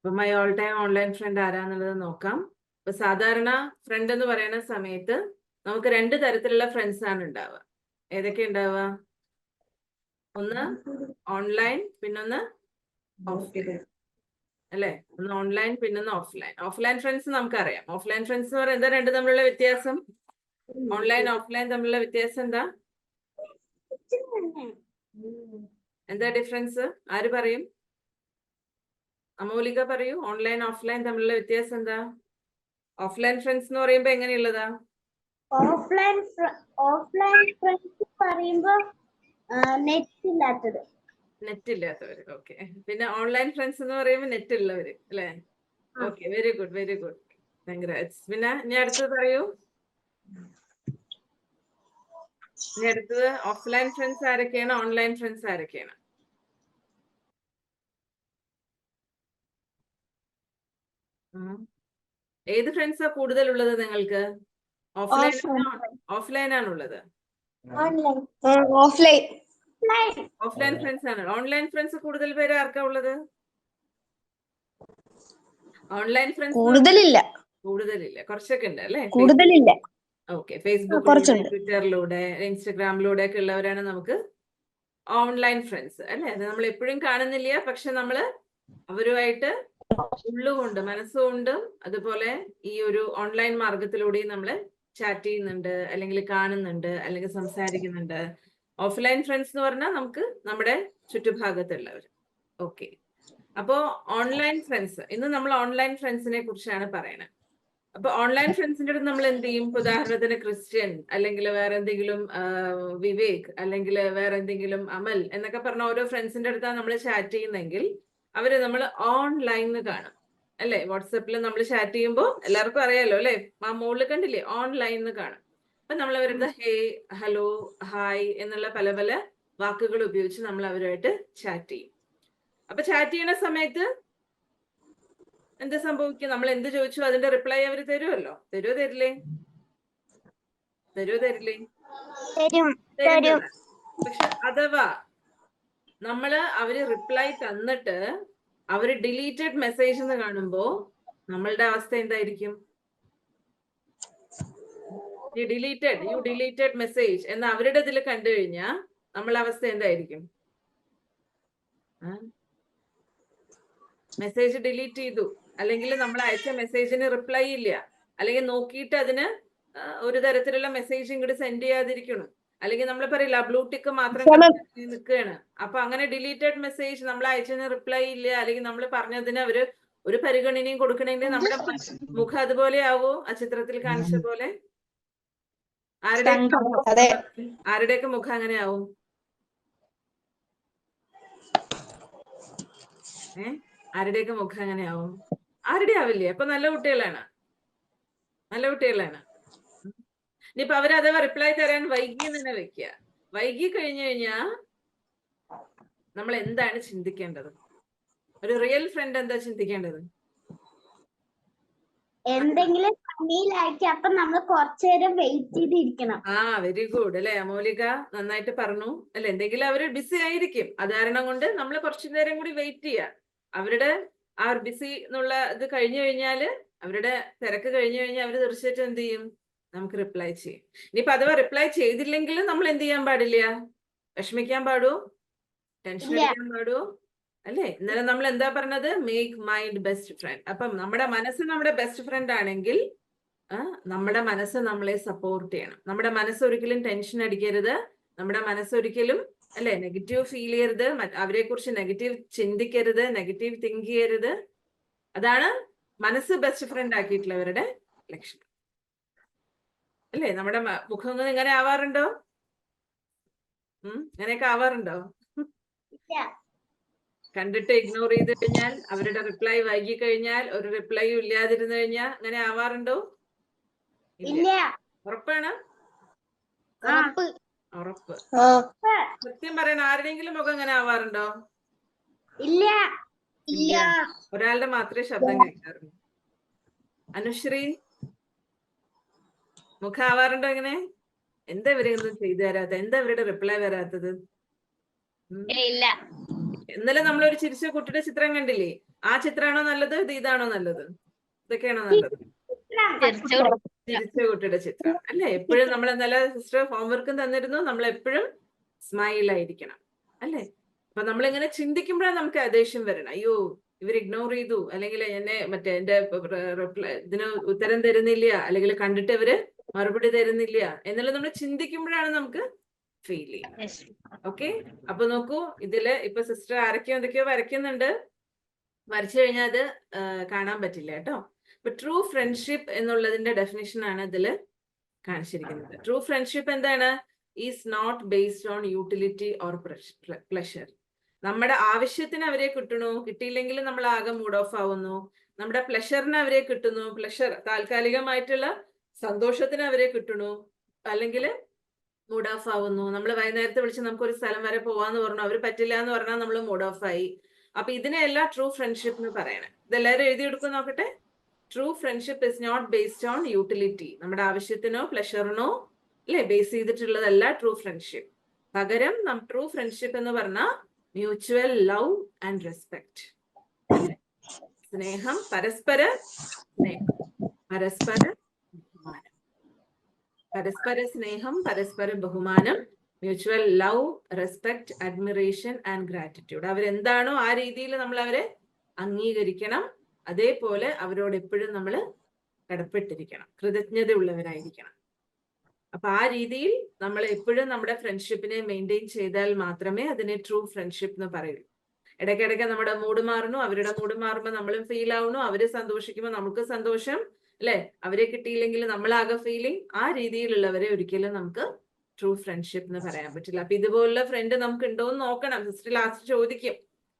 അപ്പൊ my all time online friend ആരാന്നുള്ളത് നോക്കാം. ഇപ്പൊ സാധാരണ ഫ്രണ്ട് എന്ന് പറയുന്ന സമയത്ത് നമുക്ക് രണ്ട് തരത്തിലുള്ള ഫ്രണ്ട്സ് ആണ് ഉണ്ടാവുക. ഏതൊക്കെ ഉണ്ടാവുക? ഒന്ന് ഓൺലൈൻ, പിന്നൊന്ന് ഓഫ്ലൈൻ അല്ലെ? ഒന്ന് ഓൺലൈൻ, പിന്നൊന്ന് ഓഫ്ലൈൻ. ഓഫ്ലൈൻ ഫ്രണ്ട്സ് നമുക്കറിയാം. ഓഫ്ലൈൻ ഫ്രണ്ട്സ് എന്ന് പറയുന്നത് എന്താ രണ്ട് തമ്മിലുള്ള വ്യത്യാസം? ഓൺലൈൻ ഓഫ്ലൈൻ തമ്മിലുള്ള വ്യത്യാസം എന്താ? എന്താ ഡിഫറൻസ്? ആര് പറയും? അമൂലിക പറയൂ. ഓൺലൈൻ ഓഫ്ലൈൻ തമ്മിലുള്ള വ്യത്യാസം എന്താ? ഓഫ്ലൈൻ ഫ്രണ്ട്സ് എന്ന് പറയുമ്പോ എങ്ങനെയുള്ളതാ? ഓഫ്ലൈൻ ഫ്രണ്ട്സ് പറയുമ്പോ നെറ്റ് ഇല്ലാത്തത്. നെറ്റ് ഇല്ലാത്തവര്. ഓക്കെ. പിന്നെ ഓൺലൈൻ ഫ്രണ്ട്സ് എന്ന് പറയുമ്പോൾ നെറ്റ് ഉള്ളവര് അല്ലെ? Okay, very good, very good. Congrats. പിന്നെ ഇനി അടുത്തത് പറയൂ. ഇനി അടുത്തത് ഓഫ്ലൈൻ ഫ്രണ്ട്സ് ആരൊക്കെയാണ്? ഓൺലൈൻ ഫ്രണ്ട്സ് ആരൊക്കെയാണ്? ഏത് ഫ്രണ്ട്സാ കൂടുതൽ ഉള്ളത് നിങ്ങൾക്ക്? ഓഫ്ലൈൻ ആണുള്ളത്. ഓഫ്ലൈൻ ഫ്രണ്ട്സ് ആണ്. ഓൺലൈൻ ഫ്രണ്ട്സ് കൂടുതൽ പേര് ആർക്കാ ഉള്ളത്? ഓൺലൈൻ ഫ്രണ്ട്സ് കൂടുതലില്ല, കുറച്ചൊക്കെ ഉണ്ട് അല്ലെ? കൂടുതലില്ല. ഓക്കെ. ഫേസ്ബുക്കിലൂടെ, ട്വിറ്ററിലൂടെ, ഇൻസ്റ്റഗ്രാമിലൂടെ ഒക്കെ ഉള്ളവരാണ് നമുക്ക് ഓൺലൈൻ ഫ്രണ്ട്സ് അല്ലെ? അത് നമ്മൾ എപ്പോഴും കാണുന്നില്ല, പക്ഷെ നമ്മള് അവരുമായിട്ട് ഉള്ളുകൊണ്ട് മനസ്സുകൊണ്ടും അതുപോലെ ഈ ഒരു ഓൺലൈൻ മാർഗത്തിലൂടെയും നമ്മള് ചാറ്റ് ചെയ്യുന്നുണ്ട്, അല്ലെങ്കിൽ കാണുന്നുണ്ട്, അല്ലെങ്കിൽ സംസാരിക്കുന്നുണ്ട്. ഓഫ്ലൈൻ ഫ്രണ്ട്സ് എന്ന് പറഞ്ഞാൽ നമുക്ക് നമ്മുടെ ചുറ്റുഭാഗത്തുള്ളവർ. ഓക്കെ. അപ്പോ ഓൺലൈൻ ഫ്രണ്ട്സ്, ഇന്ന് നമ്മൾ ഓൺലൈൻ ഫ്രണ്ട്സിനെ കുറിച്ചാണ് പറയുന്നത്. അപ്പൊ ഓൺലൈൻ ഫ്രണ്ട്സിന്റെ അടുത്ത് നമ്മൾ എന്ത് ചെയ്യും? ഉദാഹരണത്തിന് ക്രിസ്ത്യൻ, അല്ലെങ്കിൽ വേറെ എന്തെങ്കിലും വിവേക്, അല്ലെങ്കിൽ വേറെ എന്തെങ്കിലും അമൽ എന്നൊക്കെ പറഞ്ഞ ഓരോ ഫ്രണ്ട്സിന്റെ അടുത്താണ് നമ്മൾ ചാറ്റ് ചെയ്യുന്നെങ്കിൽ അവര് നമ്മൾ ഓൺലൈനിൽ കാണും അല്ലെ? വാട്സപ്പിൽ നമ്മൾ ചാറ്റ് ചെയ്യുമ്പോൾ എല്ലാവർക്കും അറിയാലോ അല്ലെ? ആ മുകളിൽ കണ്ടില്ലേ? ഓൺലൈനിൽ കാണും. അപ്പൊ നമ്മൾ അവരുടെ ഹേ, ഹലോ, ഹായ് എന്നുള്ള പല പല വാക്കുകൾ ഉപയോഗിച്ച് നമ്മൾ അവരുമായിട്ട് ചാറ്റ് ചെയ്യും. അപ്പൊ ചാറ്റ് ചെയ്യുന്ന സമയത്ത് എന്ത് സംഭവിക്കും? നമ്മൾ എന്ത് ചോദിച്ചു അതിന്റെ റിപ്ലൈ അവര് തരുമല്ലോ. തരുമോ തരില്ലേ? തരുന്നതാണ്. പക്ഷെ അഥവാ നമ്മള് അവര് റിപ്ലൈ തന്നിട്ട് അവര് ഡിലീറ്റഡ് മെസ്സേജ് എന്ന് കാണുമ്പോ നമ്മളുടെ അവസ്ഥ എന്തായിരിക്കും? യു ഡിലീറ്റഡ് മെസ്സേജ് എന്ന് അവരുടെ ഇതിൽ കണ്ടു കഴിഞ്ഞാൽ നമ്മളെ അവസ്ഥ എന്തായിരിക്കും? മെസ്സേജ് ഡിലീറ്റ് ചെയ്തു, അല്ലെങ്കിൽ നമ്മൾ അയച്ച മെസ്സേജിന് റിപ്ലൈ ഇല്ല, അല്ലെങ്കിൽ നോക്കിയിട്ട് അതിന് ഒരു തരത്തിലുള്ള മെസ്സേജ് ഇങ്ങോട്ട് സെൻഡ് ചെയ്യാതിരിക്കണം, അല്ലെങ്കിൽ നമ്മൾ പറയില്ല ബ്ലൂ ടിക്ക് മാത്രം നിൽക്കുകയാണ്. അപ്പൊ അങ്ങനെ ഡിലീറ്റഡ് മെസ്സേജ് നമ്മൾ അയച്ചതിന് റിപ്ലൈ ഇല്ല, അല്ലെങ്കിൽ നമ്മൾ പറഞ്ഞതിന് അവര് ഒരു പരിഗണനയും കൊടുക്കണമെങ്കിൽ നമ്മുടെ മുഖം അതുപോലെ ആവോ? ആ ചിത്രത്തിൽ കാണിച്ച പോലെ ആരുടെയൊക്കെ മുഖം അങ്ങനെ ആവും? ആരുടെയൊക്കെ മുഖം അങ്ങനെ ആവും? ആരുടെ ആവില്ലേ? അപ്പൊ നല്ല കുട്ടികളാണ്. ഇനിയിപ്പൊ അവര് അഥവാ റിപ്ലൈ തരാൻ വൈകി തന്നെ വെക്കുക. വൈകി കഴിഞ്ഞു കഴിഞ്ഞാ നമ്മൾ എന്താണ് ചിന്തിക്കേണ്ടത്? ഒരു റിയൽ ഫ്രണ്ട് എന്താ ചിന്തിക്കേണ്ടത്? എന്തെങ്കിലും പണിയിലായിരിക്കും, അപ്പൊ നമ്മൾ കുറച്ചു നേരം വെയിറ്റ് ചെയ്തിരിക്കണം. വെരി ഗുഡ് അല്ലെ അമോലിക? നന്നായിട്ട് പറഞ്ഞു അല്ലെ? എന്തെങ്കിലും അവര് ബിസി ആയിരിക്കും, അത് കാരണം കൊണ്ട് നമ്മൾ കുറച്ചു നേരം കൂടി വെയിറ്റ് ചെയ്യുക. അവരുടെ ആ ബിസി എന്നുള്ള ഇത് കഴിഞ്ഞു കഴിഞ്ഞാല്, അവരുടെ തിരക്ക് കഴിഞ്ഞു കഴിഞ്ഞാൽ അവര് തീർച്ചയായിട്ടും എന്ത് ചെയ്യും? നമുക്ക് റിപ്ലൈ ചെയ്യും. ഇനിയിപ്പൊ അഥവാ റിപ്ലൈ ചെയ്തില്ലെങ്കിൽ നമ്മൾ എന്ത് ചെയ്യാൻ പാടില്ല? വിഷമിക്കാൻ പാടൂ, ടെൻഷൻ അടിക്കാൻ പാടൂ അല്ലേ? ഇന്നലെ നമ്മൾ എന്താ പറഞ്ഞത്? Make mind best friend. അപ്പം നമ്മുടെ മനസ്സ് നമ്മുടെ ബെസ്റ്റ് ഫ്രണ്ട് ആണെങ്കിൽ നമ്മുടെ മനസ്സ് നമ്മളെ സപ്പോർട്ട് ചെയ്യണം. നമ്മുടെ മനസ്സ് ഒരിക്കലും ടെൻഷൻ അടിക്കരുത്, നമ്മുടെ മനസ്സൊരിക്കലും അല്ലെ നെഗറ്റീവ് ഫീൽ ചെയ്യരുത്, അവരെ കുറിച്ച് നെഗറ്റീവ് ചിന്തിക്കരുത്, നെഗറ്റീവ് തിങ്ക് ചെയ്യരുത്. അതാണ് മനസ്സ് ബെസ്റ്റ് ഫ്രണ്ട് ആക്കിയിട്ടുള്ളവരുടെ ലക്ഷണം അല്ലേ? നമ്മുടെ മുഖം ഇങ്ങനെ ആവാറുണ്ടോ? ഇങ്ങനെയൊക്കെ ആവാറുണ്ടോ? കണ്ടിട്ട് ഇഗ്നോർ ചെയ്ത് കഴിഞ്ഞാൽ, അവരുടെ റിപ്ലൈ വൈകി കഴിഞ്ഞാൽ, ഒരു റിപ്ലൈയും ഇല്ലാതിരുന്നു കഴിഞ്ഞാൽ അങ്ങനെ ആവാറുണ്ടോ? ഇല്ല. ഉറപ്പാണ്? ഉറപ്പ്. സത്യം പറയണ, ആരുടെയെങ്കിലും മുഖം അങ്ങനെ ആവാറുണ്ടോ? ഇല്ല. ഒരാളുടെ മാത്രമേ ശബ്ദം കേൾക്കാറുള്ളൂ. അനുശ്രീ, മുഖം ആവാറുണ്ടോ ഇങ്ങനെ? എന്താ ഇവരൊന്നും ചെയ്തു തരാത്ത? എന്താ ഇവരുടെ റിപ്ലൈ വരാത്തത്? ഇന്നലെ നമ്മളൊരു ചിരിച്ച കുട്ടിയുടെ ചിത്രം കണ്ടില്ലേ? ആ ചിത്രമാണോ നല്ലത്, ഇതാണോ നല്ലത്? ഇതൊക്കെയാണോ നല്ലത്? ചിരിച്ച കുട്ടിയുടെ ചിത്രം അല്ലെ? എപ്പോഴും നമ്മൾ ഇന്നലെ സിസ്റ്റർ ഹോംവർക്കും തന്നിരുന്നു, നമ്മൾ എപ്പോഴും സ്മൈൽ ആയിരിക്കണം അല്ലെ? അപ്പൊ നമ്മളിങ്ങനെ ചിന്തിക്കുമ്പോഴാണ് നമുക്ക് ദേഷ്യം വരണം. അയ്യോ, ഇവർ ഇഗ്നോർ ചെയ്തു, അല്ലെങ്കിൽ എന്നെ മറ്റേ എന്റെ ഇതിന് ഉത്തരം തരുന്നില്ല, അല്ലെങ്കിൽ കണ്ടിട്ട് ഇവര് മറുപടി തരുന്നില്ല എന്നുള്ളത് നമ്മൾ ചിന്തിക്കുമ്പോഴാണ് നമുക്ക് ഫീൽ ചെയ്യുന്നത്. ഓക്കെ, അപ്പൊ നോക്കൂ, ഇതില് ഇപ്പൊ സിസ്റ്റർ ആരൊക്കെയോ എന്തൊക്കെയോ വരയ്ക്കുന്നുണ്ട്. വരച്ചു കഴിഞ്ഞാൽ അത് കാണാൻ പറ്റില്ല കേട്ടോ. ഇപ്പൊ ട്രൂ ഫ്രണ്ട്ഷിപ്പ് എന്നുള്ളതിന്റെ ഡെഫിനിഷൻ ആണ് ഇതിൽ കാണിച്ചിരിക്കുന്നത്. ട്രൂ ഫ്രണ്ട്ഷിപ്പ് എന്താണ്? Is not based on utility or pleasure. നമ്മുടെ ആവശ്യത്തിന് അവരെ കിട്ടണു, കിട്ടിയില്ലെങ്കിൽ നമ്മൾ ആകെ മൂഡ് ഓഫ് ആവുന്നു. നമ്മുടെ പ്ലഷറിന് അവരെ കിട്ടുന്നു, പ്ലഷർ താൽക്കാലികമായിട്ടുള്ള സന്തോഷത്തിന് അവരെ കിട്ടണു, അല്ലെങ്കിൽ മൂഡ് ഓഫ് ആവുന്നു. നമ്മൾ വൈകുന്നേരത്തെ വിളിച്ച് നമുക്കൊരു സ്ഥലം വരെ പോവാന്ന് പറഞ്ഞു, അവർ പറ്റില്ല എന്ന് പറഞ്ഞാൽ നമ്മൾ മൂഡ് ഓഫ് ആയി. അപ്പൊ ഇതിനെല്ലാം ട്രൂ ഫ്രണ്ട്ഷിപ്പ് എന്ന് പറയണം. ഇതെല്ലാവരും എഴുതി എടുക്കും നോക്കട്ടെ. True friendship is not based on utility. നമ്മുടെ ആവശ്യത്തിനോ പ്ലഷറിനോ അല്ലെ ബേസ് ചെയ്തിട്ടുള്ളതല്ല ട്രൂ ഫ്രണ്ട്ഷിപ്പ്. പകരം ട്രൂ ഫ്രണ്ട്ഷിപ്പ് എന്ന് പറഞ്ഞാൽ മ്യൂച്വൽ ലവ് ആൻഡ് റെസ്പെക്ട്. സ്നേഹം, പരസ്പര സ്നേഹം, പരസ്പര ബഹുമാനം. പരസ്പര സ്നേഹം, പരസ്പര ബഹുമാനം, mutual love, respect, admiration and gratitude. അവരെന്താണോ ആ രീതിയിൽ നമ്മൾ അവരെ അംഗീകരിക്കണം. അതേപോലെ അവരോട് എപ്പോഴും നമ്മൾ കടപ്പെട്ടിരിക്കണം, കൃതജ്ഞതയുള്ളവരായിരിക്കണം. അപ്പൊ ആ രീതിയിൽ നമ്മൾ എപ്പോഴും നമ്മുടെ ഫ്രണ്ട്ഷിപ്പിനെ മെയിൻറ്റെയിൻ ചെയ്താൽ മാത്രമേ അതിനെ ട്രൂ ഫ്രണ്ട്ഷിപ്പ് എന്ന് പറയൂ. ഇടയ്ക്കിടയ്ക്ക് നമ്മുടെ മൂഡ് മാറുന്നു, അവരുടെ മൂഡ് മാറുമ്പോൾ നമ്മളും ഫീൽ ആവുന്നു, അവര് സന്തോഷിക്കുമ്പോൾ നമുക്ക് സന്തോഷം അല്ലെ? അവരെ കിട്ടിയില്ലെങ്കിൽ നമ്മളാകെ ഫീലിംഗ്. ആ രീതിയിലുള്ളവരെ ഒരിക്കലും നമുക്ക് ട്രൂ ഫ്രണ്ട്ഷിപ്പ് എന്ന് പറയാൻ പറ്റില്ല. അപ്പൊ ഇതുപോലുള്ള ഫ്രണ്ട് നമുക്ക് ഉണ്ടോ എന്ന് നോക്കണം. സിസ്റ്റർ ലാസ്റ്റ് ചോദിക്കും,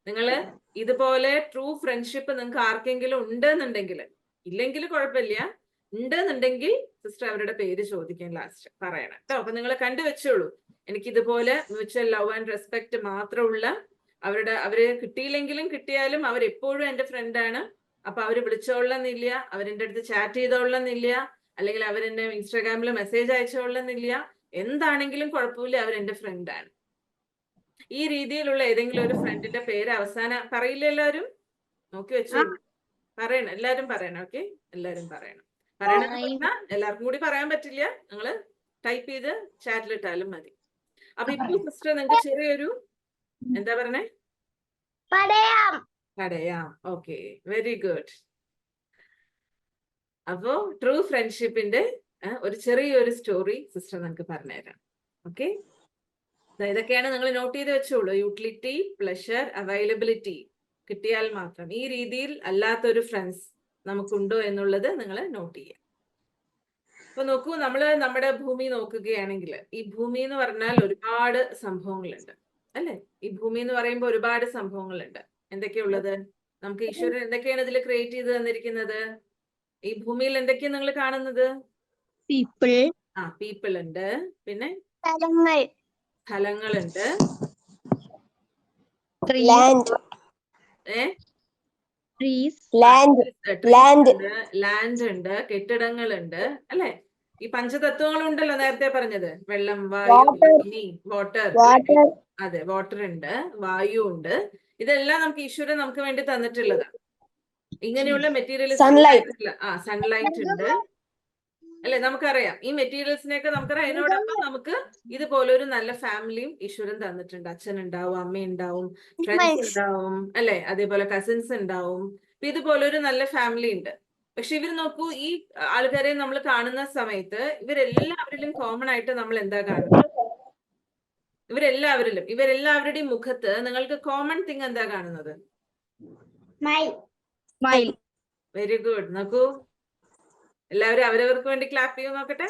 നിങ്ങള് ഇതുപോലെ ട്രൂ ഫ്രണ്ട്ഷിപ്പ് നിങ്ങൾക്ക് ആർക്കെങ്കിലും ഉണ്ടെന്നുണ്ടെങ്കിൽ, ഇല്ലെങ്കിൽ കുഴപ്പമില്ല, ഉണ്ടെന്നുണ്ടെങ്കിൽ സിസ്റ്റർ അവരുടെ പേര് ചോദിക്കാൻ ലാസ്റ്റ് പറയണം കേട്ടോ. അപ്പൊ നിങ്ങൾ കണ്ടുവെച്ചോളൂ, എനിക്ക് ഇതുപോലെ മ്യൂച്വൽ ലവ് ആൻഡ് റെസ്പെക്ട് മാത്രമുള്ള അവര് കിട്ടിയില്ലെങ്കിലും കിട്ടിയാലും അവരെപ്പോഴും എന്റെ ഫ്രണ്ടാണ്. അപ്പൊ അവര് വിളിച്ചോളന്നില്ല, അവരെന്റെ അടുത്ത് ചാറ്റ് ചെയ്തോളന്നില്ല, അല്ലെങ്കിൽ അവരെന്നെ ഇൻസ്റ്റാഗ്രാമിൽ മെസ്സേജ് അയച്ചോളന്നില്ല, എന്താണെങ്കിലും കുഴപ്പമില്ല, അവരെന്റെ ഫ്രണ്ടാണ്. ഈ രീതിയിലുള്ള ഏതെങ്കിലും ഒരു ഫ്രണ്ടിന്റെ പേര് അവസാനം പറയില്ല എല്ലാവരും? നോക്കി വെച്ചോളൂ. പറയണം, എല്ലാരും പറയണം. ഓക്കെ, എല്ലാരും പറയണം. പറയണമെന്ന് പറഞ്ഞാൽ എല്ലാവർക്കും കൂടി പറയാൻ പറ്റില്ല, നിങ്ങള് ടൈപ്പ് ചെയ്ത് ചാറ്റിലിട്ടാലും മതി. അപ്പൊ ഇപ്പൊ സിസ്റ്റർ നിങ്ങൾക്ക് ചെറിയൊരു എന്താ പറഞ്ഞേ? പടയാം. Okay, very good. അപ്പോ ട്രൂ ഫ്രണ്ട്ഷിപ്പിന്റെ ഒരു ചെറിയൊരു സ്റ്റോറി സിസ്റ്റർ നിങ്ങൾക്ക് പറഞ്ഞുതരാം. ഓക്കെ, ഇതൊക്കെയാണ് നിങ്ങൾ നോട്ട് ചെയ്ത് വെച്ചോളൂ. യൂട്ടിലിറ്റി, പ്ലഷർ, അവൈലബിലിറ്റി കിട്ടിയാൽ മാത്രം. ഈ രീതിയിൽ അല്ലാത്തൊരു ഫ്രണ്ട്സ് നമുക്കുണ്ടോ എന്നുള്ളത് നിങ്ങൾ നോട്ട് ചെയ്യുക. അപ്പൊ നോക്കൂ, നമ്മള് നമ്മുടെ ഭൂമി നോക്കുകയാണെങ്കിൽ, ഈ ഭൂമി എന്ന് പറഞ്ഞാൽ ഒരുപാട് സംഭവങ്ങളുണ്ട് അല്ലെ? ഈ ഭൂമി എന്ന് പറയുമ്പോൾ ഒരുപാട് സംഭവങ്ങളുണ്ട്. എന്തൊക്കെയുള്ളത്? നമുക്ക് ഈശ്വരൻ എന്തൊക്കെയാണ് ഇതിൽ ക്രിയേറ്റ് ചെയ്ത് തന്നിരിക്കുന്നത്? ഈ ഭൂമിയിൽ എന്തൊക്കെയാണ് നിങ്ങൾ കാണുന്നത്? പീപ്പിൾ ഉണ്ട്, പിന്നെ സ്ഥലങ്ങളുണ്ട്, ലാൻഡ് ഉണ്ട്, കെട്ടിടങ്ങളുണ്ട് അല്ലെ? ഈ പഞ്ചതത്വങ്ങളുണ്ടല്ലോ നേരത്തെ പറഞ്ഞത്, വെള്ളം, വായു, അഗ്നി, വാട്ടർ. അതെ, വാട്ടർ ഉണ്ട്, വായു ഉണ്ട്. ഇതെല്ലാം നമുക്ക് ഈശ്വരൻ നമുക്ക് വേണ്ടി തന്നിട്ടുള്ളതാണ്. ഇങ്ങനെയുള്ള മെറ്റീരിയലിസ്റ്റ് സൺലൈറ്റ് ഉണ്ട് അല്ലെ? നമുക്കറിയാം ഈ മെറ്റീരിയൽസിനെയൊക്കെ നമുക്കറിയാം. അതിനോടൊപ്പം നമുക്ക് ഇതുപോലൊരു നല്ല ഫാമിലിയും ഈശ്വരൻ തന്നിട്ടുണ്ട്. അച്ഛൻ ഉണ്ടാവും, അമ്മ ഉണ്ടാവും, ഫ്രണ്ട്സ് ഉണ്ടാവും അല്ലെ? അതേപോലെ കസിൻസ് ഉണ്ടാവും. അപ്പൊ ഇതുപോലൊരു നല്ല ഫാമിലി ഉണ്ട്. പക്ഷെ ഇവർ നോക്കൂ, ഈ ആൾക്കാരെ നമ്മൾ കാണുന്ന സമയത്ത് ഇവരെല്ലാവരിലും കോമൺ ആയിട്ട് നമ്മൾ എന്താ കാണുന്നത്? ഇവരെല്ലാവരുടെയും മുഖത്ത് നിങ്ങൾക്ക് കോമൺ തിങ് എന്താ കാണുന്നത്? Very good. നോക്കൂ, എല്ലാവരും അവരവർക്ക് വേണ്ടി ക്ലാപ്പ് ചെയ്യൂ നോക്കട്ടെ.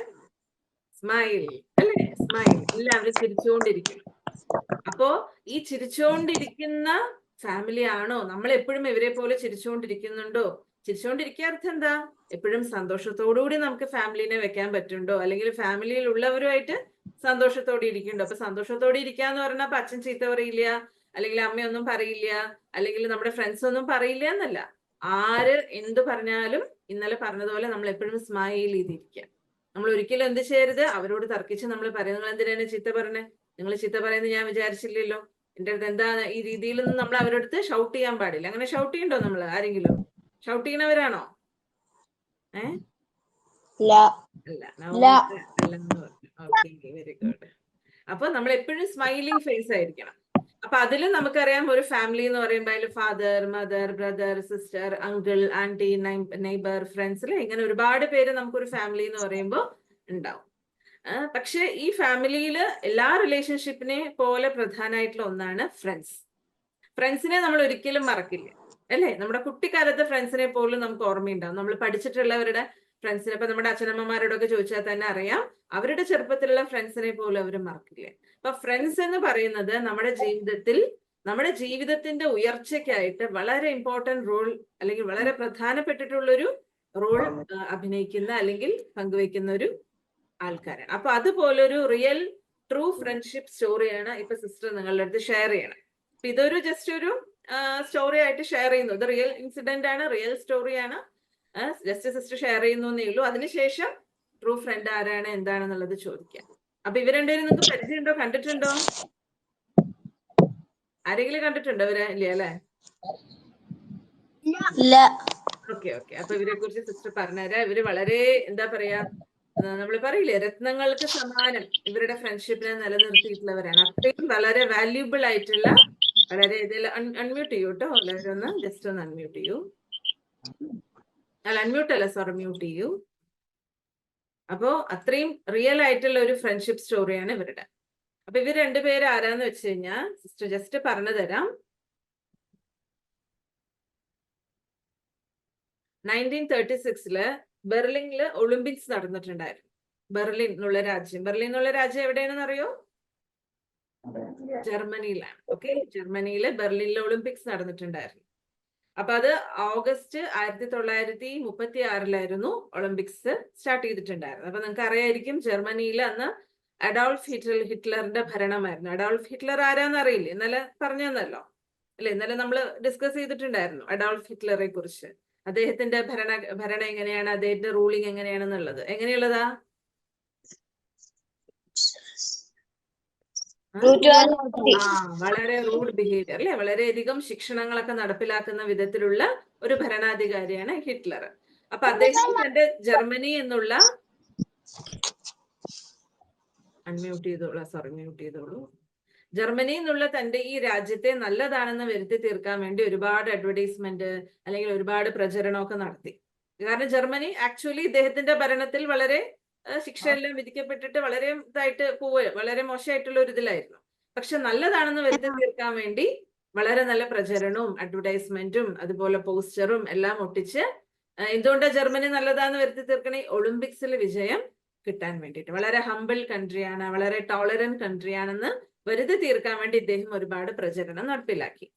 സ്മൈൽ അല്ലേ? സ്മൈൽ. എല്ലാവരും ചിരിച്ചുകൊണ്ടിരിക്കണം. അപ്പോ ഈ ചിരിച്ചുകൊണ്ടിരിക്കുന്ന ഫാമിലി ആണോ? നമ്മൾ എപ്പോഴും ഇവരെ പോലെ ചിരിച്ചുകൊണ്ടിരിക്കുന്നുണ്ടോ? ചിരിച്ചുകൊണ്ടിരിക്കുക അർത്ഥം എന്താ? എപ്പോഴും സന്തോഷത്തോടുകൂടി നമുക്ക് ഫാമിലിനെ വെക്കാൻ പറ്റുന്നുണ്ടോ? അല്ലെങ്കിൽ ഫാമിലിയിൽ ഉള്ളവരുമായിട്ട് സന്തോഷത്തോടെ ഇരിക്കുന്നുണ്ടോ? അപ്പൊ സന്തോഷത്തോടെ ഇരിക്കാന്ന് പറഞ്ഞാൽ അപ്പൊ അച്ഛൻ ചീത്ത പറയില്ല, അല്ലെങ്കിൽ അമ്മയൊന്നും പറയില്ല, അല്ലെങ്കിൽ നമ്മുടെ ഫ്രണ്ട്സ് ഒന്നും പറയില്ല എന്നല്ല. ആര് എന്ത് പറഞ്ഞാലും ഇന്നലെ പറഞ്ഞതുപോലെ നമ്മൾ എപ്പോഴും സ്മൈൽ ചെയ്തിരിക്കുക. നമ്മൾ ഒരിക്കലും എന്ത് ചെയ്യരുത്? അവരോട് തർക്കിച്ച് നമ്മൾ പറയുന്നത്, നിങ്ങൾ എന്തിനാണ് ചീത്ത പറഞ്ഞേ? നിങ്ങൾ ചീത്ത പറയുന്നത് ഞാൻ വിചാരിച്ചില്ലല്ലോ, എന്റെ അടുത്ത് എന്താണ് ഈ രീതിയിലൊന്നും നമ്മൾ അവരുടെ അടുത്ത് ഷൗട്ട് ചെയ്യാൻ പാടില്ല. അങ്ങനെ ഷൗട്ട് ചെയ്യണ്ടോ നമ്മൾ ആരെങ്കിലും? ഷൗട്ട് ചെയ്യണവരാണോ? അല്ല, അല്ലെന്ന് പറഞ്ഞു. Okay, very good. അപ്പൊ നമ്മൾ എപ്പോഴും സ്മൈലിംഗ് ഫേസ് ആയിരിക്കണം. അപ്പൊ അതിലും നമുക്കറിയാം ഒരു ഫാമിലി എന്ന് പറയുമ്പോൾ അതിൽ father, mother, brother, sister, uncle, aunty, neighbour, ഫ്രണ്ട്സിൽ ഇങ്ങനെ ഒരുപാട് പേര് നമുക്കൊരു ഫാമിലി എന്ന് പറയുമ്പോൾ ഉണ്ടാവും. പക്ഷെ ഈ ഫാമിലിയിൽ എല്ലാ റിലേഷൻഷിപ്പിനെ പോലെ പ്രധാനമായിട്ടുള്ള ഒന്നാണ് ഫ്രണ്ട്സ്. ഫ്രണ്ട്സിനെ നമ്മൾ ഒരിക്കലും മറക്കില്ല, അല്ലേ? നമ്മുടെ കുട്ടിക്കാലത്തെ ഫ്രണ്ട്സിനെ പോലും നമുക്ക് ഓർമ്മയുണ്ടാവും. നമ്മൾ പഠിച്ചിട്ടുള്ളവരുടെ ഫ്രണ്ട്സിനെ ഇപ്പൊ നമ്മുടെ അച്ഛനമ്മമാരോടൊക്കെ ചോദിച്ചാൽ തന്നെ അറിയാം, അവരുടെ ചെറുപ്പത്തിലുള്ള ഫ്രണ്ട്സിനെ പോലും അവർ മറക്കില്ല. അപ്പൊ ഫ്രണ്ട്സ് എന്ന് പറയുന്നത് നമ്മുടെ ജീവിതത്തിന്റെ ഉയർച്ചയ്ക്കായിട്ട് വളരെ ഇമ്പോർട്ടന്റ് റോൾ, അല്ലെങ്കിൽ വളരെ പ്രധാനപ്പെട്ടിട്ടുള്ളൊരു റോൾ അഭിനയിക്കുന്ന അല്ലെങ്കിൽ പങ്കുവെക്കുന്ന ഒരു ആൾക്കാരാണ്. അപ്പൊ അതുപോലൊരു റിയൽ ട്രൂ ഫ്രണ്ട്ഷിപ്പ് സ്റ്റോറിയാണ് ഇപ്പൊ സിസ്റ്റർ നിങ്ങളുടെ അടുത്ത് ഷെയർ ചെയ്യണം. അപ്പൊ ഇതൊരു ജസ്റ്റ് ഒരു സ്റ്റോറി ആയിട്ട് ഷെയർ ചെയ്യുന്നു. ഇത് റിയൽ ഇൻസിഡന്റ് ആണ്, റിയൽ സ്റ്റോറിയാണ്. ജസ്റ്റ് സിസ്റ്റർ ഷെയർ ചെയ്യുന്നു എന്നേ ഉള്ളൂ. അതിനുശേഷം ട്രൂ ഫ്രണ്ട് ആരാണ് എന്താണെന്നുള്ളത് ചോദിക്കാം. അപ്പൊ ഇവർ രണ്ടുപേരും നിങ്ങൾക്ക് പരിചയമുണ്ടോ, കണ്ടിട്ടുണ്ടോ? ആരെങ്കിലും കണ്ടിട്ടുണ്ടോ ഇവരെ? ഇല്ല അല്ലെ? ഓക്കെ. അപ്പൊ ഇവരെ കുറിച്ച് സിസ്റ്റർ പറഞ്ഞുതരാം. ഇവര് വളരെ എന്താ പറയാ, നമ്മൾ പറയില്ലേ രത്നങ്ങൾക്ക് സമാനം ഇവരുടെ ഫ്രണ്ട്ഷിപ്പിനെ നിലനിർത്തിയിട്ടുള്ളവരാണ്. അത്രയും വളരെ വാല്യൂബിൾ ആയിട്ടുള്ള, വളരെ ഇതിൽ അൺമ്യൂട്ട് ചെയ്യൂ കേട്ടോ. എല്ലാവരും ഒന്ന് ജസ്റ്റ് ഒന്ന് അൺമ്യൂട്ട് ചെയ്യൂ. അല്ല, അൺമ്യൂട്ട് അല്ല, സോറി, മ്യൂട്ട് ചെയ്യൂ. അപ്പോ അത്രയും റിയൽ ആയിട്ടുള്ള ഒരു ഫ്രണ്ട്ഷിപ്പ് സ്റ്റോറിയാണ് ഇവരുടെ. അപ്പൊ ഇവർ രണ്ടുപേരും ആരാന്ന് വെച്ച് കഴിഞ്ഞാൽ സിസ്റ്റർ ജസ്റ്റ് പറഞ്ഞു തരാം. 1936 ബെർലിനില് ഒളിമ്പിക്സ് നടന്നിട്ടുണ്ടായിരുന്നു. ബെർലിൻ എന്നുള്ള രാജ്യം എവിടെയാണെന്ന് അറിയോ? ജർമ്മനിയിലാണ്. ഓക്കെ, ജർമ്മനിയില് ബെർലിനിലെ ഒളിമ്പിക്സ് നടന്നിട്ടുണ്ടായിരുന്നു. അപ്പൊ അത് ഓഗസ്റ്റ് 1936 ഒളിമ്പിക്സ് സ്റ്റാർട്ട് ചെയ്തിട്ടുണ്ടായിരുന്നു. അപ്പൊ നിങ്ങൾക്ക് അറിയായിരിക്കും, ജർമ്മനിയിൽ അന്ന് അഡോൾഫ് ഹിറ്റ്ലറിന്റെ ഭരണമായിരുന്നു. അഡോൾഫ് ഹിറ്റ്ലർ ആരാന്ന് അറിയില്ലേ? ഇന്നലെ പറഞ്ഞു തന്നല്ലോ അല്ലെ? ഇന്നലെ നമ്മൾ ഡിസ്കസ് ചെയ്തിട്ടുണ്ടായിരുന്നു അഡോൾഫ് ഹിറ്റ്ലറെ കുറിച്ച്. അദ്ദേഹത്തിന്റെ ഭരണം എങ്ങനെയാണ്, അദ്ദേഹത്തിന്റെ റൂളിംഗ് എങ്ങനെയാണെന്നുള്ളത്. എങ്ങനെയുള്ളതാ? വളരെ റൂഡ് ബിഹേവിയർ അല്ലെ? വളരെയധികം ശിക്ഷണങ്ങളൊക്കെ നടപ്പിലാക്കുന്ന വിധത്തിലുള്ള ഒരു ഭരണാധികാരിയാണ് ഹിറ്റ്ലർ. അപ്പൊ അദ്ദേഹം തന്റെ ജർമ്മനി എന്നുള്ള ജർമ്മനി എന്നുള്ള തന്റെ ഈ രാജ്യത്തെ നല്ലതാണെന്ന് വരുത്തി തീർക്കാൻ വേണ്ടി ഒരുപാട് അഡ്വർടൈസ്മെന്റ് അല്ലെങ്കിൽ ഒരുപാട് പ്രചരണമൊക്കെ നടത്തി. കാരണം ജർമ്മനി ആക്ച്വലി ഇദ്ദേഹത്തിന്റെ ഭരണത്തിൽ വളരെ ശിക്ഷയെല്ലാം വിധിക്കപ്പെട്ടിട്ട് വളരെ ഇതായിട്ട് വളരെ മോശമായിട്ടുള്ള ഒരു ഇതിലായിരുന്നു. പക്ഷെ നല്ലതാണെന്ന് വരുത്തി തീർക്കാൻ വേണ്ടി വളരെ നല്ല പ്രചരണവും അഡ്വർടൈസ്മെന്റും അതുപോലെ പോസ്റ്ററും എല്ലാം ഒട്ടിച്ച് എന്തുകൊണ്ടാണ് ജർമ്മനി നല്ലതാണെന്ന് വരുത്തി തീർക്കണേ? ഒളിമ്പിക്സിൽ വിജയം കിട്ടാൻ വേണ്ടിയിട്ട്. വളരെ ഹംബിൾ കൺട്രിയാണ്, വളരെ ടോളറന്റ് കൺട്രിയാണെന്ന് വരുത്തി തീർക്കാൻ വേണ്ടി ഇദ്ദേഹം ഒരുപാട് പ്രചരണം നടപ്പിലാക്കി.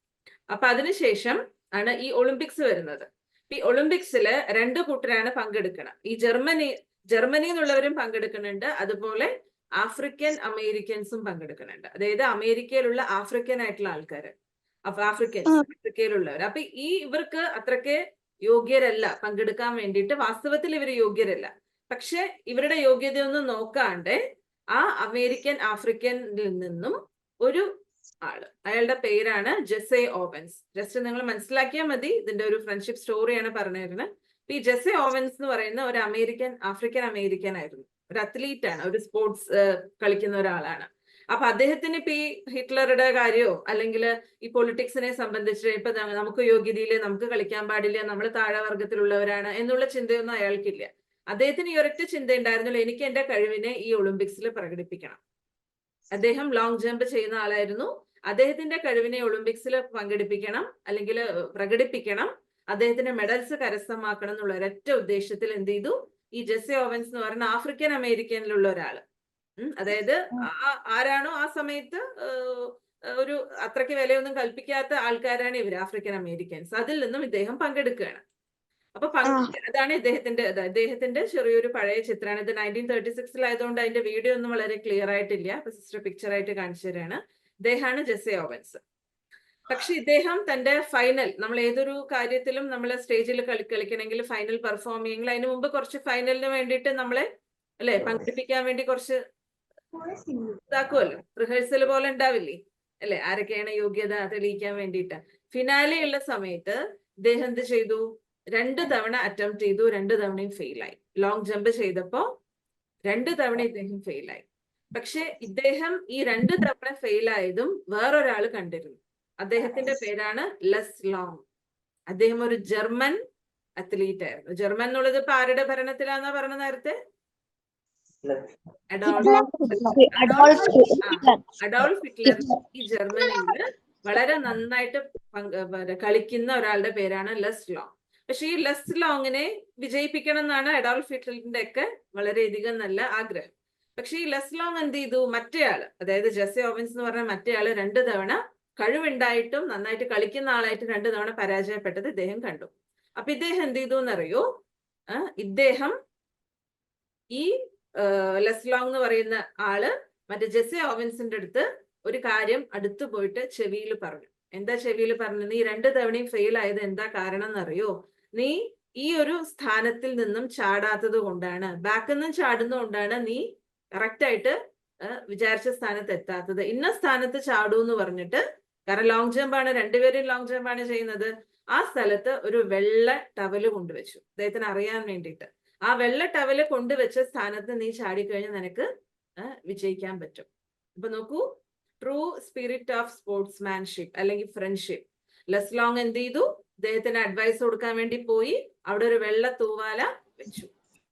അപ്പൊ അതിനുശേഷം ആണ് ഈ ഒളിമ്പിക്സ് വരുന്നത്. ഈ ഒളിമ്പിക്സില് 2 കൂട്ടരാണ് പങ്കെടുക്കണം. ഈ ജർമ്മനി എന്നുള്ളവരും പങ്കെടുക്കുന്നുണ്ട്, അതുപോലെ ആഫ്രിക്കൻ അമേരിക്കൻസും പങ്കെടുക്കുന്നുണ്ട്. അതായത് അമേരിക്കയിലുള്ള ആഫ്രിക്കൻ ആയിട്ടുള്ള ആൾക്കാര്, ആഫ്രിക്കയിലുള്ളവർ. അപ്പൊ ഇവർക്ക് അത്രയ്ക്ക് യോഗ്യരല്ല പങ്കെടുക്കാൻ വേണ്ടിയിട്ട്. വാസ്തവത്തിൽ ഇവർ യോഗ്യരല്ല. പക്ഷെ ഇവരുടെ യോഗ്യതയൊന്നും നോക്കാണ്ട് ആ ആഫ്രിക്കനിൽ നിന്നും ഒരു ആള്, അയാളുടെ പേരാണ് ജെസെ ഓവൻസ്. ജസ്റ്റ് നിങ്ങൾ മനസ്സിലാക്കിയാൽ മതി, ഇതിന്റെ ഒരു ഫ്രണ്ട്ഷിപ്പ് സ്റ്റോറിയാണ് പറഞ്ഞു തരുന്നത്. ഈ ജെസെ ഓവൻസ് എന്ന് പറയുന്ന ഒരു ആഫ്രിക്കൻ അമേരിക്കൻ ആയിരുന്നു. ഒരു അത്ലീറ്റ് ആണ്, ഒരു സ്പോർട്സ് കളിക്കുന്ന ഒരാളാണ്. അപ്പൊ അദ്ദേഹത്തിന് ഇപ്പൊ ഈ ഹിറ്റ്ലറുടെ കാര്യമോ അല്ലെങ്കിൽ ഈ പൊളിറ്റിക്സിനെ സംബന്ധിച്ച് ഇപ്പൊ നമുക്ക് യോഗ്യതയില്, നമുക്ക് കളിക്കാൻ പാടില്ല, നമ്മൾ താഴെവർഗത്തിലുള്ളവരാണ് എന്നുള്ള ചിന്തയൊന്നും അയാൾക്കില്ല. അദ്ദേഹത്തിന് ഈ ഒരൊറ്റ ചിന്ത ഉണ്ടായിരുന്നുള്ളൂ, എനിക്ക് എന്റെ കഴിവിനെ ഈ ഒളിമ്പിക്സിൽ പ്രകടിപ്പിക്കണം. അദ്ദേഹം ലോങ് ജമ്പ് ചെയ്യുന്ന ആളായിരുന്നു. അദ്ദേഹത്തിന്റെ കഴിവിനെ ഒളിമ്പിക്സിൽ പങ്കെടുപ്പിക്കണം അല്ലെങ്കിൽ പ്രകടിപ്പിക്കണം, അദ്ദേഹത്തിന്റെ മെഡൽസ് കരസ്ഥമാക്കണം എന്നുള്ള ഒരൊറ്റ ഉദ്ദേശത്തിൽ എന്ത് ചെയ്തു, ഈ ജെസെ ഓവൻസ് എന്ന് പറയുന്ന ആഫ്രിക്കൻ അമേരിക്കനിലുള്ള ഒരാള്, അതായത് ആരാണോ ആ സമയത്ത് ഒരു അത്രയ്ക്ക് വിലയൊന്നും കൽപ്പിക്കാത്ത ആൾക്കാരാണ് ഇവർ, ആഫ്രിക്കൻ അമേരിക്കൻസ്. അതിൽ നിന്നും ഇദ്ദേഹം പങ്കെടുക്കുകയാണ്. അപ്പൊ അതാണ് ഇദ്ദേഹത്തിന്റെ ചെറിയൊരു പഴയ ചിത്രമാണ്. ഇത് 1936 ആയതുകൊണ്ട് അതിന്റെ വീഡിയോ ഒന്നും വളരെ ക്ലിയർ ആയിട്ടില്ല. അപ്പൊ സിസ്റ്റർ പിക്ചർ ആയിട്ട് കാണിച്ചു തരാണ്. ഇദ്ദേഹമാണ് ജെസെ ഓവൻസ്. പക്ഷെ ഇദ്ദേഹം തന്റെ ഫൈനൽ, നമ്മൾ ഏതൊരു കാര്യത്തിലും നമ്മൾ സ്റ്റേജിൽ കളിക്കണമെങ്കിൽ, ഫൈനൽ പെർഫോം ചെയ്യെങ്കിൽ അതിന് മുമ്പ് കുറച്ച് ഫൈനലിന് വേണ്ടിയിട്ട് നമ്മളെ പങ്കെടുപ്പിക്കാൻ വേണ്ടി കുറച്ച് ഇതാക്കുമല്ലോ, റിഹേഴ്സൽ പോലെ ഉണ്ടാവില്ലേ? അല്ലെ? ആരൊക്കെയാണ് യോഗ്യത തെളിയിക്കാൻ വേണ്ടിയിട്ട്. ഫിനാലെ ഉള്ള സമയത്ത് ഇദ്ദേഹം എന്ത് ചെയ്തു? 2 തവണ അറ്റംപ്റ്റ് ചെയ്തു, 2 തവണയും ഫെയിലായി. ലോങ് ജമ്പ് ചെയ്തപ്പോ 2 തവണ ഇദ്ദേഹം ഫെയിലായി. പക്ഷെ ഇദ്ദേഹം ഈ 2 തവണ ഫെയിലായതും വേറൊരാള് കണ്ടിരുന്നു. അദ്ദേഹത്തിന്റെ പേരാണ് ലെസ് ലോങ്. അദ്ദേഹം ഒരു ജർമ്മൻ അത്ലീറ്റ് ആയിരുന്നു. ജർമ്മൻ എന്നുള്ളത് ഇപ്പൊ ആരുടെ ഭരണത്തിലാന്നാ പറഞ്ഞ നേരത്തെ? അഡോൾഫ് ഹിറ്റ്ലർ ഈ ജർമ്മനിയിൽ വളരെ നന്നായിട്ട് കളിക്കുന്ന ഒരാളുടെ പേരാണ് ലെസ് ലോങ്. പക്ഷെ ഈ ലെസ് ലോങ്ങിനെ വിജയിപ്പിക്കണം എന്നാണ് അഡോൾഫ് ഹിറ്റ്ലറിന്റെ ഒക്കെ വളരെയധികം നല്ല ആഗ്രഹം. പക്ഷെ ഈ ലെസ് ലോങ് എന്ത് ചെയ്തു? മറ്റേയാള്, അതായത് ജെസെ ഓവൻസ് എന്ന് പറഞ്ഞ മറ്റേയാള് 2 തവണ കഴിവുണ്ടായിട്ടും നന്നായിട്ട് കളിക്കുന്ന ആളായിട്ട് 2 തവണ പരാജയപ്പെട്ടത് ഇദ്ദേഹം കണ്ടു. അപ്പൊ ഇദ്ദേഹം എന്ത് ചെയ്തു എന്നറിയോ? ഇദ്ദേഹം ഈ ലെസ് ലോങ് എന്ന് പറയുന്ന ആള് മറ്റേ ജെസെ ഓവൻസിന്റെ അടുത്ത് ഒരു കാര്യം അടുത്ത് പോയിട്ട് ചെവിയിൽ പറഞ്ഞു. എന്താ ചെവിയിൽ പറഞ്ഞത്? നീ 2 തവണയും ഫെയിൽ ആയത് എന്താ കാരണം എന്നറിയോ? നീ ഈ ഒരു സ്ഥാനത്തിൽ നിന്നും ചാടാത്തത് കൊണ്ടാണ്, ബാക്കിൽ നിന്നും ചാടുന്നതുകൊണ്ടാണ് നീ കറക്റ്റ് ആയിട്ട് വിചാരിച്ച സ്ഥാനത്ത് എത്താത്തത്. ഇന്ന സ്ഥാനത്ത് ചാടൂ എന്ന് പറഞ്ഞിട്ട്, കാരണം ലോങ് ജമ്പ് ആണ്, 2 പേരും ലോങ് ജമ്പ് ആണ് ചെയ്യുന്നത്. ആ സ്ഥലത്ത് ഒരു വെള്ള ടവല് കൊണ്ടുവച്ചു അദ്ദേഹത്തിന് അറിയാൻ വേണ്ടിയിട്ട്. ആ വെള്ള ടവല് കൊണ്ടുവച്ച സ്ഥാനത്ത് നീ ചാടിക്കഴിഞ്ഞാൽ നിനക്ക് വിജയിക്കാൻ പറ്റും. അപ്പൊ നോക്കൂ, ട്രൂ സ്പിരിറ്റ് ഓഫ് സ്പോർട്സ്മാൻഷിപ്പ് അല്ലെങ്കിൽ ഫ്രണ്ട്ഷിപ്പ്. ലെസ് ലോങ് എന്ത് ചെയ്തു? അദ്ദേഹത്തിന് അഡ്വൈസ് കൊടുക്കാൻ വേണ്ടി പോയി അവിടെ ഒരു വെള്ള തൂവാല വെച്ചു.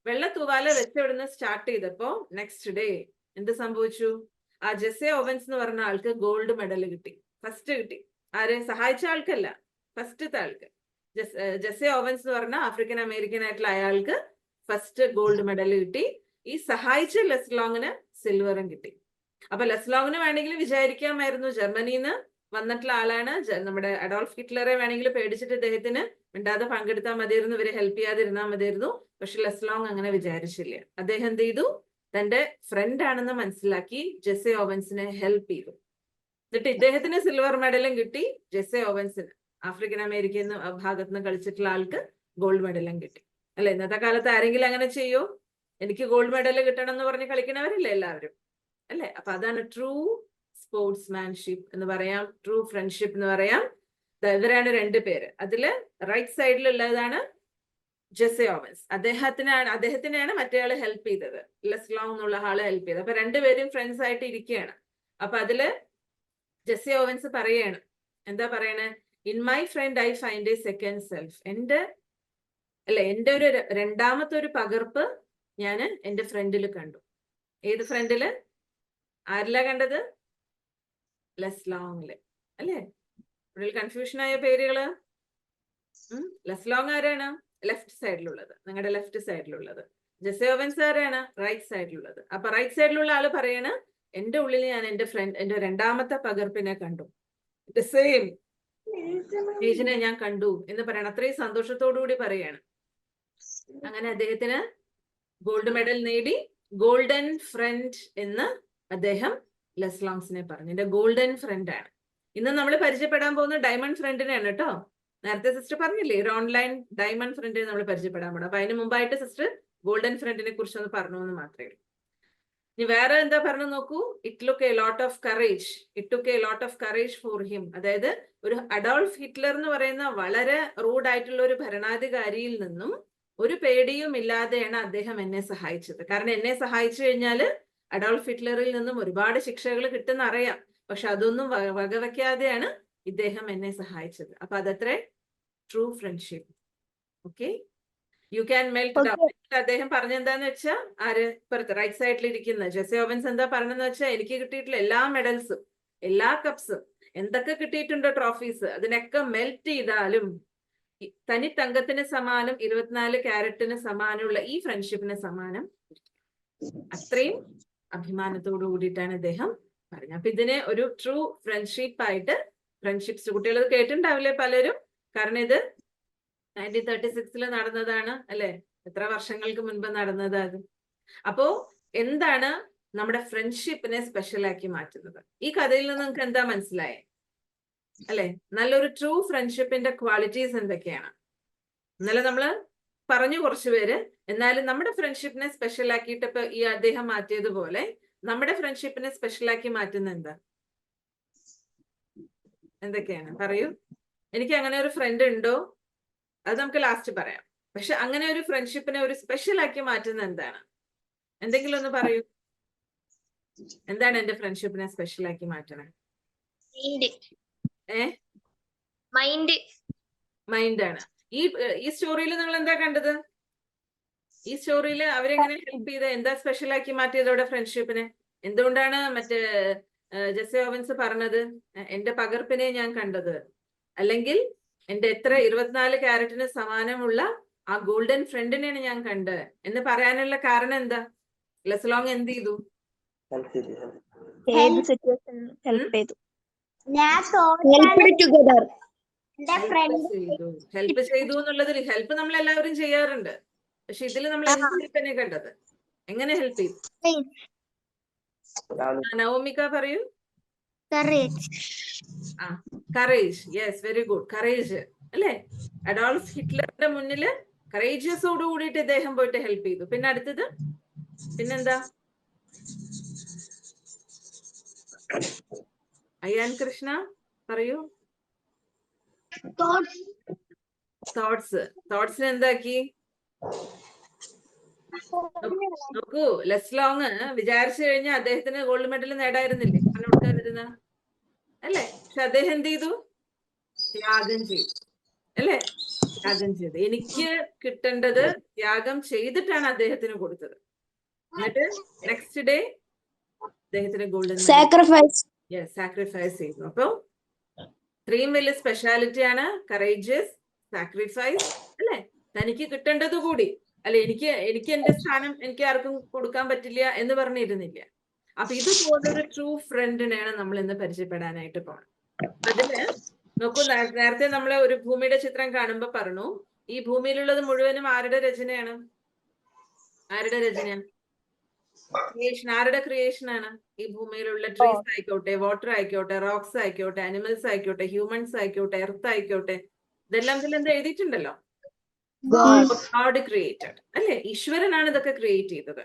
വെള്ള തൂവാല വെച്ചവിടുന്ന് സ്റ്റാർട്ട് ചെയ്തപ്പോ നെക്സ്റ്റ് ഡേ എന്ത് സംഭവിച്ചു? ആ ജെസെ ഓവൻസ് എന്ന് പറഞ്ഞ ആൾക്ക് ഗോൾഡ് മെഡൽ കിട്ടി. ഫസ്റ്റ് കിട്ടി. ആരെ സഹായിച്ച ആൾക്കല്ല, ഫസ്റ്റത്തെ ആൾക്ക്. ജെസെ ഓവൻസ് എന്ന് പറഞ്ഞ ആഫ്രിക്കൻ അമേരിക്കൻ ആയിട്ടുള്ള അയാൾക്ക് ഫസ്റ്റ് ഗോൾഡ് മെഡൽ കിട്ടി. ഈ സഹായിച്ച ലെസ് ലോങ്ങിന് സിൽവറും കിട്ടി. അപ്പൊ ലെസ് ലോങ്ങിന് വേണമെങ്കിൽ വിചാരിക്കാമായിരുന്നു ജർമ്മനിന്ന് വന്നിട്ടുള്ള ആളാണ്, നമ്മുടെ അഡോൾഫ് ഹിറ്റ്ലറെ വേണമെങ്കിൽ പേടിച്ചിട്ട് ഇദ്ദേഹത്തിന് മിണ്ടാതെ പങ്കെടുത്താൽ മതിയായിരുന്നു, ഇവരെ ഹെൽപ്പ് ചെയ്യാതിരുന്നാൽ മതിയായിരുന്നു. പക്ഷെ ലെസ് ലോങ് അങ്ങനെ വിചാരിച്ചില്ല. അദ്ദേഹം എന്ത് ചെയ്തു? തന്റെ ഫ്രണ്ട് ആണെന്ന് മനസ്സിലാക്കി ജെസെ ഓവൻസിനെ ഹെൽപ്പ് ചെയ്തു. എന്നിട്ട് ഇദ്ദേഹത്തിന് സിൽവർ മെഡലും കിട്ടി, ജെസെ ഓവൻസിന് ആഫ്രിക്കൻ അമേരിക്കൻ ഭാഗത്ത് നിന്ന് കളിച്ചിട്ടുള്ള ആൾക്ക് ഗോൾഡ് മെഡലും കിട്ടി. അല്ലെ? ഇന്നത്തെ കാലത്ത് ആരെങ്കിലും അങ്ങനെ ചെയ്യോ? എനിക്ക് ഗോൾഡ് മെഡൽ കിട്ടണം എന്ന് പറഞ്ഞ് കളിക്കണവരില്ലേ എല്ലാവരും, അല്ലെ? അപ്പൊ അതാണ് ട്രൂ സ്പോർട്സ്മാൻഷിപ്പ് എന്ന് പറയാം, ട്രൂ ഫ്രണ്ട്ഷിപ്പ് എന്ന് പറയാം. ഇവരാണ് 2 പേര്. അതില് റൈറ്റ് സൈഡിലുള്ളതാണ് ജെസെ ഓവൻസ്. അദ്ദേഹത്തിനെയാണ് മറ്റേയാള് ഹെൽപ്പ് ചെയ്തത്, ലെസ് ലോങ് എന്നുള്ള ആള് ഹെൽപ്പ് ചെയ്തത്. അപ്പൊ 2 പേരും ഫ്രണ്ട്സ് ആയിട്ട് ഇരിക്കുകയാണ്. അപ്പൊ അതില് ജെസെ ഓവൻസ് പറയാണ്, എന്താ പറയണേ? In my friend I find A second self. എന്റെ ഒരു രണ്ടാമത്തെ ഒരു പകർപ്പ് ഞാൻ എന്റെ ഫ്രണ്ടിൽ കണ്ടു. ഏത് ഫ്രണ്ടില്? ആരിലാ കണ്ടത്? ലെസ് ലോങ്ങില്, അല്ലേ? ഇവിടെ കൺഫ്യൂഷൻ ആയ പേരുകള്. ലെസ് ലോങ് ആരാണ്? ലെഫ്റ്റ് സൈഡിലുള്ളത്, നിങ്ങളുടെ ലെഫ്റ്റ് സൈഡിലുള്ളത്. ജെസെ ഓവൻസ് ആരാണ്? റൈറ്റ് സൈഡിലുള്ളത്. അപ്പൊ റൈറ്റ് സൈഡിലുള്ള ആള് പറയാണ്, എന്റെ ഉള്ളിൽ ഞാൻ എന്റെ രണ്ടാമത്തെ പകർപ്പിനെ കണ്ടു, സെയിം പേജിനെ ഞാൻ കണ്ടു എന്ന് പറയണം. അത്രയും സന്തോഷത്തോടു കൂടി പറയാണ്. അങ്ങനെ അദ്ദേഹത്തിന് ഗോൾഡ് മെഡൽ നേടി. ഗോൾഡൻ ഫ്രണ്ട് എന്ന് അദ്ദേഹം ലെസ് ലോങ്സിനെ പറഞ്ഞു. എന്റെ ഗോൾഡൻ ഫ്രണ്ട് ആണ്. ഇന്ന് നമ്മൾ പരിചയപ്പെടാൻ പോകുന്ന ഡയമണ്ട് ഫ്രണ്ടിനെയാണ് കേട്ടോ. നേരത്തെ സിസ്റ്റർ പറഞ്ഞില്ലേ, ഒരു ഓൺലൈൻ ഡയമണ്ട് ഫ്രണ്ടിനെ നമ്മൾ പരിചയപ്പെടാൻ പോകണം. അപ്പൊ അതിന് മുമ്പായിട്ട് സിസ്റ്റർ ഗോൾഡൻ ഫ്രണ്ടിനെ കുറിച്ച് ഒന്ന് പറഞ്ഞു എന്ന് മാത്രമേ ഉള്ളൂ. ഇനി വേറെ എന്താ പറഞ്ഞു നോക്കൂ. It look a lot of courage. It took a lot of courage for him. അതായത് ഒരു അഡോൾഫ് ഹിറ്റ്ലർ എന്ന് പറയുന്ന വളരെ റൂഡായിട്ടുള്ള ഒരു ഭരണാധികാരിയിൽ നിന്നും ഒരു പേടിയും ഇല്ലാതെയാണ് അദ്ദേഹം എന്നെ സഹായിച്ചത്. കാരണം എന്നെ സഹായിച്ചു കഴിഞ്ഞാൽ അഡോൾഫ് ഹിറ്റ്ലറിൽ നിന്നും ഒരുപാട് ശിക്ഷകൾ കിട്ടുന്ന അറിയാം. പക്ഷെ അതൊന്നും വകവെക്കാതെയാണ് ഇദ്ദേഹം എന്നെ സഹായിച്ചത്. അപ്പൊ അതത്ര true friendship. Okay, you can melt. അദ്ദേഹം പറഞ്ഞെന്താന്ന് വെച്ചാൽ, ആര് ഇപ്പുറത്ത് റൈറ്റ് സൈഡിൽ ഇരിക്കുന്ന ജെസെ ഓവൻസ് എന്താ പറഞ്ഞെന്ന് വെച്ചാൽ, എനിക്ക് കിട്ടിയിട്ടുള്ള എല്ലാ മെഡൽസും എല്ലാ കപ്സും എന്തൊക്കെ കിട്ടിയിട്ടുണ്ടോ ട്രോഫീസ്, അതിനൊക്കെ മെൽറ്റ് ചെയ്താലും തനി തങ്കത്തിന് സമാനം 24 ക്യാരറ്റിന് സമാനമുള്ള ഈ ഫ്രണ്ട്ഷിപ്പിന് സമാനം അത്രയും അഭിമാനത്തോടു കൂടിയിട്ടാണ് അദ്ദേഹം പറഞ്ഞത്. അപ്പൊ ഇതിനെ ഒരു ട്രൂ ഫ്രണ്ട്ഷിപ്പ് ആയിട്ട്, ഫ്രണ്ട്ഷിപ്സ് കുട്ടികൾ കേട്ടിട്ടുണ്ടാവില്ലേ പലരും. കാരണം ഇത് 1936 നടന്നതാണ്, അല്ലെ? എത്ര വർഷങ്ങൾക്ക് മുൻപ് നടന്നത് അത്. അപ്പോ എന്താണ് നമ്മുടെ ഫ്രണ്ട്ഷിപ്പിനെ സ്പെഷ്യലാക്കി മാറ്റുന്നത്? ഈ കഥയിൽ നിന്ന് നിങ്ങൾക്ക് എന്താ മനസ്സിലായേ? അല്ലെ, നല്ലൊരു ട്രൂ ഫ്രണ്ട്ഷിപ്പിന്റെ ക്വാളിറ്റീസ് എന്തൊക്കെയാണ്? ഇന്നലെ നമ്മള് പറഞ്ഞു കുറച്ചു പേര്. എന്നാലും നമ്മുടെ ഫ്രണ്ട്ഷിപ്പിനെ സ്പെഷ്യൽ ആക്കിയിട്ട് ഇപ്പൊ ഈ അദ്ദേഹം മാറ്റിയതുപോലെ നമ്മുടെ ഫ്രണ്ട്ഷിപ്പിനെ സ്പെഷ്യൽ ആക്കി മാറ്റുന്ന എന്താ? എന്തൊക്കെയാണ് പറയൂ. എനിക്ക് അങ്ങനെ ഒരു ഫ്രണ്ട് ഉണ്ടോ? അത് നമുക്ക് ലാസ്റ്റ് പറയാം. പക്ഷെ അങ്ങനെ ഒരു ഫ്രണ്ട്ഷിപ്പിനെ ഒരു സ്പെഷ്യൽ ആക്കി മാറ്റുന്നത് എന്താണ്? എന്തെങ്കിലും ഒന്ന് പറയൂ. എന്താണ് എന്റെ ഫ്രണ്ട്ഷിപ്പിനെ സ്പെഷ്യൽ ആക്കി മാറ്റണേ? മൈൻഡാണ്. ഈ സ്റ്റോറിയിൽ നിങ്ങൾ എന്താ കണ്ടത്? ഈ സ്റ്റോറിയിൽ അവരെങ്ങനെ ഹെൽപ്പ് ചെയ്ത് എന്താ സ്പെഷ്യൽ ആക്കി മാറ്റിയത് അവിടെ ഫ്രണ്ട്ഷിപ്പിനെ? എന്തുകൊണ്ടാണ് മറ്റേ ജെസ്സി ഓവൻസ് പറഞ്ഞത് എന്റെ പകർപ്പിനെ ഞാൻ കണ്ടത്, അല്ലെങ്കിൽ എന്റെ എത്ര 24 ക്യാരറ്റിന് സമാനമുള്ള ആ ഗോൾഡൻ ഫ്രണ്ടിനെയാണ് ഞാൻ കണ്ടത് എന്ന് പറയാനുള്ള കാരണം എന്താ? ലെസ്ലോങ് എന്ത് ചെയ്തു? ഹെൽപ്പ് ചെയ്തു എന്നുള്ളതിൽ ഹെൽപ്പ് നമ്മൾ എല്ലാവരും ചെയ്യാറുണ്ട്. പക്ഷെ ഇതിൽ നമ്മൾ എന്ത് ഹെൽപ്പ് തന്നെ കണ്ടത്? എങ്ങനെ ഹെൽപ്പ് ചെയ്തു? നവോമിക പറയൂ. Courage. Yes, very good. Courage അല്ലേ? അഡോൾഫ് ഹിറ്റ്ലറിന്റെ മുന്നില് കറേജിയസോട് കൂടിയിട്ട് ഇദ്ദേഹം പോയിട്ട് ഹെൽപ്പ് ചെയ്തു. പിന്നെ അടുത്തത് പിന്നെന്താ? അയ്യാൻ കൃഷ്ണ പറയൂ. തോട്ട്സിന് എന്താക്കി? നോക്കൂ, ലെസ്ലോങ് വിചാരിച്ചു കഴിഞ്ഞാൽ അദ്ദേഹത്തിന് ഗോൾഡ് മെഡൽ നേടായിരുന്നില്ലേ കൊടുക്കാതിരുന്ന, അല്ലേ? പക്ഷെ അദ്ദേഹം എന്ത് ചെയ്തു? ത്യാഗം ചെയ്തു, അല്ലേ? ത്യാഗം ചെയ്തു. എനിക്ക് കിട്ടേണ്ടത് ത്യാഗം ചെയ്തിട്ടാണ് അദ്ദേഹത്തിന് കൊടുത്തത്. എന്നിട്ട് നെക്സ്റ്റ് ഡേ അദ്ദേഹത്തിന് ഗോൾഡൻ സാക്രിഫൈസ് ചെയ്തു. അപ്പൊ ഇത്രയും വലിയ സ്പെഷ്യാലിറ്റി ആണ് കറേജിയസ്, സാക്രിഫൈസ്, അല്ലെ? തനിക്ക് കിട്ടേണ്ടത് കൂടി, അല്ലെ? എനിക്ക് എന്റെ സ്ഥാനം എനിക്ക് ആർക്കും കൊടുക്കാൻ പറ്റില്ല എന്ന് പറഞ്ഞിരുന്നില്ല. അപ്പൊ ഇതുപോലൊരു ട്രൂ ഫ്രണ്ടിനെയാണ് നമ്മൾ ഇന്ന് പരിചയപ്പെടാനായിട്ട് പോകണം. അതിന് നോക്കൂ, നേരത്തെ നമ്മള് ഒരു ഭൂമിയുടെ ചിത്രം കാണുമ്പോ പറഞ്ഞു, ഈ ഭൂമിയിലുള്ളത് മുഴുവനും ആരുടെ രചനയാണ്? ആരുടെ രചനയാണ്? ക്രിയേഷൻ. ആരുടെ ക്രിയേഷൻ ആണ്? ഈ ഭൂമിയിലുള്ള ട്രീസ് ആയിക്കോട്ടെ, വാട്ടർ ആയിക്കോട്ടെ, റോക്സ് ആയിക്കോട്ടെ, അനിമൽസ് ആയിക്കോട്ടെ, ഹ്യൂമൻസ് ആയിക്കോട്ടെ, എർത്ത് ആയിക്കോട്ടെ, ഇതെല്ലാം ഇതിലെന്താ എഴുതിയിട്ടുണ്ടല്ലോ? ഗോഡ് ക്രിയേറ്റഡ്, അല്ലെ? ഈശ്വരനാണ് ഇതൊക്കെ ക്രിയേറ്റ് ചെയ്തത്.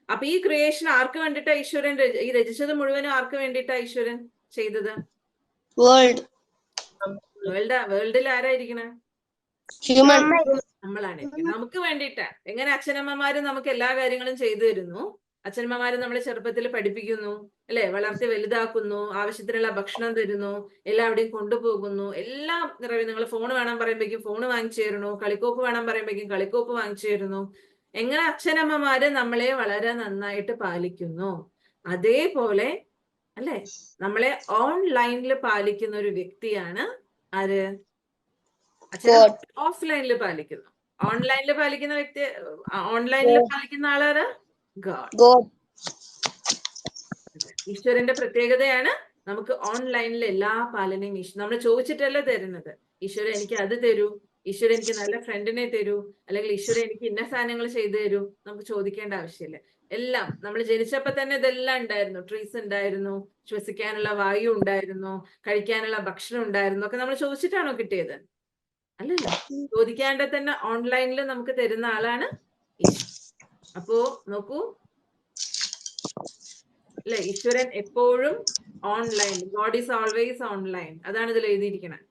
അപ്പൊ ഈ ക്രിയേഷൻ ആർക്ക് വേണ്ടിയിട്ടാ ഈശ്വരൻ ഈ രചിച്ചത് മുഴുവനും ആർക്ക് വേണ്ടിയിട്ടാ ഈശ്വരൻ ചെയ്തത്? വേൾഡിൽ ആരായിരിക്കണേ? നമ്മളാണ്. നമുക്ക് വേണ്ടിയിട്ടാണ്. എങ്ങനെ അച്ഛനമ്മമാര് നമുക്ക് എല്ലാ കാര്യങ്ങളും ചെയ്തു തരുന്നു, അച്ഛനമ്മമാര് നമ്മളെ ചെറുപ്പത്തിൽ പഠിപ്പിക്കുന്നു, അല്ലെ? വളർത്തി വലുതാക്കുന്നു, ആവശ്യത്തിനുള്ള ഭക്ഷണം തരുന്നു, എല്ലാവിടെയും കൊണ്ടുപോകുന്നു, എല്ലാം നിറയെ. നിങ്ങൾ ഫോൺ വേണം പറയുമ്പോഴേക്കും ഫോൺ വാങ്ങിച്ചു തരുന്നു, കളിക്കോപ്പ് വേണം പറയുമ്പോഴേക്കും കളിക്കോപ്പ് വാങ്ങിച്ചു തരുന്നു. എങ്ങനെ അച്ഛനമ്മമാര് നമ്മളെ വളരെ നന്നായിട്ട് പാലിക്കുന്നു, അതേപോലെ അല്ലെ നമ്മളെ ഓൺലൈനിൽ പാലിക്കുന്ന ഒരു വ്യക്തിയാണ് ആര്? ഓഫ്ലൈനിൽ പാലിക്കുന്നു. ഓൺലൈനിൽ പാലിക്കുന്ന വ്യക്തി, ഓൺലൈനിൽ പാലിക്കുന്ന ആളാണ് ഗോഡ്. ഈശ്വരന്റെ പ്രത്യേകതയാണ് നമുക്ക് ഓൺലൈനിൽ എല്ലാ പാലനയും നമ്മൾ ചോദിച്ചിട്ടല്ല തരുന്നത്. ഈശ്വരൻ എനിക്ക് അത് തരൂ, ഈശ്വരൻ എനിക്ക് നല്ല ഫ്രണ്ടിനെ തരൂ, അല്ലെങ്കിൽ ഈശ്വരൻ എനിക്ക് ഇന്ന സാധനങ്ങൾ ചെയ്തു തരൂ. നമുക്ക് ചോദിക്കേണ്ട ആവശ്യമില്ല. എല്ലാം നമ്മൾ ജനിച്ചപ്പോ തന്നെ ഇതെല്ലാം ഉണ്ടായിരുന്നു. ട്രീസ് ഉണ്ടായിരുന്നു, ശ്വസിക്കാനുള്ള വായു ഉണ്ടായിരുന്നു, കഴിക്കാനുള്ള ഭക്ഷണം ഉണ്ടായിരുന്നു. ഒക്കെ നമ്മൾ ചോദിച്ചിട്ടാണോ കിട്ടിയത്? അല്ലല്ല. ചോദിക്കാണ്ട് തന്നെ ഓൺലൈനിൽ നമുക്ക് തരുന്ന ആളാണ് ഈശ്വരൻ. അപ്പോ നോക്കൂ, അല്ലെ? ഈശ്വരൻ എപ്പോഴും online. God is always online. അതാണ് ഇതിൽ എഴുതിയിരിക്കുന്നത്.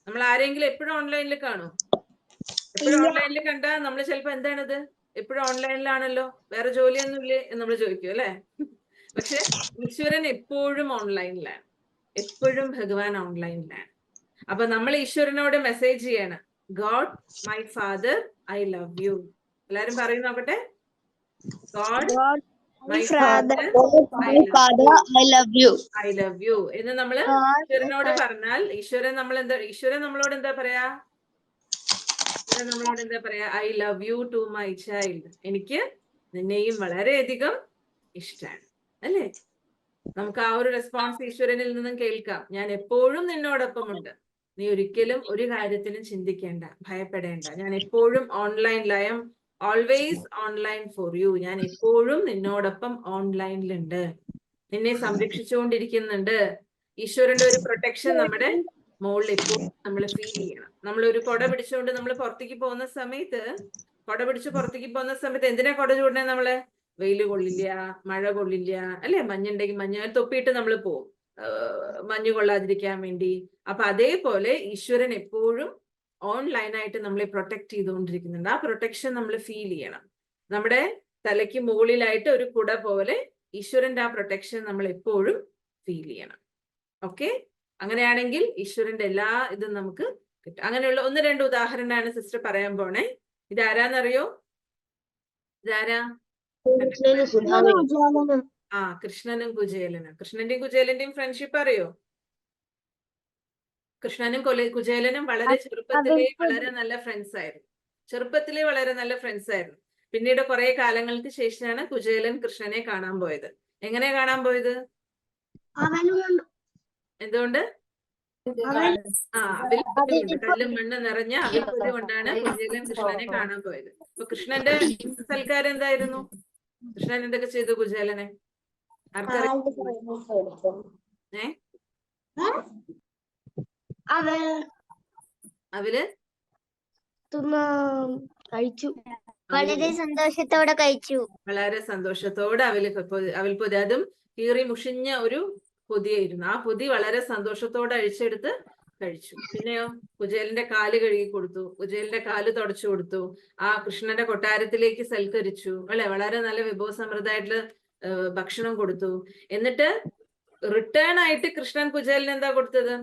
നമ്മൾ ആരെങ്കിലും എപ്പോഴും ഓൺലൈനിൽ കാണും? എപ്പോഴും ഓൺലൈനിൽ കണ്ടാൽ നമ്മൾ ചിലപ്പോ എന്താണിത്, എപ്പോഴും ഓൺലൈനിലാണല്ലോ, വേറെ ജോലിയൊന്നും ഇല്ലേ എന്ന് നമ്മൾ ചോദിക്കും, അല്ലെ? പക്ഷെ ഈശ്വരൻ എപ്പോഴും ഓൺലൈനിലാണ്, എപ്പോഴും ഭഗവാൻ ഓൺലൈനിലാണ്. അപ്പൊ നമ്മൾ ഈശ്വരനോട് മെസ്സേജ് ചെയ്യണം, God my father I love U. എല്ലാരും പറയും നോക്കട്ടെ. God my father I love U എന്ന് നമ്മള് ഈശ്വരനോട് പറഞ്ഞാൽ, ഈശ്വരൻ നമ്മളോട് എന്താ പറയാ? നമ്മളോട് എന്താ പറയാ? I love you too my child. എനിക്ക് നിന്നെയും വളരെയധികം ഇഷ്ടമാണ്, അല്ലേ? നമുക്ക് ആ ഒരു റെസ്പോൺസ് ഈശ്വരനിൽ നിന്നും കേൾക്കാം. ഞാൻ എപ്പോഴും നിന്നോടൊപ്പം ഉണ്ട്, നീ ഒരിക്കലും ഒരു കാര്യത്തിനും ചിന്തിക്കേണ്ട, ഭയപ്പെടേണ്ട. ഞാൻ എപ്പോഴും ഓൺലൈനിൽ, I M always online for you. ഞാൻ എപ്പോഴും നിന്നോടൊപ്പം ഓൺലൈനിലുണ്ട്, നിന്നെ സംരക്ഷിച്ചുകൊണ്ടിരിക്കുന്നുണ്ട്. ഈശ്വരന്റെ ഒരു പ്രൊട്ടക്ഷൻ നമ്മുടെ മുകളിൽ എപ്പോഴും നമ്മൾ ഫീൽ ചെയ്യണം. നമ്മൾ ഒരു കൊട പിടിച്ചുകൊണ്ട് നമ്മൾ പുറത്തേക്ക് പോകുന്ന സമയത്ത്, എന്തിനാ കൊട ചൂടണേ? നമ്മള് വെയിൽ കൊള്ളില്ല, മഴ കൊള്ളില്ല, അല്ലെ? മഞ്ഞുണ്ടെങ്കിൽ മഞ്ഞ തൊപ്പിയിട്ട് നമ്മൾ പോകും. മഞ്ഞു കൊള്ളാതിരിക്കാൻ വേണ്ടി. അപ്പൊ അതേപോലെ ഈശ്വരൻ എപ്പോഴും ഓൺലൈനായിട്ട് നമ്മളെ പ്രൊട്ടക്ട് ചെയ്തുകൊണ്ടിരിക്കുന്നുണ്ട്. ആ പ്രൊട്ടക്ഷൻ നമ്മൾ ഫീൽ ചെയ്യണം. നമ്മുടെ തലയ്ക്ക് മുകളിലായിട്ട് ഒരു കുട പോലെ ഈശ്വരന്റെ ആ പ്രൊട്ടക്ഷൻ നമ്മൾ എപ്പോഴും ഫീൽ ചെയ്യണം. ഓക്കെ, അങ്ങനെയാണെങ്കിൽ ഈശ്വരന്റെ എല്ലാ ഇതും നമുക്ക് കിട്ടും. അങ്ങനെയുള്ള 1-2 ഉദാഹരണമാണ് സിസ്റ്റർ പറയാൻ പോണേ. ഇതാരാന്നറിയോ? ഇതാരാ? ആ, കൃഷ്ണനും കുചേലനും. കൃഷ്ണന്റെയും കുചേലന്റെയും ഫ്രണ്ട്ഷിപ്പ് അറിയോ? കൃഷ്ണനും കുചേലനും വളരെ ചെറുപ്പത്തിലെ വളരെ നല്ല ഫ്രണ്ട്സ് ആയിരുന്നു. ചെറുപ്പത്തിലെ വളരെ നല്ല ഫ്രണ്ട്സ് ആയിരുന്നു. പിന്നീട് കുറെ കാലങ്ങൾക്ക് ശേഷമാണ് കുചേലൻ കൃഷ്ണനെ കാണാൻ പോയത്. എങ്ങനെയാ കാണാൻ പോയത്? എന്തുകൊണ്ട്? അവിൽപ്പൊതി കൊണ്ട്, കല്ലും മണ്ണ് നിറഞ്ഞ അവിൽപ്പൊതി കൊണ്ടാണ് കുചേലൻ കൃഷ്ണനെ കാണാൻ പോയത്. അപ്പൊ കൃഷ്ണന്റെ സൽക്കാരം എന്തായിരുന്നു? കൃഷ്ണൻ എന്തൊക്കെ ചെയ്തു കുചേലനെ? ആർക്കറിയാം? അവര് കഴിച്ചു, വളരെ സന്തോഷത്തോടെ കഴിച്ചു. വളരെ സന്തോഷത്തോടെ അവിൽപ്പൊതി, അതും കീറി മുഷിഞ്ഞ ഒരു പൊതിയായിരുന്നു. ആ പൊതി വളരെ സന്തോഷത്തോടെ അഴിച്ചെടുത്ത് കഴിച്ചു. പിന്നെയോ കുചേലന്റെ കാല് കഴുകി കൊടുത്തു, കുചേലന്റെ കാല് തുടച്ചു കൊടുത്തു, ആ കൃഷ്ണന്റെ കൊട്ടാരത്തിലേക്ക് സൽക്കരിച്ചു, അല്ലെ? വളരെ നല്ല വിഭവസമൃദ്ധമായിട്ടുള്ള ഭക്ഷണം കൊടുത്തു. എന്നിട്ട് റിട്ടേൺ ആയിട്ട് കൃഷ്ണൻ കുചേലന് എന്താ കൊടുത്തത്?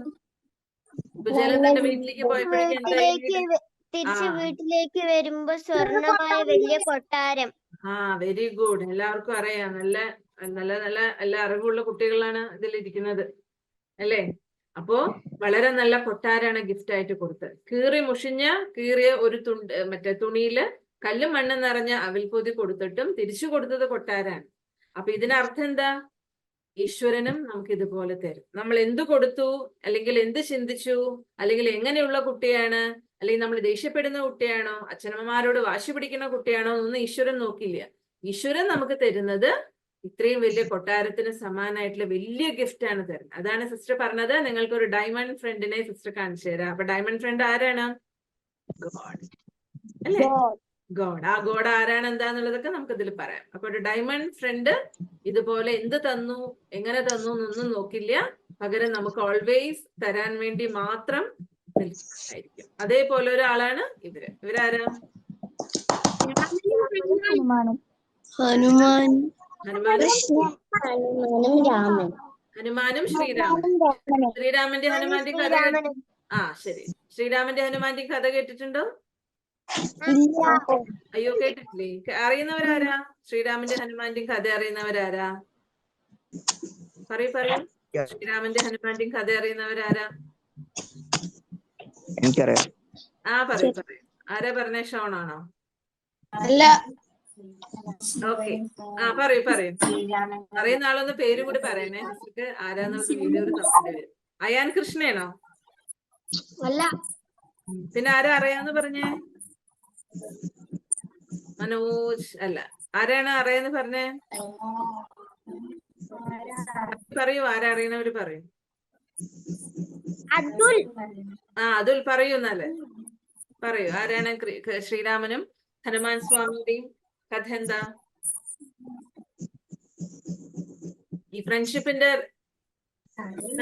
കുചേലൻ തന്റെ വീട്ടിലേക്ക് പോയപ്പോഴേക്കും തിരിച്ച് വീട്ടിലേക്ക് വരുമ്പോ സ്വർണമായ വലിയ കൊട്ടാരം. Very good. എല്ലാവർക്കും അറിയാം. നല്ല നല്ല നല്ല എല്ലാ അറിവുള്ള കുട്ടികളാണ് ഇതിലിരിക്കുന്നത്, അല്ലേ? അപ്പോ വളരെ നല്ല കൊട്ടാരാണ് ഗിഫ്റ്റ് ആയിട്ട് കൊടുത്തത്. കീറിയ ഒരു മറ്റേ തുണിയില് കല്ലും മണ്ണും നിറഞ്ഞ അവിൽപ്പൊതി കൊടുത്തിട്ടും തിരിച്ചു കൊടുത്തത് കൊട്ടാരാണ്. അപ്പൊ ഇതിനർത്ഥം എന്താ? ഈശ്വരനും നമുക്ക് ഇതുപോലെ തരും. നമ്മൾ എന്ത് കൊടുത്തു, അല്ലെങ്കിൽ എന്ത് ചിന്തിച്ചു, അല്ലെങ്കിൽ എങ്ങനെയുള്ള കുട്ടിയാണ്, അല്ലെങ്കിൽ നമ്മൾ ദേഷ്യപ്പെടുന്ന കുട്ടിയാണോ, അച്ഛനമ്മമാരോട് വാശി പിടിക്കുന്ന കുട്ടിയാണോ എന്നൊന്നും ഈശ്വരൻ നോക്കില്ല. ഈശ്വരൻ നമുക്ക് തരുന്നത് ഇത്രയും വലിയ കൊട്ടാരത്തിന് സമാനമായിട്ടുള്ള വലിയ ഗിഫ്റ്റ് ആണ് തരുന്നത്. അതാണ് സിസ്റ്റർ പറഞ്ഞത്, നിങ്ങൾക്ക് ഒരു ഡയമണ്ട് ഫ്രണ്ടിനെ സിസ്റ്റർ കാണിച്ചു തരാം. അപ്പൊ ഡയമണ്ട് ഫ്രണ്ട് ആരാണ്? ഗോഡ്, അല്ലേ? ഗോഡ്. ആ ഗോഡ് ആരാണ്, എന്താന്നുള്ളതൊക്കെ നമുക്ക് ഇതിൽ പറയാം. അപ്പൊ ഒരു ഡയമണ്ട് ഫ്രണ്ട് ഇതുപോലെ എന്ത് തന്നു, എങ്ങനെ തന്നു എന്നൊന്നും നോക്കില്ല. പകരം നമുക്ക് ഓൾവേസ് തരാൻ വേണ്ടി മാത്രം നിൽക്കുന്നതായിരിക്കും. അതേപോലെ ഒരാളാണ് ഇവരാരാ? ഹനുമാനും ശ്രീരാമന്റെ ഹനുമാന്റെ കഥ. ശരി. ശ്രീരാമന്റെ ഹനുമാന്റെ കഥ കേട്ടിട്ടുണ്ടോ? അയ്യോ, കേട്ടിട്ടില്ലേ? അറിയുന്നവരാരാ? ശ്രീരാമന്റെ ഹനുമാന്റെയും കഥ അറിയുന്നവരാരാ? പറയൂ. ശ്രീരാമന്റെ ഹനുമാന്റെയും കഥ അറിയുന്നവരാരാ? എനിക്കറിയാം. പറയൂ. ആരാ പറഞ്ഞേ? ഷോൺ ആണോ? അല്ല. ഓക്കെ, പറയൂ. അറിയുന്ന ആളൊന്ന് പേര് കൂടി പറയണേ. ആരാന്നുള്ള വീഡിയോ തപ്പേണ്ടി വരും. അയാൻ കൃഷ്ണയാണോ? അല്ല. പിന്നെ ആരാ അറിയാന്ന് പറഞ്ഞേ? മനോജ് അല്ല. ആരാണ് അറിയാന്ന് പറഞ്ഞേ? പറയൂ, ആരാ അറിയുന്നവര് പറയൂ. അതുൽ പറയൂ. എന്നാല് പറയൂ, ആരാണ് ശ്രീരാമനും ഹനുമാൻ സ്വാമിയുടെയും കഥ എന്താ? ഈ ഫ്രണ്ട്ഷിപ്പിന്റെ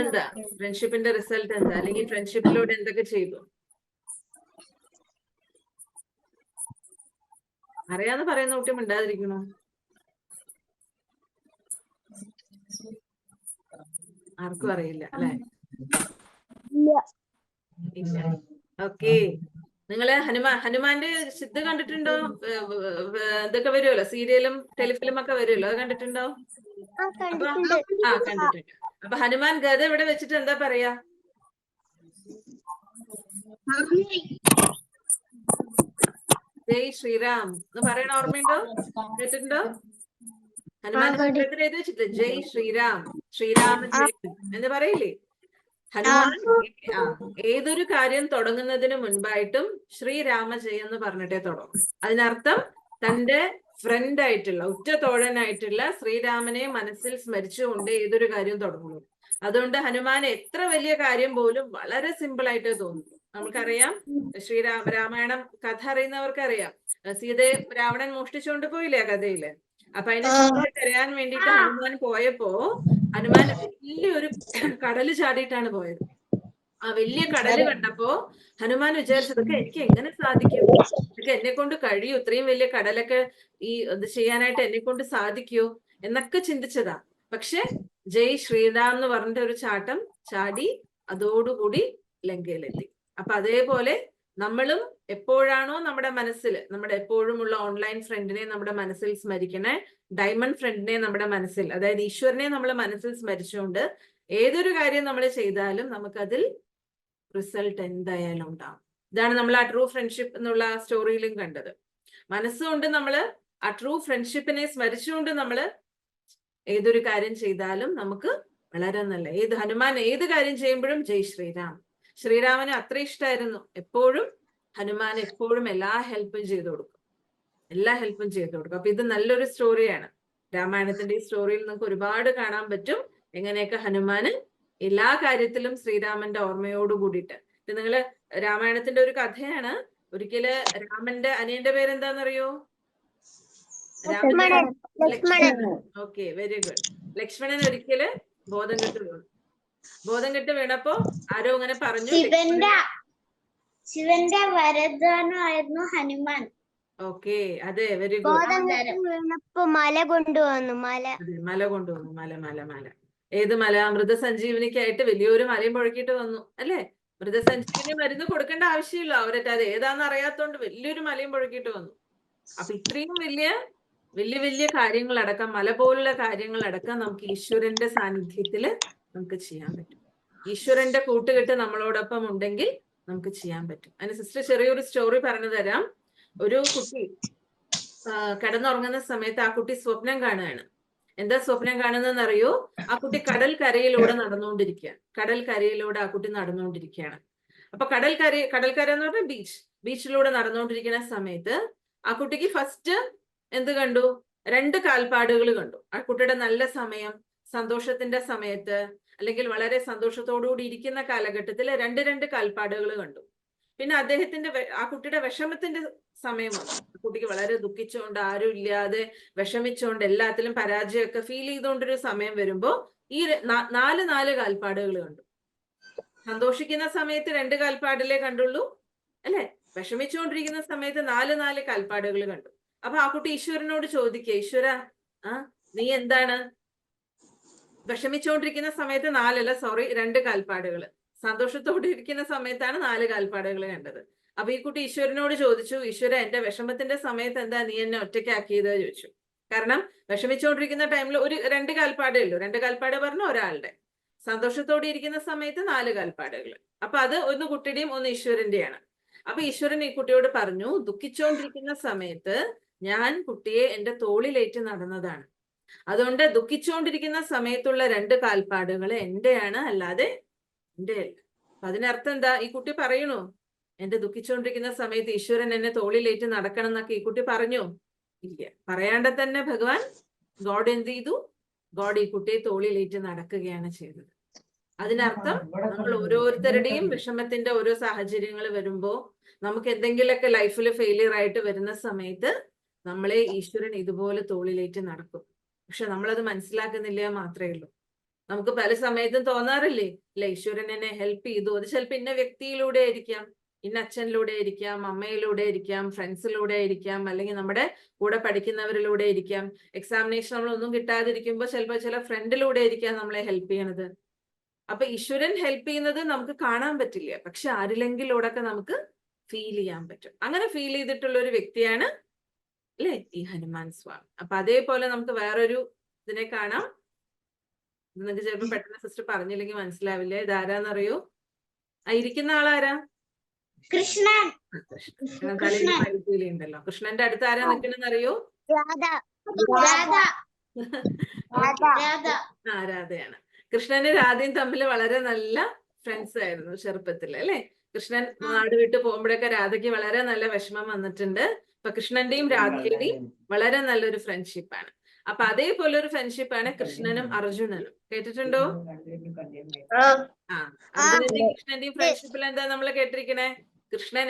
എന്താ? ഫ്രണ്ട്ഷിപ്പിന്റെ റിസൾട്ട് എന്താ? അല്ലെങ്കിൽ ഫ്രണ്ട്ഷിപ്പിലൂടെ എന്തൊക്കെ ചെയ്തു? അറിയാന്ന് പറയുന്ന കുട്ടി മിണ്ടാതിരിക്കണോ? ആർക്കും അറിയില്ല, അല്ലെ? ഇല്ല. ഓക്കെ, നിങ്ങള് ഹനുമാന്റെ സിദ്ധ കണ്ടിട്ടുണ്ടോ? ഇതൊക്കെ വരുമല്ലോ, സീരിയലും ടെലിഫിലിം ഒക്കെ വരുമല്ലോ, അത് കണ്ടിട്ടുണ്ടോ? കണ്ടിട്ടുണ്ട്. അപ്പൊ ഹനുമാൻ ഗദ ഇവിടെ വെച്ചിട്ട് എന്താ പറയാ? ജയ് ശ്രീറാം എന്ന് പറയണ ഓർമ്മയുണ്ടോ? കേട്ടിട്ടുണ്ടോ? ഹനുമാന്റെ ചിത്രത്തിൽ എഴുതി വെച്ചിട്ട് ജയ് ശ്രീറാം, ശ്രീരാമ ജയം എന്ന് പറയില്ലേ? ഹനുമാൻ ഏതൊരു കാര്യം തുടങ്ങുന്നതിന് മുൻപായിട്ടും ശ്രീരാമ ജയം എന്ന് പറഞ്ഞിട്ടേ തുടങ്ങും. അതിനർത്ഥം തന്റെ ഫ്രണ്ട് ആയിട്ടുള്ള, ഉറ്റ തോഴനായിട്ടുള്ള ശ്രീരാമനെ മനസ്സിൽ സ്മരിച്ചുകൊണ്ട് ഏതൊരു കാര്യവും തുടങ്ങുന്നു. അതുകൊണ്ട് ഹനുമാൻ എത്ര വലിയ കാര്യം പോലും വളരെ സിമ്പിൾ ആയിട്ട് തോന്നുന്നു. നമുക്കറിയാം, രാമായണം കഥ അറിയുന്നവർക്ക് അറിയാം, സീതയെ രാവണൻ മോഷ്ടിച്ചുകൊണ്ട് പോയില്ലേ ആ കഥയില്? അപ്പൊ അതിനെ തിരയാൻ വേണ്ടിയിട്ട് ഹനുമാൻ പോയപ്പോ ഹനുമാൻ വലിയൊരു കടല് ചാടിയിട്ടാണ് പോയത്. ആ വലിയ കടല് കണ്ടപ്പോ ഹനുമാൻ വിചാരിച്ചതൊക്കെ എനിക്ക് എങ്ങനെ സാധിക്കും, ഇതൊക്കെ എന്നെ കൊണ്ട് കഴിയൂ, ഇത്രയും വലിയ കടലൊക്കെ ഇത് ചെയ്യാനായിട്ട് എന്നെ കൊണ്ട് സാധിക്കുമോ എന്നൊക്കെ ചിന്തിച്ചതാ. പക്ഷെ ജയ് ശ്രീറാം എന്ന് പറഞ്ഞിട്ട് ഒരു ചാട്ടം ചാടി അതോടുകൂടി ലങ്കയിലെത്തി. അപ്പൊ അതേപോലെ നമ്മളും എപ്പോഴാണോ നമ്മുടെ മനസ്സിൽ, നമ്മുടെ എപ്പോഴുമുള്ള ഓൺലൈൻ ഫ്രണ്ടിനെ നമ്മുടെ മനസ്സിൽ സ്മരിക്കണേ, ഡയമണ്ട് ഫ്രണ്ടിനെ നമ്മുടെ മനസ്സിൽ, അതായത് ഈശ്വരനെ നമ്മൾ മനസ്സിൽ സ്മരിച്ചുകൊണ്ട് ഏതൊരു കാര്യം നമ്മൾ ചെയ്താലും നമുക്കതിൽ റിസൾട്ട് എന്തായാലും ഉണ്ടാവും. ഇതാണ് നമ്മൾ ആ ട്രൂ ഫ്രണ്ട്ഷിപ്പ് എന്നുള്ള സ്റ്റോറിയിലും കണ്ടത്. മനസ്സുകൊണ്ട് നമ്മൾ ആ ട്രൂ ഫ്രണ്ട്ഷിപ്പിനെ സ്മരിച്ചുകൊണ്ട് നമ്മൾ ഏതൊരു കാര്യം ചെയ്താലും നമുക്ക് വളരെ നല്ല, ഹനുമാൻ ഏത് കാര്യം ചെയ്യുമ്പോഴും ജയ് ശ്രീറാം. ശ്രീരാമന് അത്ര ഇഷ്ടമായിരുന്നു. എപ്പോഴും ഹനുമാൻ എപ്പോഴും എല്ലാ ഹെൽപ്പും ചെയ്തു കൊടുക്കും, എല്ലാ ഹെൽപ്പും ചെയ്തു കൊടുക്കും. അപ്പൊ ഇത് നല്ലൊരു സ്റ്റോറിയാണ്. രാമായണത്തിന്റെ ഈ സ്റ്റോറിയിൽ നമുക്ക് ഒരുപാട് കാണാൻ പറ്റും എങ്ങനെയൊക്കെ ഹനുമാന് എല്ലാ കാര്യത്തിലും ശ്രീരാമന്റെ ഓർമ്മയോട് കൂടിയിട്ട്. നിങ്ങള് രാമായണത്തിന്റെ ഒരു കഥയാണ്. ഒരിക്കല് രാമന്റെ അനിയന്റെ പേരെന്താണെന്നറിയോ? Lakshmanan. Okay, very good. Lakshmanan ഒരിക്കല് ബോധം കെട്ട് വീണു. ബോധം കെട്ട് വീണപ്പോ ആരോ ഇങ്ങനെ പറഞ്ഞു, ശിവന്റെ വരദാനമായിരുന്നു ഹനുമാൻ. ഓക്കെ, അതെ, വെരി ഗുഡ്. വീണപ്പോ മല കൊണ്ടുവന്നു. മല കൊണ്ടുവന്നു. മല. ഏത് മല? മൃതസഞ്ജീവനിക്കായിട്ട് വലിയൊരു മലയും പുഴക്കിയിട്ട് വന്നു അല്ലെ? മൃതസഞ്ജീവനി മരുന്ന് കൊടുക്കേണ്ട ആവശ്യമില്ല, അവരൊക്കെ അത് ഏതാന്ന് അറിയാത്തോണ്ട് വലിയൊരു മലയും പുഴക്കിയിട്ട് വന്നു. അപ്പൊ ഇത്രയും വലിയ കാര്യങ്ങളടക്കം, മല പോലുള്ള കാര്യങ്ങളടക്കം നമുക്ക് ഈശ്വരന്റെ സാന്നിധ്യത്തില് നമുക്ക് ചെയ്യാൻ പറ്റും. ഈശ്വരന്റെ കൂട്ടുകെട്ട് നമ്മളോടൊപ്പം ഉണ്ടെങ്കിൽ നമുക്ക് ചെയ്യാൻ പറ്റും. അതിന് സിസ്റ്റർ ചെറിയൊരു സ്റ്റോറി പറഞ്ഞു തരാം. ഒരു കുട്ടി കിടന്നുറങ്ങുന്ന സമയത്ത് ആ കുട്ടി സ്വപ്നം കാണുകയാണ്. എന്താ സ്വപ്നം കാണുന്നതെന്ന് അറിയോ? ആ കുട്ടി കടൽ കരയിലൂടെ ആ കുട്ടി നടന്നുകൊണ്ടിരിക്കുകയാണ്. അപ്പൊ കടൽക്കര എന്ന് പറഞ്ഞാൽ ബീച്ചിലൂടെ നടന്നുകൊണ്ടിരിക്കുന്ന സമയത്ത് ആ കുട്ടിക്ക് ഫസ്റ്റ് എന്ത് കണ്ടു? 2 കാൽപ്പാടുകൾ കണ്ടു. ആ കുട്ടിയുടെ നല്ല സമയം, സന്തോഷത്തിന്റെ സമയത്ത്, അല്ലെങ്കിൽ വളരെ സന്തോഷത്തോടുകൂടി ഇരിക്കുന്ന കാലഘട്ടത്തിൽ 2 കാൽപ്പാടുകൾ കണ്ടു. പിന്നെ ആ കുട്ടിയുടെ വിഷമത്തിന്റെ സമയം വന്നു. കുട്ടിക്ക് വളരെ ദുഃഖിച്ചുകൊണ്ട്, ആരും ഇല്ലാതെ വിഷമിച്ചുകൊണ്ട്, എല്ലാത്തിലും പരാജയമൊക്കെ ഫീൽ ചെയ്തുകൊണ്ടൊരു സമയം വരുമ്പോ ഈ 4 കാൽപ്പാടുകൾ കണ്ടു. സന്തോഷിക്കുന്ന സമയത്ത് 2 കാൽപ്പാടിലേ കണ്ടുള്ളൂ അല്ലെ? വിഷമിച്ചുകൊണ്ടിരിക്കുന്ന സമയത്ത് 4 കാൽപ്പാടുകൾ കണ്ടു. അപ്പൊ ആ കുട്ടി ഈശ്വരനോട് ചോദിക്കുക, ഈശ്വര, നീ എന്താണ്? വിഷമിച്ചുകൊണ്ടിരിക്കുന്ന സമയത്ത് 2 കാൽപ്പാടുകൾ, സന്തോഷത്തോടെ ഇരിക്കുന്ന സമയത്താണ് 4 കാൽപ്പാടുകൾ കണ്ടത്. അപ്പൊ ഈ കുട്ടി ഈശ്വരനോട് ചോദിച്ചു, ഈശ്വര, എന്റെ വിഷമത്തിന്റെ സമയത്ത് എന്താ നീ എന്നെ ഒറ്റയ്ക്കാക്കിയത് ചോദിച്ചു. കാരണം വിഷമിച്ചുകൊണ്ടിരിക്കുന്ന ടൈമിൽ 2 കാൽപ്പാടേ ഉള്ളൂ. 2 കാൽപ്പാട് പറഞ്ഞ ഒരാളുടെ. സന്തോഷത്തോടെ ഇരിക്കുന്ന സമയത്ത് 4 കാൽപ്പാടുകൾ. അപ്പൊ അത് ഒന്ന് കുട്ടിയുടെയും ഒന്ന് ഈശ്വരന്റെയാണ്. അപ്പൊ ഈശ്വരൻ ഈ കുട്ടിയോട് പറഞ്ഞു, ദുഃഖിച്ചുകൊണ്ടിരിക്കുന്ന സമയത്ത് ഞാൻ കുട്ടിയെ എന്റെ തോളിലേറ്റ് നടന്നതാണ്. അതുകൊണ്ട് ദുഃഖിച്ചുകൊണ്ടിരിക്കുന്ന സമയത്തുള്ള 2 കാൽപ്പാടുകൾ എന്റെയാണ്, അല്ലാതെ എന്റെ അല്ല. അപ്പൊ അതിനർത്ഥം എന്താ? ഈ കുട്ടി പറയണു, എന്റെ ദുഃഖിച്ചുകൊണ്ടിരിക്കുന്ന സമയത്ത് ഈശ്വരൻ എന്നെ തോളിലേറ്റ് നടക്കണം എന്നൊക്കെ ഈ കുട്ടി പറഞ്ഞു? ഇല്ല. പറയാണ്ട് തന്നെ ഭഗവാൻ, ഗോഡ് എന്ത് ചെയ്തു? ഗോഡ് ഈ കുട്ടിയെ തോളിലേറ്റ് നടക്കുകയാണ് ചെയ്തത്. അതിനർത്ഥം നമ്മൾ ഓരോരുത്തരുടെയും വിഷമത്തിന്റെ ഓരോ സാഹചര്യങ്ങൾ വരുമ്പോ, നമുക്ക് എന്തെങ്കിലുമൊക്കെ ലൈഫിൽ ഫെയിലിയർ ആയിട്ട് വരുന്ന സമയത്ത് നമ്മളെ ഈശ്വരൻ ഇതുപോലെ തോളിലേറ്റ് നടക്കും. പക്ഷെ നമ്മളത് മനസ്സിലാക്കുന്നില്ല മാത്രമേ ഉള്ളൂ. നമുക്ക് പല സമയത്തും തോന്നാറില്ലേ, അല്ലെ, ഈശ്വരൻ എന്നെ ഹെൽപ്പ് ചെയ്തു. അത് ചിലപ്പോൾ ഇന്ന വ്യക്തിയിലൂടെ ആയിരിക്കാം, ഇന്ന അച്ഛനിലൂടെ ആയിരിക്കാം, അമ്മയിലൂടെ ആയിരിക്കാം, ഫ്രണ്ട്സിലൂടെ ആയിരിക്കാം, അല്ലെങ്കിൽ നമ്മുടെ കൂടെ പഠിക്കുന്നവരിലൂടെ ആയിരിക്കാം. എക്സാമിനേഷൻ നമ്മളൊന്നും കിട്ടാതിരിക്കുമ്പോൾ ചിലപ്പോൾ ചില ഫ്രണ്ടിലൂടെ ആയിരിക്കാം നമ്മളെ ഹെൽപ്പ് ചെയ്യണത്. അപ്പൊ ഈശ്വരൻ ഹെൽപ്പ് ചെയ്യുന്നത് നമുക്ക് കാണാൻ പറ്റില്ല, പക്ഷെ ആരിലെങ്കിലൂടെയൊക്കെ നമുക്ക് ഫീൽ ചെയ്യാൻ പറ്റും. അങ്ങനെ ഫീൽ ചെയ്തിട്ടുള്ള ഒരു വ്യക്തിയാണ് അല്ലെ ഈ ഹനുമാൻ സ്വാമി. അപ്പൊ അതേപോലെ നമുക്ക് വേറൊരു ഇതിനെ കാണാം. നിങ്ങൾക്ക് ചിലപ്പോൾ പെട്ടെന്ന് സിസ്റ്റർ പറഞ്ഞില്ലെങ്കിൽ മനസ്സിലാവില്ല. ഇതാരാന്നറിയോ? ഇരിക്കുന്ന ആളാരാ? കൃഷ്ണൻ. ഉണ്ടല്ലോ. കൃഷ്ണന്റെ അടുത്ത് ആരാ നിൽക്കണെന്ന് അറിയോ? രാധയാണ്. കൃഷ്ണനും രാധയും തമ്മിൽ വളരെ നല്ല ഫ്രണ്ട്സ് ആയിരുന്നു ചെറുപ്പത്തിൽ അല്ലെ? കൃഷ്ണൻ നാട് വിട്ട് പോകുമ്പോഴൊക്കെ രാധയ്ക്ക് വളരെ നല്ല വിഷമം വന്നിട്ടുണ്ട്. അപ്പൊ കൃഷ്ണന്റെയും രാധയുടെയും വളരെ നല്ലൊരു ഫ്രണ്ട്ഷിപ്പാണ്. അപ്പൊ അതേപോലെ ഒരു ഫ്രണ്ട്ഷിപ്പാണ് കൃഷ്ണനും അർജുനനും. കേട്ടിട്ടുണ്ടോ? അർജുനന്റെയും കൃഷ്ണന്റെയും ഫ്രണ്ട്ഷിപ്പിൽ എന്താ നമ്മൾ കേട്ടിരിക്കണേ? കൃഷ്ണൻ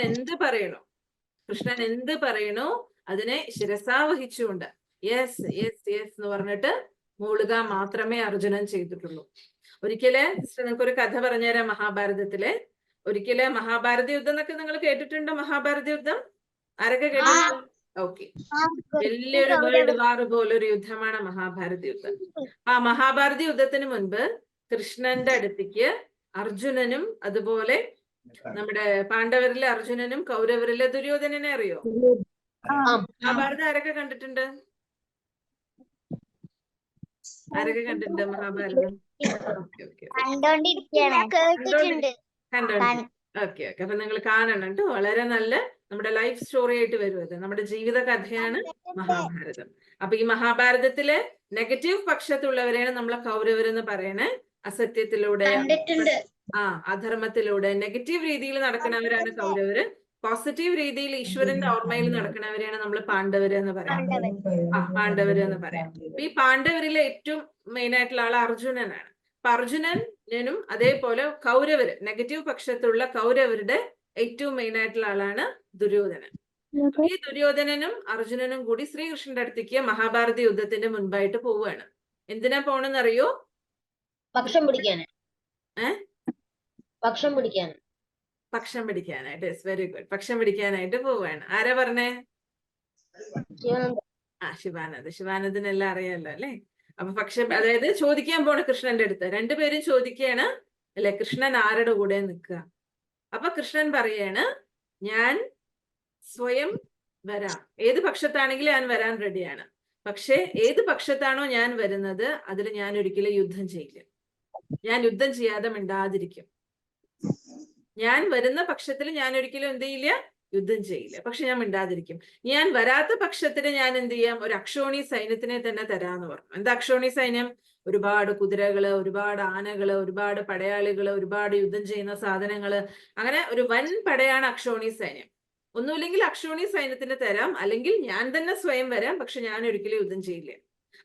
എന്ത് പറയണോ അതിനെ ശിരസാ വഹിച്ചുകൊണ്ട്, യെസ് യെസ് യെസ് എന്ന് പറഞ്ഞിട്ട് മൂളുക മാത്രമേ അർജുനൻ ചെയ്തിട്ടുള്ളൂ. ഒരിക്കല് നിങ്ങൾക്കൊരു കഥ പറഞ്ഞുതരാം. മഹാഭാരതത്തിലെ ഒരിക്കല് മഹാഭാരത യുദ്ധം എന്നൊക്കെ നിങ്ങൾ കേട്ടിട്ടുണ്ടോ? മഹാഭാരത യുദ്ധം ആരൊക്കെ കേട്ടിട്ടുണ്ട്? ഓക്കെ, വലിയൊരു വേൾഡ് വാർ പോലൊരു യുദ്ധമാണ് മഹാഭാരത യുദ്ധം. ആ മഹാഭാരത യുദ്ധത്തിന് മുൻപ് കൃഷ്ണന്റെ അടുത്തേക്ക് അർജുനനും അതുപോലെ നമ്മുടെ പാണ്ഡവരിലെ അർജുനനും കൗരവരിലെ ദുര്യോധനനെ അറിയോ? മഹാഭാരതം ആരൊക്കെ കണ്ടിട്ടുണ്ട്? ആരൊക്കെ കണ്ടിട്ടുണ്ട് മഹാഭാരതം? കേട്ടിട്ടുണ്ട്. കണ്ടോണ്ട് ഓക്കെ ഓക്കെ. അപ്പൊ നിങ്ങൾ കാണണം കേട്ടോ. വളരെ നല്ല നമ്മുടെ ലൈഫ് സ്റ്റോറി ആയിട്ട് വരും അത്. നമ്മുടെ ജീവിത കഥയാണ് മഹാഭാരതം. അപ്പൊ ഈ മഹാഭാരതത്തിലെ നെഗറ്റീവ് പക്ഷത്തുള്ളവരെയാണ് നമ്മളെ കൗരവരെന്ന് പറയണേ. അസത്യത്തിലൂടെ അധർമ്മത്തിലൂടെ നെഗറ്റീവ് രീതിയിൽ നടക്കുന്നവരാണ് കൗരവര്. പോസിറ്റീവ് രീതിയിൽ ഈശ്വരന്റെ ഓർമ്മയിൽ നടക്കുന്നവരെയാണ് നമ്മൾ പാണ്ഡവര് എന്ന് പറയാം. പാണ്ഡവര് എന്ന് പറയാം. അപ്പൊ ഈ പാണ്ഡവരിലെ ഏറ്റവും മെയിൻ ആയിട്ടുള്ള ആൾ അർജുനനാണ്. അപ്പൊ അർജുനനും അതേപോലെ കൗരവര് നെഗറ്റീവ് പക്ഷത്തുള്ള കൗരവരുടെ ഏറ്റവും മെയിൻ ആയിട്ടുള്ള ആളാണ് ദുര്യോധനൻ. ഈ ദുര്യോധനനും അർജുനനും കൂടി ശ്രീകൃഷ്ണന്റെ അടുത്തേക്ക് മഹാഭാരത യുദ്ധത്തിന്റെ മുൻപായിട്ട് പോവുകയാണ്. എന്തിനാ പോണെന്നറിയോ? പക്ഷം പിടിക്കാൻ. പക്ഷം പിടിക്കാനായിട്ട്. Very good. പക്ഷം പിടിക്കാനായിട്ട് പോവുകയാണ്. ആരാ പറഞ്ഞേ? ശിവാനന്ദനെല്ലാം അറിയാലോ അല്ലെ? അപ്പൊ പക്ഷെ അതായത് ചോദിക്കാൻ പോണ കൃഷ്ണന്റെ അടുത്ത്. രണ്ടുപേരും ചോദിക്കുകയാണ് അല്ലെ, കൃഷ്ണൻ ആരുടെ കൂടെ നിൽക്കുക? അപ്പൊ കൃഷ്ണൻ പറയാണ്, ഞാൻ സ്വയം വരാം. ഏത് പക്ഷത്താണെങ്കിലും ഞാൻ വരാൻ റെഡിയാണ്. പക്ഷെ ഏത് പക്ഷത്താണോ ഞാൻ വരുന്നത് അതിൽ ഞാൻ ഒരിക്കലും യുദ്ധം ചെയ്യില്ല. ഞാൻ യുദ്ധം ചെയ്യാതെ മിണ്ടാതിരിക്കും. ഞാൻ വരുന്ന പക്ഷത്തിൽ ഞാൻ ഒരിക്കലും എന്ത് ചെയ്യില്ല? യുദ്ധം ചെയ്യില്ല. പക്ഷെ ഞാൻ മിണ്ടാതിരിക്കും. ഞാൻ വരാത്ത പക്ഷത്തിന് ഞാൻ എന്ത് ചെയ്യാം? ഒരു അക്ഷോണി സൈന്യത്തിനെ തന്നെ തരാന്ന് പറഞ്ഞു. എന്താ അക്ഷോണി സൈന്യം? ഒരുപാട് കുതിരകള്, ഒരുപാട് ആനകള്, ഒരുപാട് പടയാളികള്, ഒരുപാട് യുദ്ധം ചെയ്യുന്ന സാധനങ്ങള്, അങ്ങനെ ഒരു വൻ പടയാണ് അക്ഷോണി സൈന്യം. ഒന്നുമില്ലെങ്കിൽ അക്ഷോണി സൈന്യത്തിന് തരാം, അല്ലെങ്കിൽ ഞാൻ തന്നെ സ്വയം വരാം. പക്ഷെ ഞാൻ ഒരിക്കലും യുദ്ധം ചെയ്യില്ല.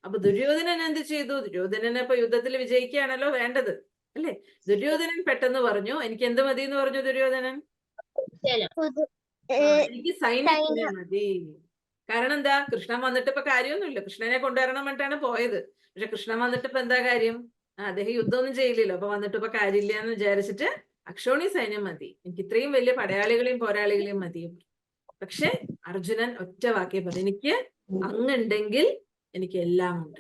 അപ്പൊ ദുര്യോധനൻ എന്ത് ചെയ്തു? ദുര്യോധനൻ ഇപ്പൊ യുദ്ധത്തിൽ വിജയിക്കുകയാണല്ലോ വേണ്ടത് അല്ലെ? ദുര്യോധനൻ പെട്ടെന്ന് പറഞ്ഞു, എനിക്ക് എന്ത് മതി എന്ന് പറഞ്ഞു ദുര്യോധനൻ? എനിക്ക് സൈന്യത്തിനെ മതി. കാരണം എന്താ? കൃഷ്ണൻ വന്നിട്ട് ഇപ്പൊ കാര്യമൊന്നുമില്ല. കൃഷ്ണനെ കൊണ്ടുവരണം പറഞ്ഞിട്ടാണ് പോയത്. പക്ഷെ കൃഷ്ണൻ വന്നിട്ട് ഇപ്പൊ എന്താ കാര്യം? അദ്ദേഹം യുദ്ധമൊന്നും ചെയ്യില്ലല്ലോ. അപ്പൊ വന്നിട്ട് ഇപ്പൊ കാര്യമില്ല എന്ന് വിചാരിച്ചിട്ട് അക്ഷോണി സൈന്യം മതി, എനിക്ക് ഇത്രയും വലിയ പടയാളികളെയും പോരാളികളെയും മതി. പക്ഷെ അർജുനൻ ഒറ്റ വാക്കേ പറഞ്ഞു, എനിക്ക് അങ്ങുണ്ടെങ്കിൽ എനിക്ക് എല്ലാം ഉണ്ട്.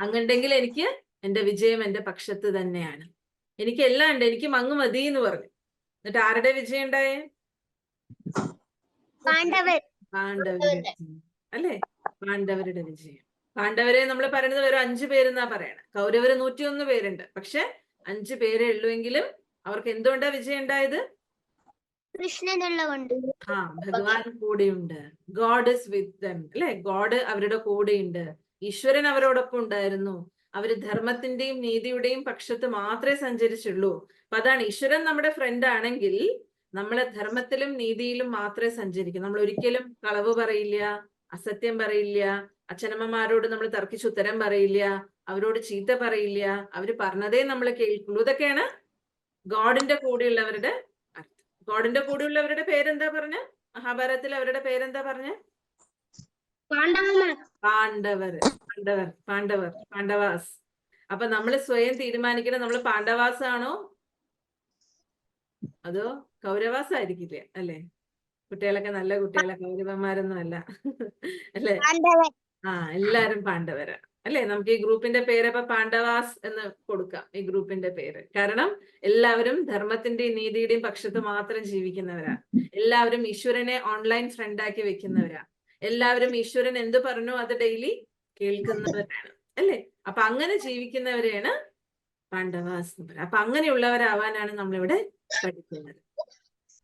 അങ്ങുണ്ടെങ്കിൽ എനിക്ക് എന്റെ വിജയം എന്റെ പക്ഷത്ത് തന്നെയാണ്. എനിക്ക് എല്ലാം ഉണ്ട്, എനിക്ക് അങ്ങ് മതി എന്ന് പറഞ്ഞു. എന്നിട്ട് ആരുടെ വിജയം ഉണ്ടായേ? പാണ്ഡവരുടെ അല്ലെ? പാണ്ഡവരുടെ വിജയം. പാണ്ഡവരെ നമ്മൾ പറയുന്നത് വെറും 5 പേരെന്നാ പറയണേ. കൗരവര് 101 പേരുണ്ട്. പക്ഷെ 5 പേരേ ഉള്ളുവെങ്കിലും അവർക്ക് എന്തുകൊണ്ടാ വിജയം ഉണ്ടായത്? കൃഷ്ണനുള്ളതുകൊണ്ട്. ഭഗവാൻ കൂടെയുണ്ട്. ഗോഡ് ഇസ് വിത്ത് ദം അല്ലെ? ഗോഡ് അവരുടെ കൂടെയുണ്ട്. ഈശ്വരൻ അവരോടൊപ്പം ഉണ്ടായിരുന്നു. അവര് ധർമ്മത്തിന്റെയും നീതിയുടെയും പക്ഷത്ത് മാത്രമേ സഞ്ചരിച്ചുള്ളൂ. അപ്പൊ അതാണ്, ഈശ്വരൻ നമ്മുടെ ഫ്രണ്ട് ആണെങ്കിൽ നമ്മള് ധർമ്മത്തിലും നീതിയിലും മാത്രമേ സഞ്ചരിക്കൂ. നമ്മൾ ഒരിക്കലും കളവ് പറയില്ല, അസത്യം പറയില്ല, അച്ഛനമ്മമാരോട് നമ്മൾ തർക്കിച്ച് ഉത്തരം പറയില്ല, അവരോട് ചീത്ത പറയില്ല, അവര് പറഞ്ഞതേ നമ്മൾ കേൾക്കുള്ളൂ. ഇതൊക്കെയാണ് ഗോഡിന്റെ കൂടെയുള്ളവരുടെ അർത്ഥം. ഗോഡിന്റെ കൂടെയുള്ളവരുടെ പേരെന്താ പറഞ്ഞ? മഹാഭാരതത്തിൽ അവരുടെ പേരെന്താ പറഞ്ഞ? പാണ്ഡവാസ്. അപ്പൊ നമ്മൾ സ്വയം തീരുമാനിക്കണം, നമ്മൾ പാണ്ഡവാസ് ആണോ അതോ കൗരവാസ് ആയിരിക്കില്ല അല്ലെ? കുട്ടികളൊക്കെ നല്ല കുട്ടികളെ, കൗരവന്മാരൊന്നും അല്ല അല്ലെ? എല്ലാരും പാണ്ഡവരാ അല്ലെ? നമുക്ക് ഈ ഗ്രൂപ്പിന്റെ പേര് അപ്പൊ പാണ്ഡവാസ് എന്ന് കൊടുക്കാം, ഈ ഗ്രൂപ്പിന്റെ പേര്. കാരണം എല്ലാവരും ധർമ്മത്തിന്റെയും നീതിയുടെയും പക്ഷത്ത് മാത്രം ജീവിക്കുന്നവരാ. എല്ലാവരും ഈശ്വരനെ ഓൺലൈൻ ഫ്രണ്ടാക്കി വെക്കുന്നവരാ. എല്ലാവരും ഈശ്വരൻ എന്ത് പറഞ്ഞു അത് ഡെയിലി കേൾക്കുന്നവരാണ് അല്ലെ? അപ്പൊ അങ്ങനെ ജീവിക്കുന്നവരെയാണ് പാണ്ഡവാസ് എന്ന് പറയുന്നത്. അപ്പൊ അങ്ങനെയുള്ളവരാവാനാണ് നമ്മളിവിടെ പഠിക്കുന്നത്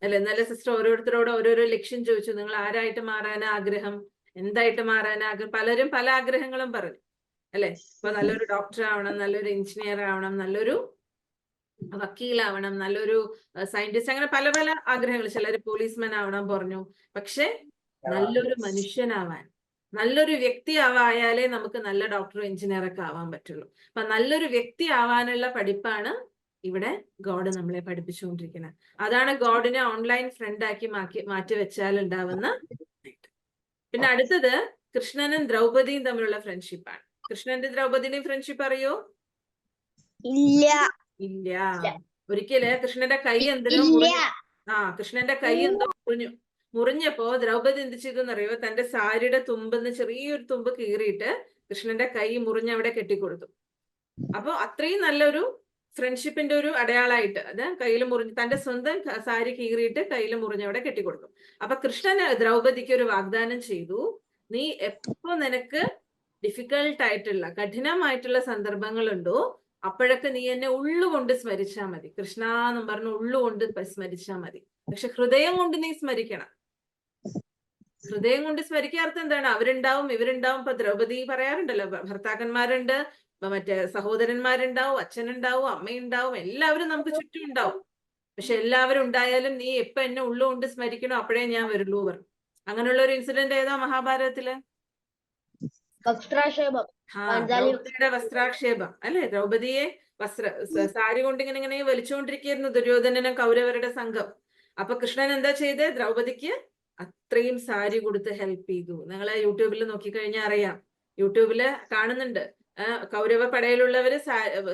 അല്ലെ? നല്ല സിസ്റ്റർ ഓരോരുത്തരോട് ഓരോരോ ലക്ഷ്യം ചോദിച്ചു. നിങ്ങൾ ആരായിട്ട് മാറാൻ ആഗ്രഹം, എന്തായിട്ട് മാറാൻ ആഗ്രഹം? പലരും പല ആഗ്രഹങ്ങളും പറഞ്ഞു അല്ലെ? ഇപ്പൊ നല്ലൊരു ഡോക്ടർ ആവണം, നല്ലൊരു എഞ്ചിനീയർ ആവണം, നല്ലൊരു വക്കീലാവണം, നല്ലൊരു സയന്റിസ്റ്റ്, അങ്ങനെ പല പല ആഗ്രഹങ്ങൾ. ചിലര് പോലീസ്മാൻ ആവണം പറഞ്ഞു. പക്ഷെ നല്ലൊരു മനുഷ്യനാവാൻ, നല്ലൊരു വ്യക്തി ആവായാലേ നമുക്ക് നല്ല ഡോക്ടറും എഞ്ചിനീയറൊക്കെ ആവാൻ പറ്റുള്ളൂ. അപ്പൊ നല്ലൊരു വ്യക്തി ആവാനുള്ള പഠിപ്പാണ് ഇവിടെ ഗോഡ് നമ്മളെ പഠിപ്പിച്ചുകൊണ്ടിരിക്കുന്നത്. അതാണ് ഗോഡിനെ ഓൺലൈൻ ഫ്രണ്ട് ആക്കി മാറ്റി വെച്ചാൽ ഉണ്ടാവുന്ന. പിന്നെ അടുത്തത് കൃഷ്ണനും ദ്രൗപദിയും തമ്മിലുള്ള ഫ്രണ്ട്ഷിപ്പാണ്. കൃഷ്ണന്റെ ദ്രൗപദിയുടെയും ഫ്രണ്ട്ഷിപ്പ് അറിയോ? ഇല്ല. ഇല്ല. ഒരിക്കല് കൃഷ്ണന്റെ കൈ എന്തിനോ കൃഷ്ണന്റെ കൈ എന്തോ മുറിഞ്ഞപ്പോ ദ്രൗപദി എന്ത് ചെയ്തെന്നറിയോ? തന്റെ സാരിയുടെ തുമ്പെന്ന് ചെറിയൊരു തുമ്പ് കീറിയിട്ട് കൃഷ്ണന്റെ കൈ മുറിഞ്ഞ് അവിടെ കെട്ടിക്കൊടുത്തു. അപ്പൊ അത്രയും നല്ലൊരു ഫ്രണ്ട്ഷിപ്പിന്റെ ഒരു അടയാളായിട്ട് അത് കയ്യിൽ മുറിഞ്ഞ് തന്റെ സ്വന്തം സാരി കീറിയിട്ട് കയ്യിൽ മുറിഞ്ഞ് അവിടെ കെട്ടിക്കൊടുക്കും. അപ്പൊ കൃഷ്ണൻ ദ്രൗപദിക്ക് ഒരു വാഗ്ദാനം ചെയ്തു, നീ എപ്പോ നിനക്ക് ഡിഫിക്കൽട്ട് ആയിട്ടുള്ള കഠിനമായിട്ടുള്ള സന്ദർഭങ്ങളുണ്ടോ അപ്പോഴൊക്കെ നീ എന്നെ ഉള്ളുകൊണ്ട് സ്മരിച്ചാ മതി. കൃഷ്ണ എന്നും പറഞ്ഞ് ഉള്ളുകൊണ്ട് സ്മരിച്ചാ മതി. പക്ഷെ ഹൃദയം കൊണ്ട് നീ സ്മരിക്കണം. ഹൃദയം കൊണ്ട് സ്മരിക്കാർത്ഥം എന്താണ്? അവരുണ്ടാവും ഇവരുണ്ടാവും. ഇപ്പൊ ദ്രൗപദി പറയാറുണ്ടല്ലോ, ഭർത്താക്കന്മാരുണ്ട്, മറ്റേ സഹോദരന്മാരുണ്ടാവും, അച്ഛനുണ്ടാവും, അമ്മയുണ്ടാവും, എല്ലാവരും നമുക്ക് ചുറ്റും ഉണ്ടാവും. പക്ഷെ എല്ലാവരും ഉണ്ടായാലും നീ എപ്പോ എന്നെ ഉള്ളുകൊണ്ട് സ്മരിക്കണോ അപ്പോഴേ ഞാൻ വരുള്ളൂ പറഞ്ഞു. അങ്ങനെയുള്ള ഒരു ഇൻസിഡന്റ് ഏതാ മഹാഭാരതത്തില്? ദ്രൗപദിയുടെ വസ്ത്രാക്ഷേപം അല്ലെ? ദ്രൗപദിയെ സാരി കൊണ്ട് ഇങ്ങനെ വലിച്ചുകൊണ്ടിരിക്കുകയായിരുന്നു ദുര്യോധനനും കൗരവരുടെ സംഘം. അപ്പൊ കൃഷ്ണൻ എന്താ ചെയ്ത്? ദ്രൗപദിക്ക് അത്രയും സാരി കൊടുത്ത് ഹെൽപ്പ് ചെയ്തു. നിങ്ങളെ യൂട്യൂബിൽ നോക്കിക്കഴിഞ്ഞാൽ അറിയാം, യൂട്യൂബില് കാണുന്നുണ്ട്. കൗരവ പടയിലുള്ളവര്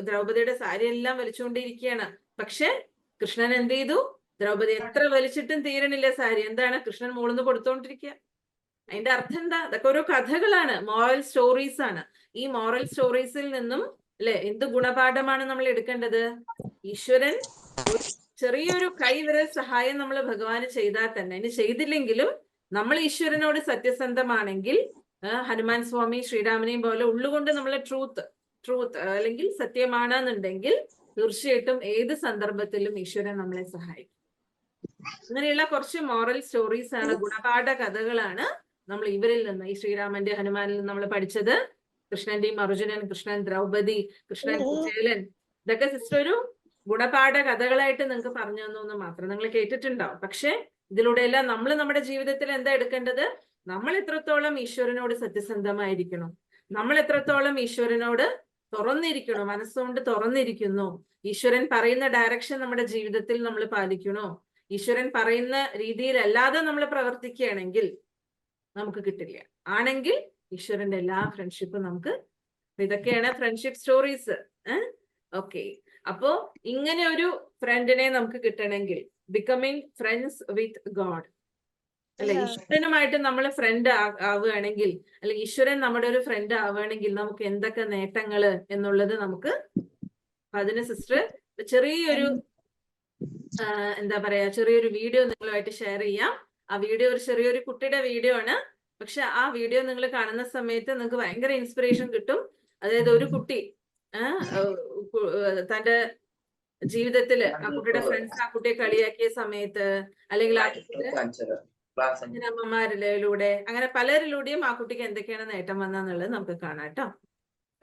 ദ്രൗപദിയുടെ സാരി എല്ലാം വലിച്ചുകൊണ്ടിരിക്കുകയാണ്. പക്ഷെ കൃഷ്ണൻ എന്ത് ചെയ്തു? ദ്രൗപദി എത്ര വലിച്ചിട്ടും തീരണില്ല സാരി. എന്താണ്? കൃഷ്ണൻ മുകളിന്ന് കൊടുത്തോണ്ടിരിക്കുക. അതിന്റെ അർത്ഥം എന്താ? അതൊക്കെ ഓരോ കഥകളാണ്, മോറൽ സ്റ്റോറീസ് ആണ്. ഈ മോറൽ സ്റ്റോറീസിൽ നിന്നും അല്ലെ എന്ത് ഗുണപാഠമാണ് നമ്മൾ എടുക്കേണ്ടത്? ഈശ്വരൻ ചെറിയൊരു കൈവിരൽ സഹായം നമ്മൾ ഭഗവാന് ചെയ്താൽ തന്നെ, ഇനി ചെയ്തില്ലെങ്കിലും നമ്മൾ ഈശ്വരനോട് സത്യസന്ധമാണെങ്കിൽ, ഹനുമാൻ സ്വാമി ശ്രീരാമനെയും പോലെ ഉള്ളുകൊണ്ട് നമ്മളെ ട്രൂത്ത് അല്ലെങ്കിൽ സത്യമാണെന്നുണ്ടെങ്കിൽ തീർച്ചയായിട്ടും ഏത് സന്ദർഭത്തിലും ഈശ്വരൻ നമ്മളെ സഹായിക്കും. അങ്ങനെയുള്ള കുറച്ച് മോറൽ സ്റ്റോറീസ് ആണ്, ഗുണപാഠ കഥകളാണ് നമ്മൾ ഇവരിൽ നിന്ന്, ഈ ശ്രീരാമന്റെ ഹനുമാനിൽ നിന്ന് നമ്മൾ പഠിച്ചത്. കൃഷ്ണന്റെയും അർജുനൻ, കൃഷ്ണൻ ദ്രൗപദി, കൃഷ്ണൻ കുചേലൻ, ഇതൊക്കെ സിസ്റ്റർ ഒരു ഗുണപാഠ കഥകളായിട്ട് നിങ്ങൾക്ക് പറഞ്ഞു തന്നു മാത്രം. നിങ്ങൾ കേട്ടിട്ടുണ്ടാവും. പക്ഷെ ഇതിലൂടെ എല്ലാം നമ്മൾ നമ്മുടെ ജീവിതത്തിൽ എന്താ എടുക്കേണ്ടത്? നമ്മൾ എത്രത്തോളം ഈശ്വരനോട് സത്യസന്ധമായിരിക്കണം, നമ്മൾ എത്രത്തോളം ഈശ്വരനോട് തുറന്നിരിക്കണോ, മനസ്സുകൊണ്ട് തുറന്നിരിക്കുന്നു, ഈശ്വരൻ പറയുന്ന ഡയറക്ഷൻ നമ്മുടെ ജീവിതത്തിൽ നമ്മൾ പാലിക്കണോ, ഈശ്വരൻ പറയുന്ന രീതിയിലല്ലാതെ നമ്മൾ പ്രവർത്തിക്കുകയാണെങ്കിൽ നമുക്ക് കിട്ടില്ല. ആണെങ്കിൽ ഈശ്വരന്റെ എല്ലാ ഫ്രണ്ട്ഷിപ്പും നമുക്ക്. ഇതൊക്കെയാണ് ഫ്രണ്ട്ഷിപ്പ് സ്റ്റോറീസ്. ഓക്കെ, അപ്പോ ഇങ്ങനെ ഒരു ഫ്രണ്ടിനെ നമുക്ക് കിട്ടണമെങ്കിൽ ബിക്കമിങ് ഫ്രണ്ട്സ് വിത്ത് ഗോഡ് അല്ലെ, ഈശ്വരനുമായിട്ട് നമ്മൾ ഫ്രണ്ട് ആവുകയാണെങ്കിൽ, അല്ലെ ഈശ്വരൻ നമ്മുടെ ഒരു ഫ്രണ്ട് ആവുകയാണെങ്കിൽ നമുക്ക് എന്തൊക്കെ നേട്ടങ്ങള് എന്നുള്ളത് നമുക്ക് അതിന് സിസ്റ്റർ ചെറിയൊരു എന്താ പറയാ, ചെറിയൊരു വീഡിയോ നിങ്ങളുമായിട്ട് ഷെയർ ചെയ്യാം. ആ വീഡിയോ ഒരു ചെറിയൊരു കുട്ടിയുടെ വീഡിയോ ആണ്. പക്ഷെ ആ വീഡിയോ നിങ്ങൾ കാണുന്ന സമയത്ത് നിങ്ങൾക്ക് ഭയങ്കര ഇൻസ്പിറേഷൻ കിട്ടും. അതായത് ഒരു കുട്ടി തന്റെ ജീവിതത്തില് ആ കുട്ടിയുടെ ഫ്രണ്ട്സ് ആ കുട്ടിയെ കളിയാക്കിയ സമയത്ത്, അല്ലെങ്കിൽ ആ കുട്ടിയുടെ അമ്മമാരിലൂടെ, അങ്ങനെ പലരിലൂടെയും ആ കുട്ടിക്ക് എന്തൊക്കെയാണ് നേട്ടം വന്നെന്നുള്ളത് നമുക്ക് കാണാം കേട്ടോ.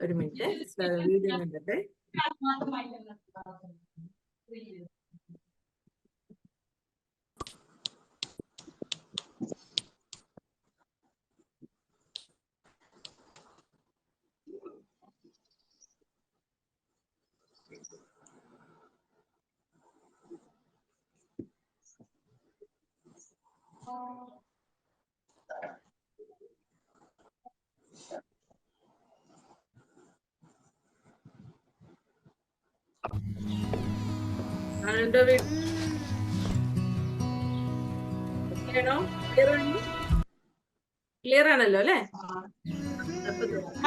ഒരു മിനിറ്റ് വീഡിയോ കണ്ടിട്ട്. ക്ലിയർ ആണല്ലോ അല്ലെ?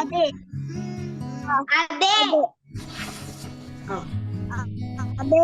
അതെ അതെ അതെ.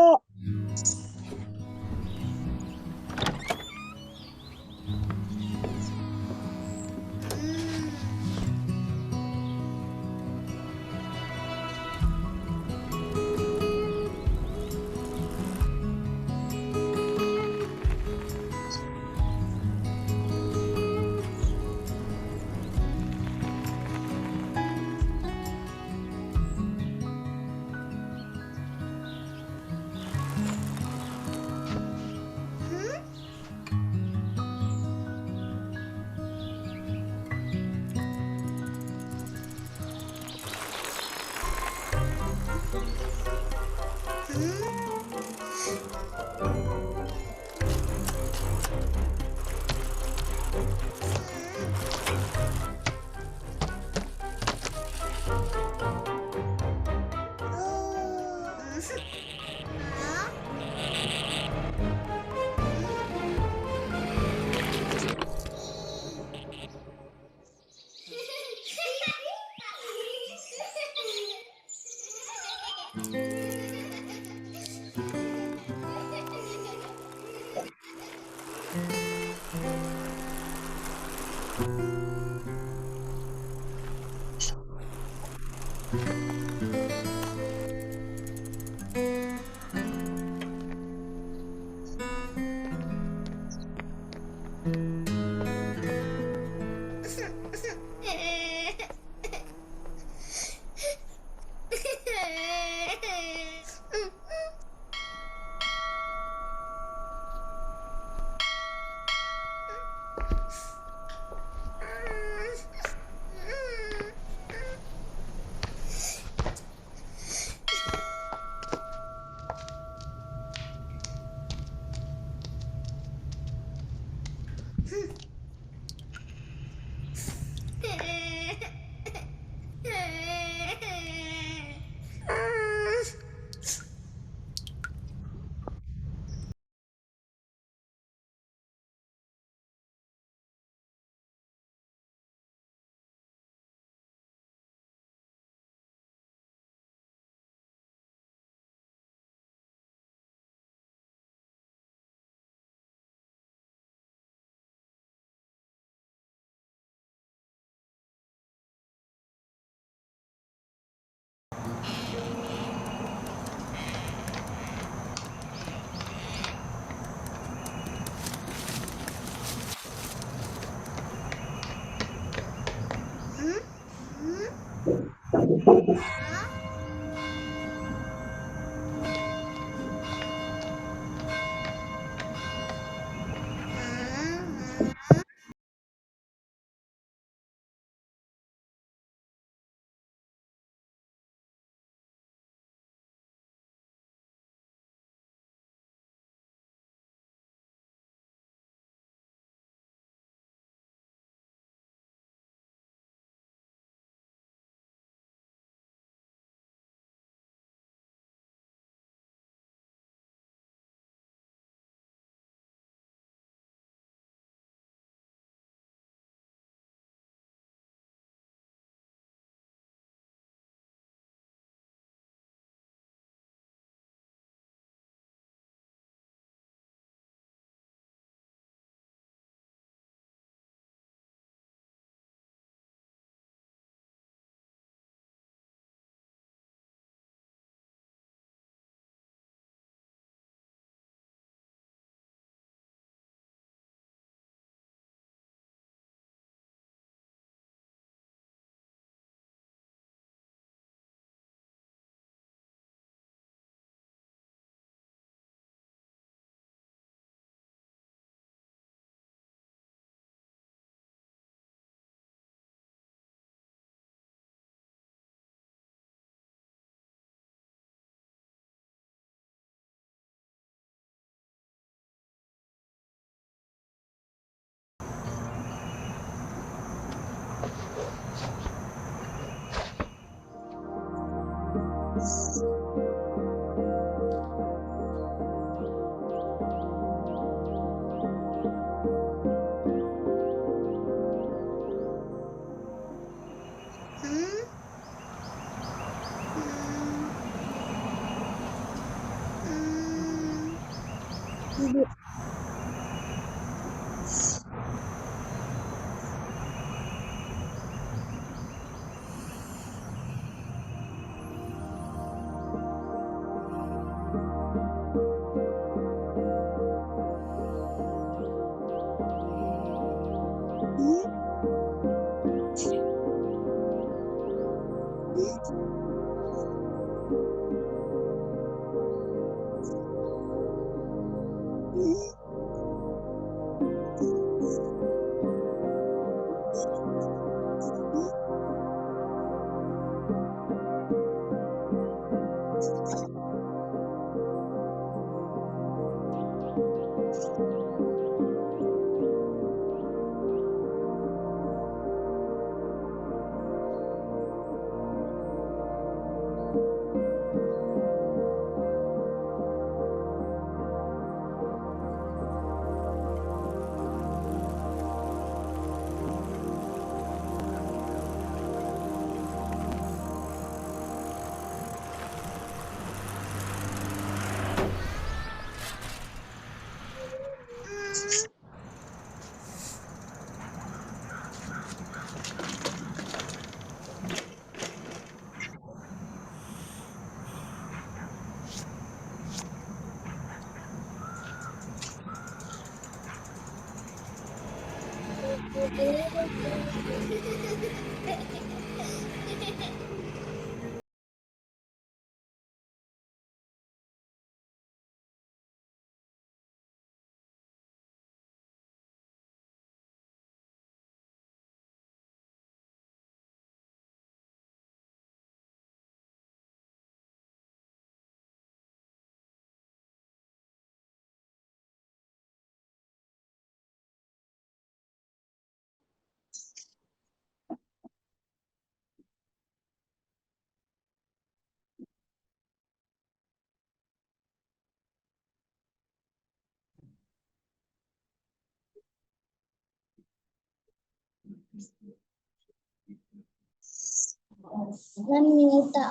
ഞാൻ മ്യൂട്ടാ.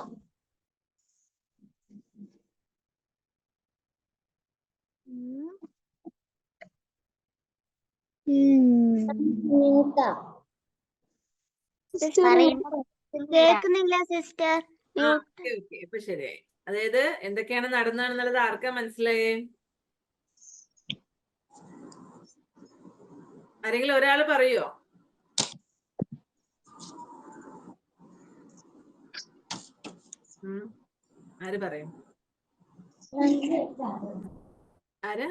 മ്യൂട്ടാ. കേൾക്കുന്നില്ല സിസ്റ്റർ. ഓക്കെ ഇപ്പൊ ശരിയായി. അതായത് എന്തൊക്കെയാണ് നടന്നതെന്നുള്ളത് ആർക്കാ മനസ്സിലായേ? ആരെങ്കിലും ഒരാള് പറയോ? ആര് പറയും? ആര്?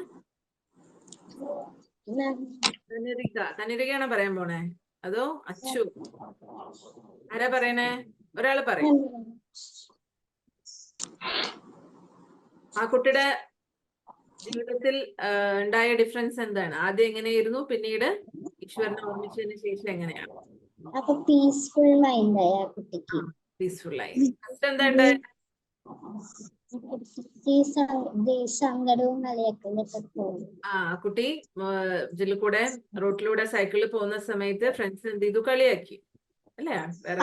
തനിരികയാണോ പറയാൻ പോണേ അതോ അച്ചു? ആരാ പറയണേ? ഒരാള് പറയും. ആ കുട്ടിയുടെ ജീവിതത്തിൽ ഉണ്ടായ ഡിഫറൻസ് എന്താണ്? ആദ്യം എങ്ങനെയായിരുന്നു, പിന്നീട് ഈശ്വരനെ ഓർമ്മിച്ചതിന് ശേഷം എങ്ങനെയാണ്? അപ്പൊ പീസ്ഫുൾ മൈൻഡായി ആ കുട്ടിക്ക്. പീസ്ഫുൾ ആയി. എന്താ ഉണ്ടായത്? സങ്കടവും കളിയാക്കലൊക്കെ പോകും. ആ കുട്ടി ഇതിൽ കൂടെ റോട്ടിലൂടെ സൈക്കിളിൽ പോകുന്ന സമയത്ത് ഫ്രണ്ട്സ് എന്ത് ചെയ്തു? കളിയാക്കി അല്ലേ? വേറെ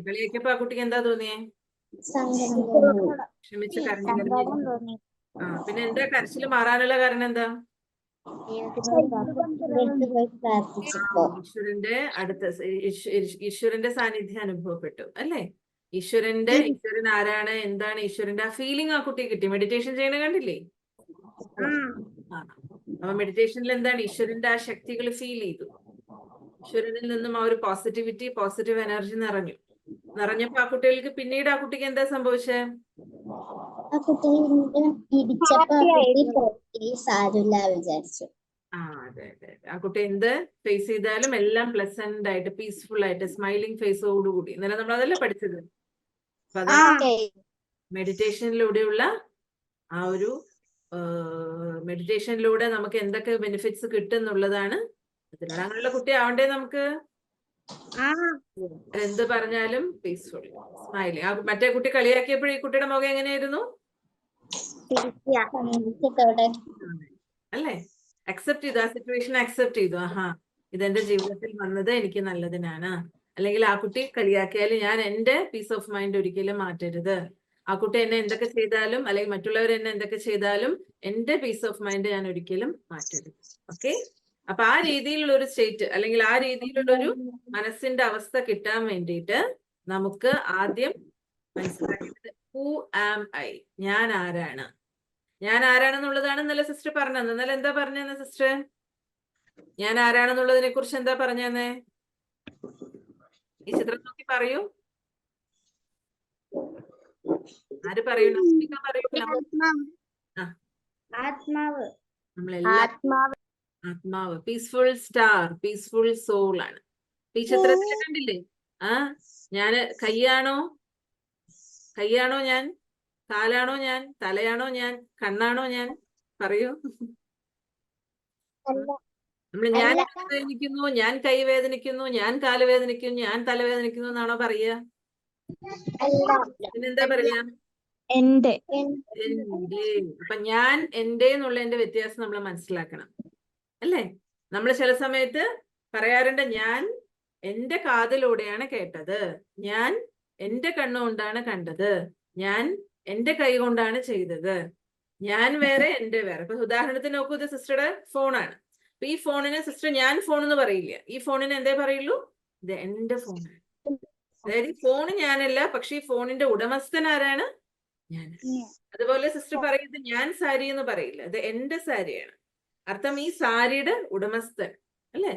കളിയാക്കിയപ്പോ ആ കുട്ടിക്ക് എന്താ തോന്നിയേ? ക്ഷമിച്ച് കരഞ്ഞു. പിന്നെ എന്താ കരച്ചില് മാറാനുള്ള കാരണം എന്താ? ഈശ്വരന്റെ സാന്നിധ്യം അനുഭവപ്പെട്ടു അല്ലേ? ഈശ്വരൻ ആരാണ്, എന്താണ് ഈശ്വരന്റെ ആ ഫീലിംഗ് ആ കുട്ടി കിട്ടി. മെഡിറ്റേഷൻ ചെയ്യണ കണ്ടില്ലേ? അപ്പൊ മെഡിറ്റേഷനിൽ എന്താണ്? ഈശ്വരന്റെ ആ ശക്തികൾ ഫീൽ ചെയ്തു. ഈശ്വരനിൽ നിന്നും ആ ഒരു പോസിറ്റീവ് എനർജി നിറഞ്ഞപ്പോ ആ കുട്ടികൾക്ക് പിന്നീട് ആ കുട്ടിക്ക് എന്താ സംഭവിച്ചേ? ആ കുട്ടി വിചാരിച്ചു. അതെ. ആ കുട്ടി എന്ത് ഫേസ് ചെയ്താലും എല്ലാം പ്ലസന്റ് ആയിട്ട്, പീസ്ഫുൾ ആയിട്ട്, സ്മൈലിംഗ് ഫേസോടുകൂടി. ഇന്നലെ നമ്മൾ അതല്ലേ പഠിച്ചത്? മെഡിറ്റേഷനിലൂടെയുള്ള ആ ഒരു മെഡിറ്റേഷനിലൂടെ നമുക്ക് എന്തൊക്കെ ബെനിഫിറ്റ്സ് കിട്ടും എന്നുള്ളതാണ്. അങ്ങനെയുള്ള കുട്ടി ആവണ്ടേ നമുക്ക്? എന്ത് പറഞ്ഞാലും പീസ്ഫുൾ, സ്മൈലിംഗ്. മറ്റേ കുട്ടി കളിയാക്കിയപ്പോഴും ഈ കുട്ടിയുടെ മുഖം എങ്ങനെയായിരുന്നു? അല്ലേ? അക്സെപ്റ്റ് ചെയ്തു, ആ സിറ്റുവേഷൻ അക്സെപ്റ്റ് ചെയ്തു. ഇതെന്റെ ജീവിതത്തിൽ വന്നത് എനിക്ക് നല്ലതിനാണ്. അല്ലെങ്കിൽ ആ കുട്ടി കളിയാക്കിയാലും ഞാൻ എന്റെ പീസ് ഓഫ് മൈൻഡ് ഒരിക്കലും മാറ്റരുത്. ആ കുട്ടി എന്നെ എന്തൊക്കെ ചെയ്താലും അല്ലെങ്കിൽ മറ്റുള്ളവർ എന്നെ എന്തൊക്കെ ചെയ്താലും എന്റെ പീസ് ഓഫ് മൈൻഡ് ഞാൻ ഒരിക്കലും മാറ്റരുത്. ഓക്കെ? അപ്പൊ ആ രീതിയിലുള്ള ഒരു സ്റ്റേറ്റ് അല്ലെങ്കിൽ ആ രീതിയിലുള്ള ഒരു മനസ്സിന്റെ അവസ്ഥ കിട്ടാൻ വേണ്ടിയിട്ട് നമുക്ക് ആദ്യം മനസ്സിലാക്കേണ്ടത് ഹൂ ആം ഐ, ഞാൻ ആരാണ്. ഞാൻ ആരാണെന്നുള്ളതാണ് ഇന്നലെ സിസ്റ്റർ പറഞ്ഞത്. ഇന്നലെ എന്താ പറഞ്ഞെന്ന് സിസ്റ്റർ? ഞാൻ ആരാണെന്നുള്ളതിനെ കുറിച്ച് എന്താ പറഞ്ഞെന്നേ? ഈ ചിത്രം നോക്കി പറയൂ. ആര് പറയൂ? ആത്മാവ്, പീസ്ഫുൾ സ്റ്റാർ, പീസ്ഫുൾ സോൾ ആണ്. ഈ ചിത്രത്തിൽ കണ്ടില്ലേ? ഞാന് കൈയാണോ ഞാൻ? കാലാണോ ഞാൻ? തലയാണോ ഞാൻ? കണ്ണാണോ ഞാൻ? പറയൂ. നമ്മൾ ഞാൻ വേദനിക്കുന്നു, ഞാൻ കൈ വേദനിക്കുന്നു, ഞാൻ കാല് വേദനിക്കുന്നു, ഞാൻ തല വേദനിക്കുന്നു എന്നാണോ പറയുക? പിന്നെന്താ പറയാ? എന്റെ. അപ്പൊ ഞാൻ എന്റെ എന്നുള്ളതിന്റെ വ്യത്യാസം നമ്മൾ മനസ്സിലാക്കണം അല്ലേ? നമ്മൾ ചില സമയത്ത് പറയാറുണ്ട്, ഞാൻ എന്റെ കാതിലൂടെയാണ് കേട്ടത്, ഞാൻ എന്റെ കണ്ണുകൊണ്ടാണ് കണ്ടത്, ഞാൻ എന്റെ കൈ കൊണ്ടാണ് ചെയ്തത്. ഞാൻ വേറെ, എന്റെ വേറെ. ഇപ്പൊ ഉദാഹരണത്തിന് നോക്കൂ, ഇത് സിസ്റ്ററുടെ ഫോണാണ്. അപ്പൊ ഈ ഫോണിന് സിസ്റ്റർ ഞാൻ ഫോൺ എന്ന് പറയില്ല. ഈ ഫോണിന് എന്തേ പറയുള്ളൂ? ഇത് എന്റെ ഫോണാണ്. അതായത് ഈ ഫോൺ ഞാനല്ല, പക്ഷെ ഈ ഫോണിന്റെ ഉടമസ്ഥൻ ആരാണ്? ഞാൻ. അതുപോലെ സിസ്റ്റർ പറയുന്നത് ഞാൻ സാരി എന്ന് പറയില്ല, ഇത് എന്റെ സാരിയാണ്. അർത്ഥം ഈ സാരിയുടെ ഉടമസ്ഥൻ അല്ലേ?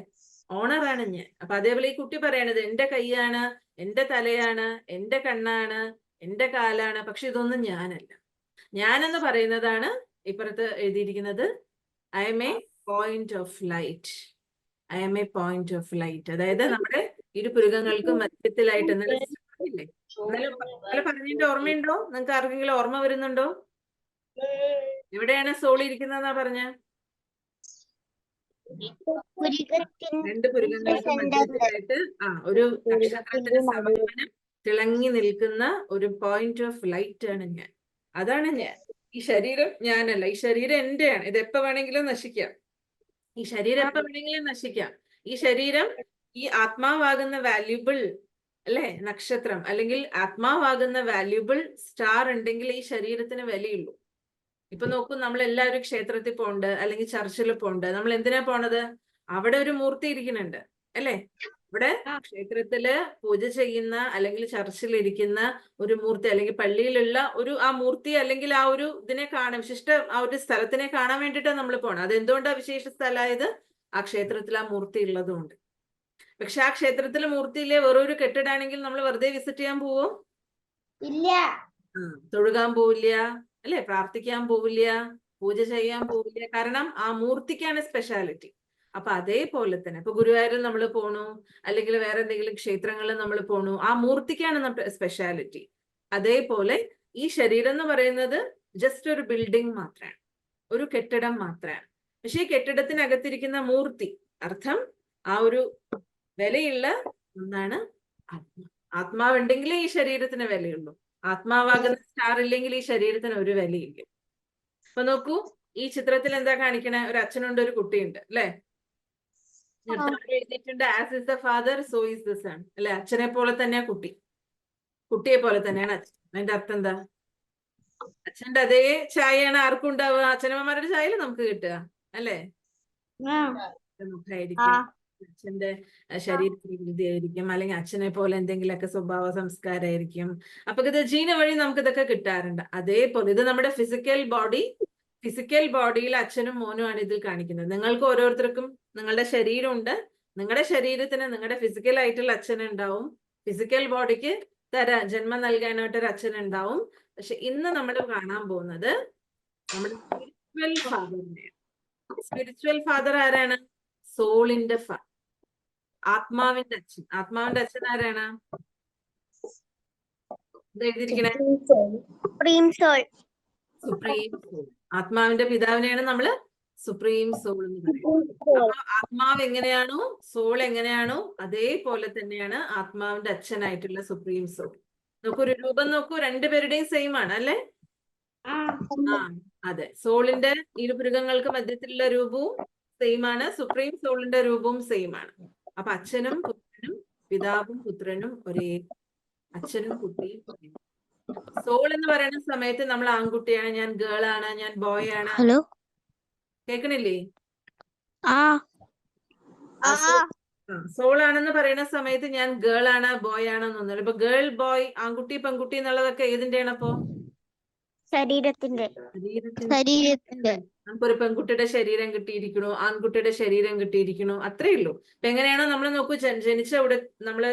ഓണറാണ് ഞാൻ. അപ്പൊ അതേപോലെ ഈ കുട്ടി പറയണത് എന്റെ കൈയാണ്, എന്റെ തലയാണ്, എന്റെ കണ്ണാണ്, എന്റെ കാലാണ്, പക്ഷെ ഇതൊന്നും ഞാനല്ല. ഞാനെന്ന് പറയുന്നതാണ് ഇപ്പുറത്ത് എഴുതിയിരിക്കുന്നത് I am A point of light. I am A point of light. അതായത് നമ്മുടെ ഇരുപുരുകങ്ങൾക്കും മധ്യത്തിലായിട്ട് ഇന്നലെ പറഞ്ഞതിന്റെ ഓർമ്മയുണ്ടോ? നിങ്ങൾക്ക് ആർക്കെങ്കിലും ഓർമ്മ വരുന്നുണ്ടോ? എവിടെയാണ് സോൾ ഇരിക്കുന്നതെന്നാ പറഞ്ഞ? രണ്ട് പുരുകങ്ങൾക്ക് മധ്യത്തിലായിട്ട് ഒരു നക്ഷത്രത്തിന് സമാനം തിളങ്ങി നിൽക്കുന്ന ഒരു പോയിന്റ് ഓഫ് ലൈറ്റ് ആണ് ഞാൻ. അതാണ് ഞാൻ. ഈ ശരീരം ഞാനല്ല. ഈ ശരീരം എന്റെയാണ്. ഇത് എപ്പോ വേണമെങ്കിലും നശിക്കാം. ഈ ശരീരം എപ്പോ വേണമെങ്കിലും നശിക്കാം. ഈ ശരീരം ഈ ആത്മാവാകുന്ന വാല്യൂബിൾ അല്ലെ നക്ഷത്രം, അല്ലെങ്കിൽ ആത്മാവാകുന്ന വാല്യൂബിൾ സ്റ്റാർ ഉണ്ടെങ്കിൽ ഈ ശരീരത്തിന് വിലയുള്ളൂ. ഇപ്പൊ നോക്കൂ, നമ്മൾ എല്ലാവരും ക്ഷേത്രത്തിൽ പോണ്ട്, അല്ലെങ്കിൽ ചർച്ചിൽ പോണ്ട്. നമ്മൾ എന്തിനാ പോണത്? അവിടെ ഒരു മൂർത്തി ഇരിക്കുന്നുണ്ട് അല്ലെ? ഇവിടെ ക്ഷേത്രത്തില് പൂജ ചെയ്യുന്ന അല്ലെങ്കിൽ ചർച്ചിൽ ഇരിക്കുന്ന ഒരു മൂർത്തി, അല്ലെങ്കിൽ പള്ളിയിലുള്ള ആ മൂർത്തി, അല്ലെങ്കിൽ ആ ഒരു ഇതിനെ കാണാൻ, വിശിഷ്ട ആ ഒരു സ്ഥലത്തിനെ കാണാൻ വേണ്ടിയിട്ടാണ് നമ്മൾ പോണത്. അത് എന്തുകൊണ്ടാ വിശേഷ സ്ഥലമായത്? ആ ക്ഷേത്രത്തിൽ ആ മൂർത്തി ഉള്ളതുകൊണ്ട്. പക്ഷെ ആ ക്ഷേത്രത്തിലെ മൂർത്തിയിലെ വേറൊരു കെട്ടിടാണെങ്കിൽ നമ്മൾ വെറുതെ വിസിറ്റ് ചെയ്യാൻ പോവോ? ഇല്ല. തൊഴുകാൻ പോവില്ല അല്ലെ? പ്രാർത്ഥിക്കാൻ പോവില്ല, പൂജ ചെയ്യാൻ പോവില്ല. കാരണം ആ മൂർത്തിക്കാണ് സ്പെഷ്യാലിറ്റി. അപ്പൊ അതേപോലെ തന്നെ ഇപ്പൊ ഗുരുവായൂരിൽ നമ്മൾ പോണു, അല്ലെങ്കിൽ വേറെ എന്തെങ്കിലും ക്ഷേത്രങ്ങളിൽ നമ്മൾ പോണു, ആ മൂർത്തിക്കാണ് നമ്മുടെ സ്പെഷ്യാലിറ്റി. അതേപോലെ ഈ ശരീരം എന്ന് പറയുന്നത് ജസ്റ്റ് ഒരു ബിൽഡിംഗ് മാത്രമാണ്, ഒരു കെട്ടിടം മാത്രമാണ്. പക്ഷെ ഈ കെട്ടിടത്തിനകത്തിരിക്കുന്ന മൂർത്തി, അർത്ഥം ആ ഒരു വിലയുള്ള ഒന്നാണ് ആത്മാ. ആത്മാവുണ്ടെങ്കിലേ ഈ ശരീരത്തിന് വിലയുള്ളൂ. ആത്മാവാകുന്ന സ്റ്റാർ ഇല്ലെങ്കിൽ ഈ ശരീരത്തിന് ഒരു വിലയില്ല. അപ്പൊ നോക്കൂ, ഈ ചിത്രത്തിൽ എന്താ കാണിക്കണേ? ഒരു അച്ഛനുണ്ട്, ഒരു കുട്ടിയുണ്ട് അല്ലെ? എഴുതിയിട്ടുണ്ട് as is the father so is the son അല്ലെ? അച്ഛനെ പോലെ തന്നെയാ കുട്ടി, കുട്ടിയെ പോലെ തന്നെയാണ് അച്ഛൻ. അതിന്റെ അർത്ഥം എന്താ? അച്ഛന്റെ അതേ ചായയാണ് ആർക്കും ഉണ്ടാവുക. അച്ഛനമ്മമാരുടെ ചായയിൽ നമുക്ക് കിട്ടുക അല്ലെ? മുഖായിരിക്കും, അച്ഛന്റെ ശരീരത്തിന് വിദ്യയായിരിക്കും, അല്ലെങ്കിൽ അച്ഛനെ പോലെ എന്തെങ്കിലുമൊക്കെ സ്വഭാവ സംസ്കാരമായിരിക്കും. അപ്പൊ ഇത് ജീന വഴി നമുക്ക് ഇതൊക്കെ കിട്ടാറുണ്ട്. അതേപോലെ ഇത് നമ്മുടെ ഫിസിക്കൽ ബോഡിയിൽ അച്ഛനും മോനുമാണ് ഇതിൽ കാണിക്കുന്നത്. നിങ്ങൾക്ക് ഓരോരുത്തർക്കും നിങ്ങളുടെ ശരീരമുണ്ട്. നിങ്ങളുടെ ശരീരത്തിന് നിങ്ങളുടെ ഫിസിക്കൽ ആയിട്ടുള്ള അച്ഛനുണ്ടാവും, ഫിസിക്കൽ ബോഡിക്ക് ജന്മം നൽകാനായിട്ടൊരു അച്ഛനുണ്ടാവും. പക്ഷെ ഇന്ന് നമ്മൾ കാണാൻ പോകുന്നത് നമ്മുടെ സ്പിരിച്വൽ ഫാദറിനെയാണ്. സ്പിരിച്വൽ ഫാദർ ആരാണ്? സോളിന്റെ ഫാദർ, ആത്മാവിന്റെ അച്ഛൻ. ആത്മാവിന്റെ അച്ഛൻ ആരാണ്? എഴുതിയിരിക്കണേ സുപ്രീം സോൾ. Supreme soul. ആത്മാവിന്റെ പിതാവിനെയാണ് നമ്മള് സുപ്രീം സോൾ എന്ന് പറയുന്നത്. അപ്പൊ ആത്മാവ് എങ്ങനെയാണോ, സോൾ എങ്ങനെയാണോ, അതേപോലെ തന്നെയാണ് ആത്മാവിന്റെ അച്ഛനായിട്ടുള്ള സുപ്രീം സോൾ. നോക്കൂ, ഒരു രൂപം നോക്കൂ, രണ്ടുപേരുടെയും സെയിം ആണ് അല്ലെ? അതെ, സോളിന്റെ ഇരുപുരുകങ്ങൾക്ക് മധ്യത്തിലുള്ള രൂപവും സെയിം ആണ്, സുപ്രീം സോളിന്റെ രൂപവും സെയിം ആണ്. അപ്പൊ അച്ഛനും പുത്രനും, പിതാവും പുത്രനും ഒരേ, അച്ഛനും കുട്ടിയും ഒരേ. സോൾ എന്ന് പറയുന്ന സമയത്ത് നമ്മൾ ആൺകുട്ടിയാണ്, ഞാൻ ഗേൾ ആണ്, ഞാൻ ബോയ് ആണ്. ഹലോ, കേൾക്കണില്ലേ? ആ സോൾ ആണെന്ന് പറയുന്ന സമയത്ത് ഞാൻ ഗേൾ ആണ്, ബോയ് ആണെന്നൊന്നുമില്ല. ഇപ്പൊ ഗേൾ, ബോയ്, ആൺകുട്ടി, പെൺകുട്ടി എന്നുള്ളതൊക്കെ ഏതിന്റെയാണ്? അപ്പോ ശരീരത്തിന്റെ. നമുക്കൊരു പെൺകുട്ടിയുടെ ശരീരം കിട്ടിയിരിക്കണു, ആൺകുട്ടിയുടെ ശരീരം കിട്ടിയിരിക്കണു, അത്രേ ഉള്ളൂ. അപ്പൊ എങ്ങനെയാണോ നമ്മൾ നോക്കൂ, നമ്മള്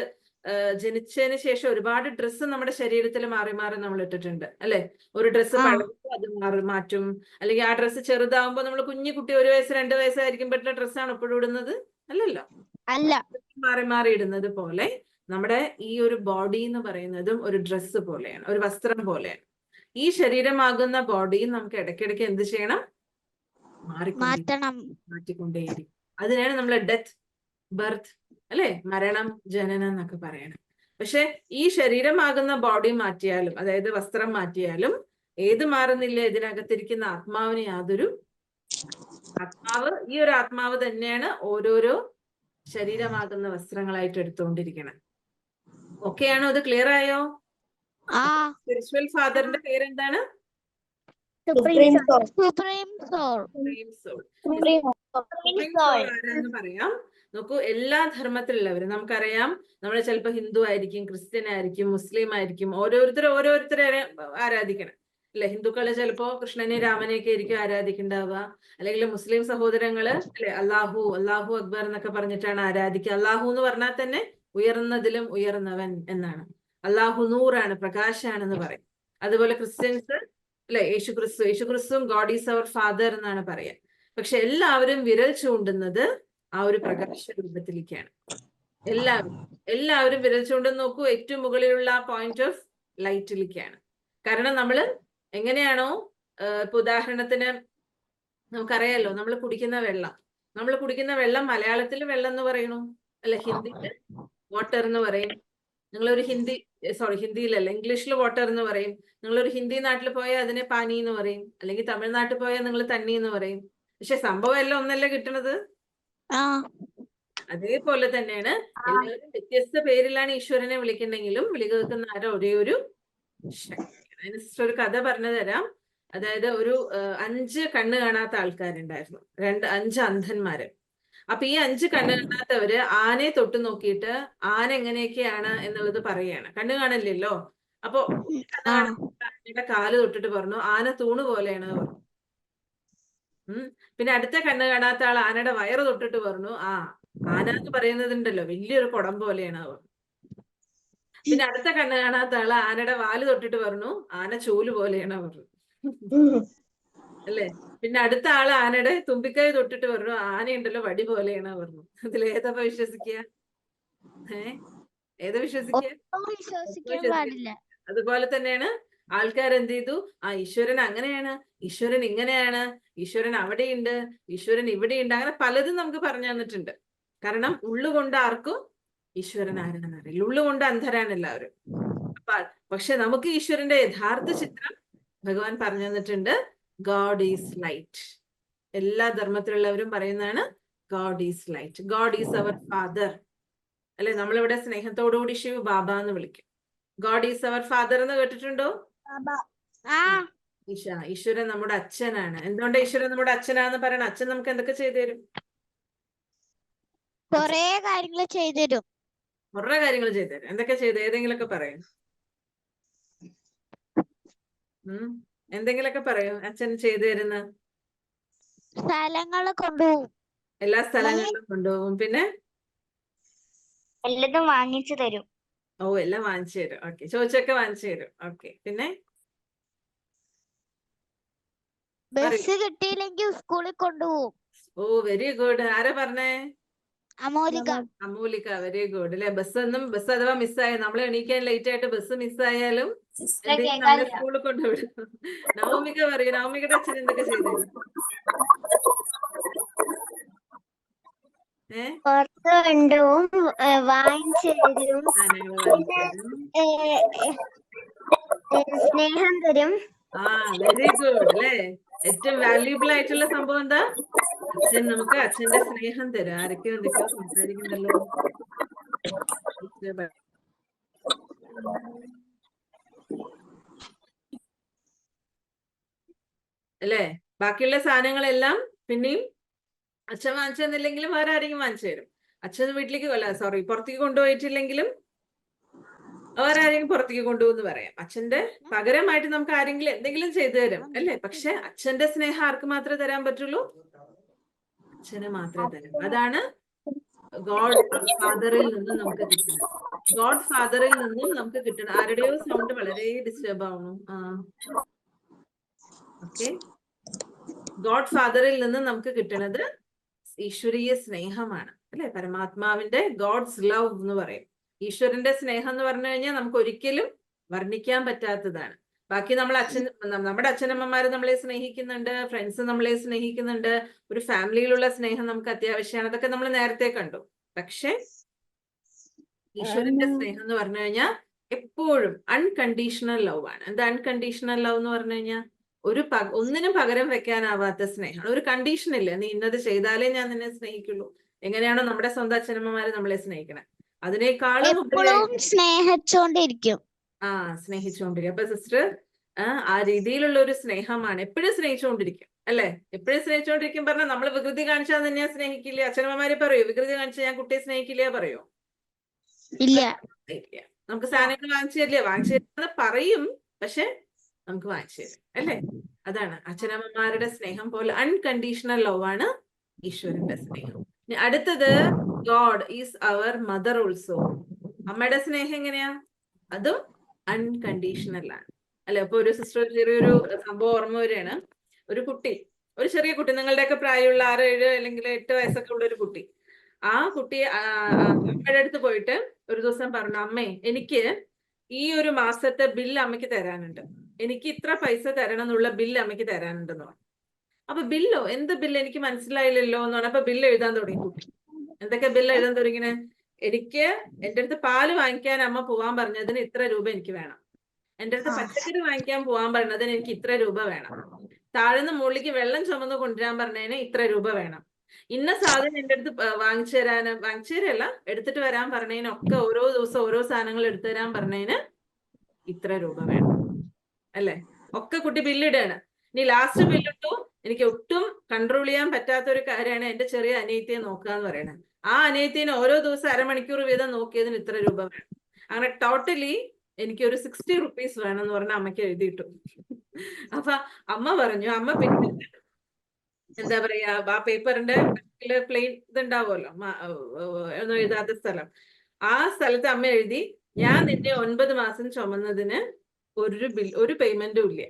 ജനിച്ചതിന് ശേഷം ഒരുപാട് ഡ്രസ്സ് നമ്മുടെ ശരീരത്തിൽ മാറി മാറി നമ്മൾ ഇട്ടിട്ടുണ്ട് അല്ലെ? ഒരു ഡ്രസ്സ് പഴകുമ്പോൾ അത് മാറ്റും, അല്ലെങ്കിൽ ആ ഡ്രസ്സ് ചെറുതാവുമ്പോ നമ്മൾ കുഞ്ഞു കുട്ടി 1 വയസ്സ് 2 വയസ്സായിരിക്കുമ്പോഴുള്ള ഡ്രസ്സാണ് എപ്പോഴും ഇടുന്നത് അല്ലല്ലോ, അല്ല, മാറി മാറി ഇടുന്നത് പോലെ നമ്മുടെ ഈ ഒരു ബോഡി എന്ന് പറയുന്നതും ഒരു ഡ്രസ്സ് പോലെയാണ്, ഒരു വസ്ത്രം പോലെയാണ്. ഈ ശരീരമാകുന്ന ബോഡിയും നമുക്ക് ഇടയ്ക്കിടയ്ക്ക് എന്ത് ചെയ്യണം? മാറ്റിക്കൊണ്ടേയിരിക്കും. അതിനാണ് നമ്മൾ ഡെത്ത്, ബർത്ത് അല്ലെ, മരണം, ജനനം എന്നൊക്കെ പറയണം. പക്ഷെ ഈ ശരീരമാകുന്ന ബോഡി മാറ്റിയാലും, അതായത് വസ്ത്രം മാറ്റിയാലും ഏത് മാറുന്നില്ല? ഇതിനകത്തിരിക്കുന്ന ആത്മാവിന് യാതൊരു, ഈ ഒരു ആത്മാവ് തന്നെയാണ് ഓരോരോ ശരീരമാകുന്ന വസ്ത്രങ്ങളായിട്ട് എടുത്തുകൊണ്ടിരിക്കണം. ഓക്കെ ആണോ? അത് ക്ലിയർ ആയോ? സ്പിരിച്വൽ ഫാദറിന്റെ പേരെന്താണ്? Supreme soul. ആരാന്ന് പറയാം. നോക്കൂ, എല്ലാ ധർമ്മത്തിലുള്ളവരും നമുക്കറിയാം. നമ്മൾ ചിലപ്പോൾ ഹിന്ദു ആയിരിക്കും, ക്രിസ്ത്യൻ ആയിരിക്കും, മുസ്ലിം ആയിരിക്കും, ഓരോരുത്തരെ ആരാധിക്കണം. അല്ലെ? ഹിന്ദുക്കള് ചിലപ്പോ കൃഷ്ണനെ രാമനെയൊക്കെ ആയിരിക്കും ആരാധിക്കുന്നുണ്ടാവുക. അല്ലെങ്കിൽ മുസ്ലിം സഹോദരങ്ങള് അല്ലെ അല്ലാഹു അല്ലാഹു അക്ബർ എന്നൊക്കെ പറഞ്ഞിട്ടാണ് ആരാധിക്കുക. അല്ലാഹു എന്ന് പറഞ്ഞാൽ തന്നെ ഉയർന്നതിലും ഉയർന്നവൻ എന്നാണ്. അല്ലാഹു നൂറാണ്, പ്രകാശാണെന്ന് പറയും. അതുപോലെ ക്രിസ്ത്യൻസ് അല്ലെ യേശുക്രിസ്തുവും ഗോഡ് ഈസ് അവർ ഫാദർ എന്നാണ് പറയാ. പക്ഷെ എല്ലാവരും വിരൽ ചൂണ്ടുന്നത് ആ ഒരു പ്രകാശ രൂപത്തിലേക്കാണ്. എല്ലാവരും വിരൽ ചൂണ്ടെന്ന് നോക്കൂ, ഏറ്റവും മുകളിലുള്ള പോയിന്റ് ഓഫ് ലൈറ്റിലേക്കാണ്. കാരണം നമ്മള് എങ്ങനെയാണോ ഇപ്പൊ ഉദാഹരണത്തിന് നമുക്കറിയാലോ, നമ്മൾ കുടിക്കുന്ന വെള്ളം മലയാളത്തിൽ വെള്ളം എന്ന് പറയണു അല്ലെ, ഹിന്ദിയിൽ വാട്ടർ എന്ന് പറയും. നിങ്ങളൊരു ഹിന്ദിയിലല്ല, ഇംഗ്ലീഷിൽ വാട്ടർ എന്ന് പറയും. നിങ്ങളൊരു ഹിന്ദി നാട്ടിൽ പോയാൽ അതിനെ പാനി എന്ന് പറയും, അല്ലെങ്കിൽ തമിഴ്നാട്ടിൽ പോയാൽ നിങ്ങൾ തണ്ണി എന്ന് പറയും. പക്ഷെ സംഭവം എല്ലാം ഒന്നല്ലേ കിട്ടണത്. അതേപോലെ തന്നെയാണ് എല്ലാവരും വ്യത്യസ്ത പേരിലാണ് ഈശ്വരനെ വിളിക്കുന്നെങ്കിലും വിളി കേൾക്കുന്ന ആരോ ഒരേ ഒരു ശക്തിയാണ്. അതിന് സിസ്റ്റർ ഒരു കഥ പറഞ്ഞു തരാം. അതായത് ഒരു 5 കണ്ണ് കാണാത്ത ആൾക്കാരുണ്ടായിരുന്നു, 5 അന്ധന്മാര്. അപ്പൊ ഈ 5 കണ്ണ് കാണാത്തവര് ആനയെ തൊട്ട് നോക്കിയിട്ട് ആന എങ്ങനെയൊക്കെയാണ് എന്നുള്ളത് പറയാണ്. കണ്ണ് കാണില്ലല്ലോ. അപ്പൊ ആനയുടെ കാല് തൊട്ടിട്ട് പറഞ്ഞു ആന തൂണ് പോലെയാണ് പറഞ്ഞു. പിന്നെ അടുത്ത കണ്ണ് കാണാത്ത ആൾ ആനയുടെ വയറ് തൊട്ടിട്ട് പറഞ്ഞു ആന എന്ന് പറയുന്നതുണ്ടല്ലോ വലിയൊരു കുടം പോലെയാണ് അവർ. പിന്നെ അടുത്ത കണ്ണ് കാണാത്ത ആള് ആനയുടെ വാല് തൊട്ടിട്ട് പറഞ്ഞു ആന ചൂല് പോലെയാണ് പറഞ്ഞു, അല്ലേ? പിന്നെ അടുത്ത ആള് ആനയുടെ തുമ്പിക്കൈ തൊട്ടിട്ട് പറഞ്ഞു ആനയുണ്ടല്ലോ വടി പോലെയാണ് പറഞ്ഞു. അതിലേതാ വിശ്വസിക്കുക? ഏതാ വിശ്വസിക്കുക? അതുപോലെ തന്നെയാണ് ആൾക്കാർ എന്ത് ചെയ്തു, ഈശ്വരൻ അങ്ങനെയാണ്, ഈശ്വരൻ ഇങ്ങനെയാണ്, ഈശ്വരൻ അവിടെയുണ്ട്, ഈശ്വരൻ ഇവിടെയുണ്ട്, അങ്ങനെ പലതും നമുക്ക് പറഞ്ഞു തന്നിട്ടുണ്ട്. കാരണം ഉള്ളുകൊണ്ട് ആർക്കും ഈശ്വരൻ ആരാണെന്ന് അറിയില്ല. ഉള്ളുകൊണ്ട് അന്ധരാണ് എല്ലാവരും. പക്ഷെ നമുക്ക് ഈശ്വരന്റെ യഥാർത്ഥ ചിത്രം ഭഗവാൻ പറഞ്ഞു തന്നിട്ടുണ്ട്. God is light. എല്ലാ ധർമ്മത്തിലുള്ളവരും പറയുന്നതാണ് God is light. God is our father, അല്ലെ? നമ്മളിവിടെ സ്നേഹത്തോടുകൂടി ശിവ് ബാബ എന്ന് വിളിക്കും. ഗോഡ് ഈസ് അവർ ഫാദർ എന്ന് കേട്ടിട്ടുണ്ടോ? ഈശ്വരൻ നമ്മുടെ അച്ഛനാണ്. എന്തുകൊണ്ട് ഈശ്വരൻ നമ്മുടെ അച്ഛനാന്ന് പറയണം? അച്ഛൻ നമുക്ക് എന്തൊക്കെ ചെയ്തു തരും? കൊറേ കാര്യങ്ങൾ ചെയ്തു തരും. കുറെ കാര്യങ്ങൾ ചെയ്തു തരും. എന്തൊക്കെ ചെയ്തു? ഏതെങ്കിലുമൊക്കെ പറയും. എന്തെങ്കിലുമൊക്കെ പറയൂ അച്ഛൻ ചെയ്തു തരുന്ന. സ്ഥലങ്ങള് കൊണ്ടുപോകും. എല്ലാ സ്ഥലങ്ങളിലും കൊണ്ടുപോകും. പിന്നെ എല്ലതും വാങ്ങിച്ചു തരും. എല്ലാം വാങ്ങിച്ചു തരും. ഓക്കെ, ചോദിച്ചൊക്കെ വാങ്ങിച്ചു തരും. ഓക്കെ, പിന്നെ ബസ് കിട്ടിയില്ലെങ്കിൽ സ്കൂളിൽ കൊണ്ടുപോകും. Very good. ആരാ പറഞ്ഞേ? അമൂലിക. Very good. അല്ലെ? ബസ് അഥവാ മിസ്സായ, നമ്മൾ എണീക്കാൻ ലേറ്റ് ആയിട്ട് ബസ് മിസ്സായാലും നമ്മളെ സ്കൂളിൽ കൊണ്ടുവിടും. നവമിക പറയൂ, നവമികയുടെ അച്ഛൻ എന്തൊക്കെ ചെയ്തു? വാങ്ങിച്ചു തരും, സ്നേഹം തരും. Very good. അല്ലെ? ഏറ്റവും വാല്യൂബിൾ ആയിട്ടുള്ള സംഭവം എന്താ? അച്ഛൻ നമുക്ക് അച്ഛന്റെ സ്നേഹം തരും. ആരൊക്കെയോ എന്തൊക്കെയോ സംസാരിക്കുന്നുണ്ടല്ലോ. അല്ലേ? ബാക്കിയുള്ള സാധനങ്ങളെല്ലാം പിന്നെയും അച്ഛൻ വാങ്ങിച്ചു തന്നില്ലെങ്കിലും വേറെ ആരെങ്കിലും വാങ്ങിച്ചു തരും. അച്ഛൻ വീട്ടിലേക്ക് പുറത്തേക്ക് കൊണ്ടുപോയിട്ടില്ലെങ്കിലും വേറെ ആരെങ്കിലും പുറത്തേക്ക് കൊണ്ടുപോകുന്നു പറയാം. അച്ഛന്റെ പകരമായിട്ട് നമുക്ക് ആരെങ്കിലും എന്തെങ്കിലും ചെയ്തു തരും, അല്ലേ? പക്ഷെ അച്ഛന്റെ സ്നേഹം ആർക്ക് മാത്രമേ തരാൻ പറ്റുള്ളൂ? അച്ഛന് മാത്രമേ തരാം. അതാണ് ഗോഡ് ഫാദറിൽ നിന്നും നമുക്ക് കിട്ടുന്നത്. ഗോഡ് ഫാദറിൽ നിന്നും നമുക്ക് കിട്ടുന്നത്. ആരുടെയോ സൗണ്ട് വളരെ ഡിസ്റ്റർബ് ആവുന്നു. ഓക്കെ, ഗോഡ് ഫാദറിൽ നിന്നും നമുക്ക് കിട്ടുന്നത് ഈശ്വരീയ സ്നേഹമാണ്, അല്ലെ? പരമാത്മാവിന്റെ ഗോഡ്സ് ലവ് എന്ന് പറയും. ഈശ്വരന്റെ സ്നേഹം എന്ന് പറഞ്ഞു കഴിഞ്ഞാൽ നമുക്ക് ഒരിക്കലും വർണ്ണിക്കാൻ പറ്റാത്തതാണ്. ബാക്കി നമ്മുടെ അച്ഛനമ്മമാര് നമ്മളെ സ്നേഹിക്കുന്നുണ്ട്, ഫ്രണ്ട്സ് നമ്മളെ സ്നേഹിക്കുന്നുണ്ട്, ഒരു ഫാമിലിയിലുള്ള സ്നേഹം നമുക്ക് അത്യാവശ്യമാണ്. അതൊക്കെ നമ്മൾ നേരത്തെ കണ്ടു. പക്ഷെ ഈശ്വരന്റെ സ്നേഹം എന്ന് പറഞ്ഞു കഴിഞ്ഞാൽ എപ്പോഴും അൺകണ്ടീഷണൽ ലവ് ആണ്. എന്താ അൺകണ്ടീഷണൽ ലവ് എന്ന് പറഞ്ഞു കഴിഞ്ഞാൽ? ഒന്നിനും പകരം വെക്കാനാവാത്ത സ്നേഹമാണ്. ഒരു കണ്ടീഷൻ ഇല്ല, നീ ഇന്നത് ചെയ്താലേ ഞാൻ നിന്നെ സ്നേഹിക്കുള്ളൂ. എങ്ങനെയാണോ നമ്മുടെ സ്വന്തം അച്ഛനമ്മമാര് നമ്മളെ സ്നേഹിക്കണേ, അതിനേക്കാളും സ്നേഹിച്ചോണ്ടിരിക്കും. സ്നേഹിച്ചുകൊണ്ടിരിക്കും. അപ്പൊ സിസ്റ്റർ ആ രീതിയിലുള്ള ഒരു സ്നേഹമാണ്. എപ്പോഴും സ്നേഹിച്ചുകൊണ്ടിരിക്കും, അല്ലെ? എപ്പോഴും സ്നേഹിച്ചുകൊണ്ടിരിക്കും പറഞ്ഞാൽ നമ്മൾ വികൃതി കാണിച്ചാൽ തന്നെയാ സ്നേഹിക്കില്ല. അച്ഛനമ്മമാര് പറയൂ വികൃതി കാണിച്ചാൽ ഞാൻ കുട്ടിയെ സ്നേഹിക്കില്ല പറയോ? ഇല്ല. നമുക്ക് സാധനങ്ങൾ വാങ്ങിച്ചു തരില്ല, വാങ്ങിച്ചു തരുന്ന പറയും. പക്ഷെ നമുക്ക് വാങ്ങിച്ചു തരും അല്ലേ? അതാണ് അച്ഛനമ്മമാരുടെ സ്നേഹം പോലെ അൺകണ്ടീഷണൽ ലവ് ആണ് ഈശ്വരന്റെ സ്നേഹം. ഇനി അടുത്തത് God is our mother also. അമ്മയുടെ സ്നേഹം എങ്ങനെയാ? അതും അൺകണ്ടീഷണൽ ആണ് അല്ലെ? അപ്പൊ ഒരു സിസ്റ്റർ ചെറിയൊരു സംഭവം ഓർമ്മ വരികയാണ്. ഒരു ചെറിയ കുട്ടി, നിങ്ങളുടെയൊക്കെ പ്രായമുള്ള 6, 7 അല്ലെങ്കിൽ 8 വയസ്സൊക്കെ ഉള്ള ഒരു കുട്ടി. ആ കുട്ടി അമ്മയുടെ അടുത്ത് പോയിട്ട് ഒരു ദിവസം പറഞ്ഞു, അമ്മേ എനിക്ക് ഈ ഒരു മാസത്തെ ബില്ല് അമ്മയ്ക്ക് തരാനുണ്ട്, എനിക്ക് ഇത്ര പൈസ തരണം എന്നുള്ള ബില്ല് അമ്മയ്ക്ക് തരാനുണ്ടെന്ന് പറഞ്ഞു. അപ്പൊ ബില്ലോ, എന്ത് ബില്ല്, എനിക്ക് മനസ്സിലായില്ലല്ലോ എന്ന് പറഞ്ഞപ്പോ ബില്ല് എഴുതാൻ തുടങ്ങി കുട്ടി. എന്തൊക്കെ ബില്ല് എഴുതാൻ തുടങ്ങിനെ? എനിക്ക് എന്റെ അടുത്ത് പാല് വാങ്ങിക്കാൻ അമ്മ പോവാൻ പറഞ്ഞതിന് ഇത്ര രൂപ എനിക്ക് വേണം, എന്റെ അടുത്ത് പച്ചക്കറി വാങ്ങിക്കാൻ പോവാൻ പറഞ്ഞതിന് എനിക്ക് ഇത്ര രൂപ വേണം, താഴ്ന്ന് മുകളിലേക്ക് വെള്ളം ചുമന്ന് കൊണ്ടുവരാൻ പറഞ്ഞതിന് ഇത്ര രൂപ വേണം, ഇന്ന സാധനം എന്റെ അടുത്ത് വാങ്ങിച്ചു തരല്ല എടുത്തിട്ട് വരാൻ പറഞ്ഞതിനൊക്കെ ഓരോ ദിവസം ഓരോ സാധനങ്ങൾ എടുത്തു തരാൻ പറഞ്ഞതിന് ഇത്ര രൂപ വേണം അല്ലെ? ഒക്കെ കുട്ടി ബില്ലിടാണ്. ഇനി ലാസ്റ്റ് ബില്ലിട്ടു, എനിക്ക് ഒട്ടും കൺട്രോൾ ചെയ്യാൻ പറ്റാത്ത ഒരു കാര്യമാണ് എന്റെ ചെറിയ അനിയത്തിയെ നോക്കുക എന്ന് പറയുന്നത്. ആ അനിയത്തിനെ ഓരോ ദിവസം അരമണിക്കൂർ വീതം നോക്കിയതിന് ഇത്ര രൂപ വേണം. അങ്ങനെ ടോട്ടലി എനിക്ക് ഒരു 60 റുപ്പീസ് വേണം എന്ന് പറഞ്ഞ അമ്മയ്ക്ക് എഴുതിയിട്ടു. അപ്പൊ അമ്മ പറഞ്ഞു, അമ്മ പിന്നെ എന്താ പറയാ, ആ പേപ്പറിന്റെ പ്ലെയിൻ ഇതുണ്ടാവുമല്ലോ, ഒന്നും എഴുതാത്ത സ്ഥലം, ആ സ്ഥലത്ത് അമ്മ എഴുതി, ഞാൻ നിന്നെ 9 മാസം ചുമന്നതിന് ഒരു പേയ്മെന്റും ഇല്ല,